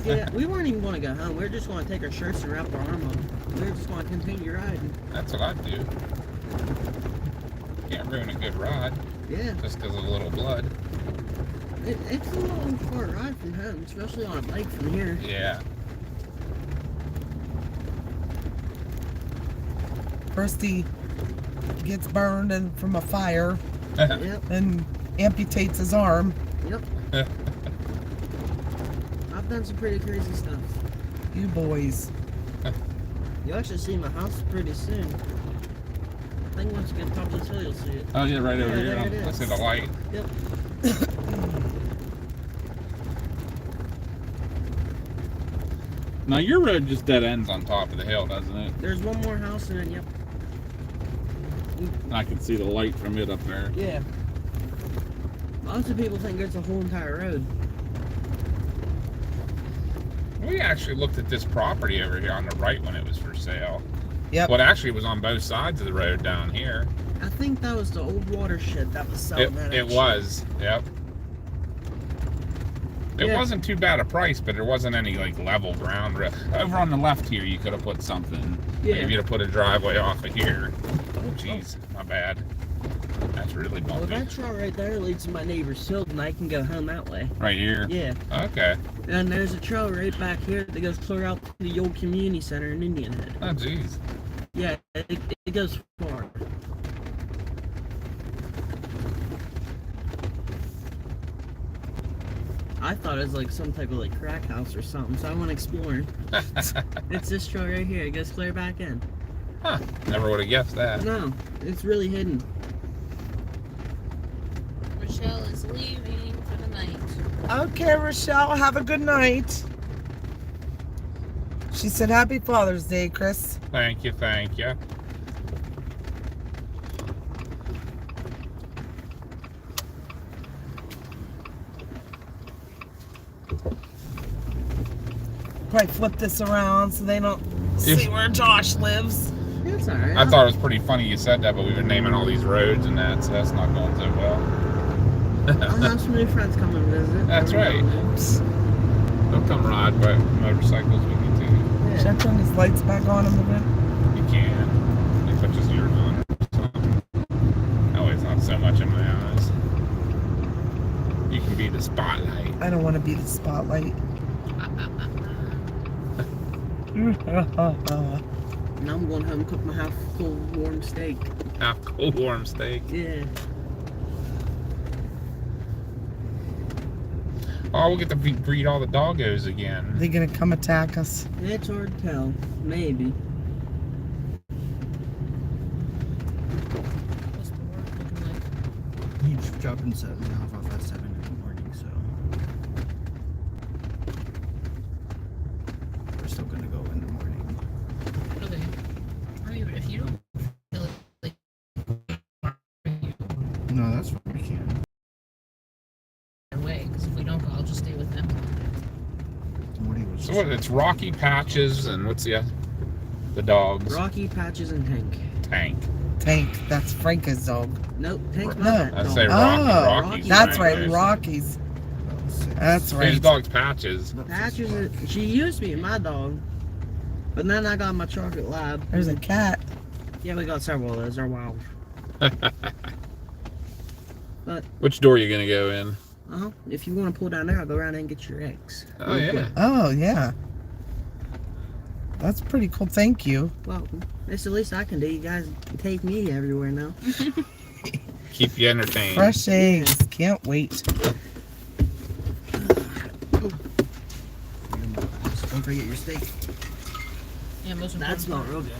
Yeah, we weren't even going to go home. We were just going to take our shirts and wrap our arm up. We were just going to continue riding. That's what I'd do. Can't ruin a good ride Yeah, just because of a little blood. it's a long far ride from home, especially on a bike from here. Yeah. First he gets burned and from a fire Yep, and amputates his arm. yep. I've done some pretty crazy stuff. You boys. You'll actually see my house pretty soon. I think once you get top of this hill, you'll see it. Oh, yeah, right over Yeah, here. there it I is. see the light. Yep. Now, your road just dead ends on top of the hill, doesn't it? There's one more house and then, yep. I can see the light from it up there. Yeah. Lots of people think it's a whole entire road. We actually looked at this property over here on the right when it was for sale. Yep. Well, actually, it was on both sides of the road down here. I think that was the old watershed that was selling that. It actually. was, yep. It Yeah. wasn't too bad a price, but there wasn't any like level ground. Over on the left here, you could have put something. Yeah. Maybe to put a driveway off of here. Oh, jeez, my bad. That's really Well, bumpy. that trail right there leads to my neighbor's field, and I can go home that way. Right here. Yeah. Okay. And there's a trail right back here that goes clear out to the old community center in Indian Head. Oh, jeez. Yeah, it goes far. I thought it was like some type of like crack house or something, so I went exploring. It's this trail right here. It goes clear back in. Huh. Never would have guessed that. No, it's really hidden. Rochelle is leaving for the night. Okay, Rochelle, have a good night. She said Happy Father's Day, Chris. Thank you, thank you. Probably flip this around so they don't see where Josh lives. It's alright. I thought it was pretty funny you said that, but we've been naming all these roads and that, so that's not going so well. I'll have some new friends come and visit. That's right. They'll come ride by motorcycles with you too. Yeah. Should I turn these lights back on a minute? You can. If I just yours on or something. That way it's not so much in my eyes. You can be the spotlight. I don't want to be the spotlight. Now I'm going home and cook my half full warm steak. Half cold warm steak. Yeah. Oh, we'll get to breed all the doggos again. They gonna come attack us? It's hard to tell. Maybe. What's the work looking like? He's dropping 7 off at 7 in the morning, so we're still gonna go in the morning. Okay. I mean, if you don't feel like No, that's fine. We can. your way, because if we don't go, I'll just stay with them. Morty was So what? It's Rocky Patches and what's the dogs? Rocky, Patches, and Tank. Tank. Tank. That's Franca's dog. Nope, Tank's No. not that I'd dog. say Oh, Rocky's That's right. right, Rockies. That's His right. dog's Patches. Patches, she used to be my dog. But then I got my chocolate lab. There's a cat. Yeah, we got several of those. They're wild. Which door are you gonna go in? If you want to pull down there, I'll go around and get your eggs. Oh Real yeah. quick. Oh yeah. That's pretty cool. Thank you. Welcome. It's the least I can do. You guys take me everywhere now. Keep you entertained. Fresh eggs. Can't wait. Don't forget your steak. Yeah, most of That's not real good.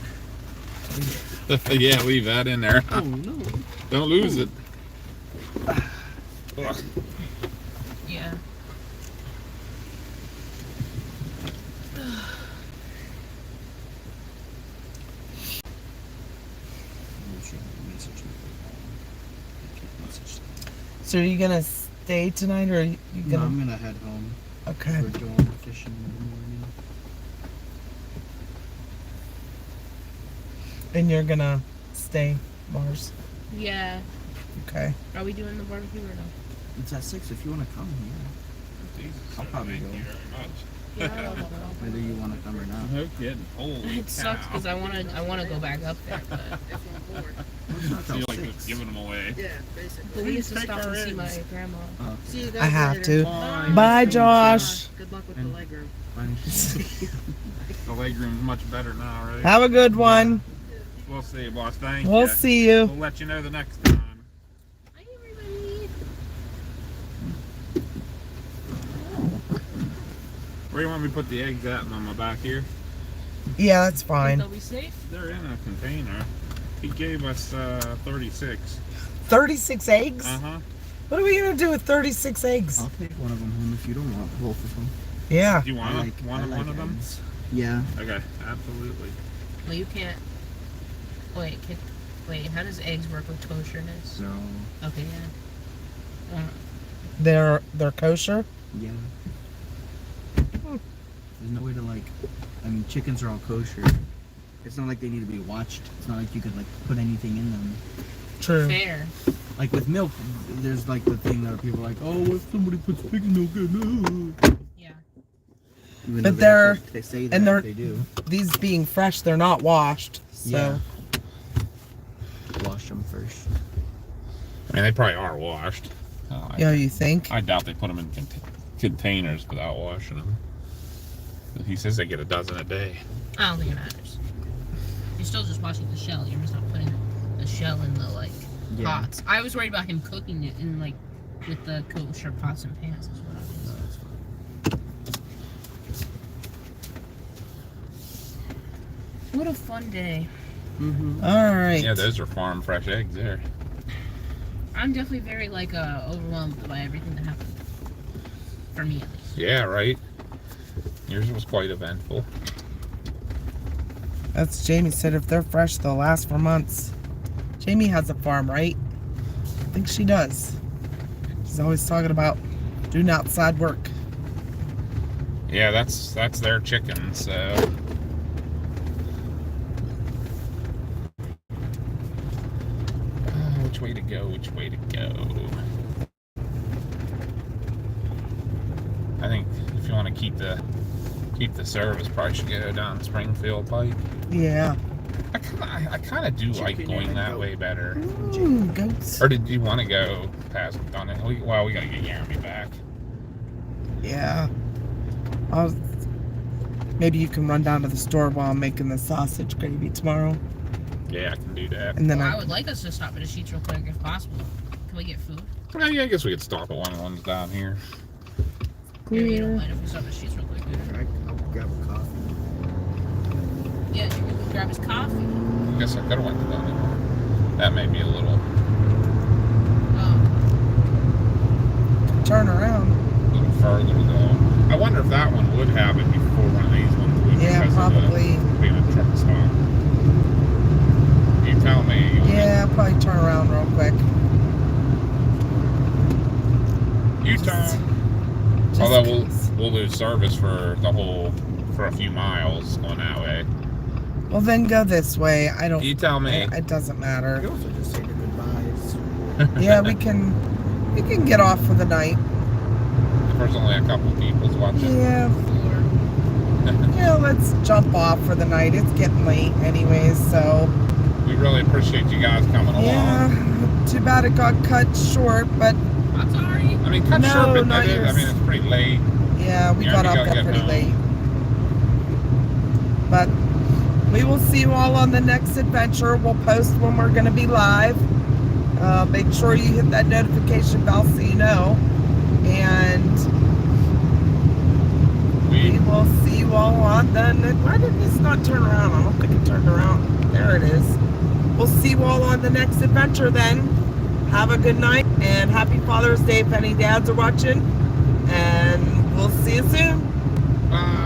Yeah, leave that in there. Oh no. Don't lose it. Yeah. So are you gonna stay tonight, or are you No, gonna? I'm gonna head home. Okay. We're going fishing in the morning. And you're gonna stay, Mars. Yeah. Okay. Are we doing the barbecue or no? It's at 6 if you want to come. Yeah. I'll probably go. Yeah, I don't know. Whether you want to come or not. No kidding. Holy It sucks because I wanna go back up there, but It's not So till you're like 6. giving them away. Yeah, basically. but we used to take stop our and see my eggs. grandma. See you guys I have later. to. Bye. Bye, Josh. Good luck with the leg room. The leg room's much better now, right? Have a good one. We'll see you, boss. Thank you. We'll see you. We'll let you know the next time. Hi, everybody. Where do you want me to put the eggs at? On my back here? Yeah, that's Think fine. they'll be safe? They're in a container. He gave us 36. 36 eggs? Uh-huh. What are we gonna do with 36 eggs? I'll take one of them home if you don't want both of them. Yeah. Do you want one of them? eggs. Yeah. Okay, absolutely. Well, you can't. Wait, how does eggs work with kosherness? So, Okay, yeah. They're kosher? yeah. There's no way to chickens are all kosher. It's not like they need to be watched. It's not like you could put anything in them. True. Fair. Like with milk, there's like the thing that people are like, oh, if somebody puts pig milk in it. Yeah. Even But though they say that they're- they do. These being fresh, they're not washed. So Yeah. Wash them first. I mean, they probably are washed. yeah, you think? I doubt they put them in containers without washing them. He says they get a dozen a day. I don't think it matters. You're still just washing the shell. You're just not putting the shell in the like pots. I was worried about him cooking it in like with the kosher pots and pans. Is what I was. No, that's fine. What a fun day. Mm-hmm. All right. Yeah, those are farm fresh eggs there. I'm definitely very like overwhelmed by everything that happened. For me at least. Yeah, right. Yours was quite eventful. That's Jamie said if they're fresh, they'll last for months. Jamie has a farm, right? I think she does. She's always talking about doing outside work. Yeah, that's their chicken, so. Which way to go? Which way to go? I think if you want to keep the service, probably should go down Springfield Pike. Yeah. I kind of do like Chicken going and that goat. way better. Ooh, goats. Or did you want to go past Dunning? Well, we gotta get Jeremy back. Yeah. Maybe you can run down to the store while I'm making the sausage gravy tomorrow. Yeah, I can do that. And then Well, I would like us to stop at a Sheets real quick if possible. Can we get food? Well, yeah, I guess we could stop at one of the ones down here. Maybe you don't mind if we stop at Sheets real quick? I'll grab a coffee. Yeah, you can grab his coffee. I guess I could have went to Dunning. That may be a little turn around. further though. I wonder if that one would have it before one of these ones would. Yeah, because of probably. being a truck stop. You tell me. Yeah, probably turn around real quick. You tell. Just Although 'cause. we'll lose service for a few miles going that way. Well, then go this way. I don't. You tell me. It doesn't I matter. could also just say the goodbyes. Yeah, we can get off for the night. There's only a couple people watching. Yeah. Yeah, let's jump off for the night. It's getting late anyways, so. We really appreciate you guys coming along. Yeah. Too bad it got cut short, but I'm sorry. I mean, cut No, short, but not I yours. mean, it's pretty late. yeah, we Yeah, got we off gotta that get pretty home. late. But we will see you all on the next adventure. We'll post when we're going to be live. Make sure you hit that notification bell so you know. And we will see you all on the next... Why did this not turn around? I don't think it turned around. There it is. We'll see you all on the next adventure then. Have a good night and happy Father's Day if any dads are watching. And we'll see you soon. Bye.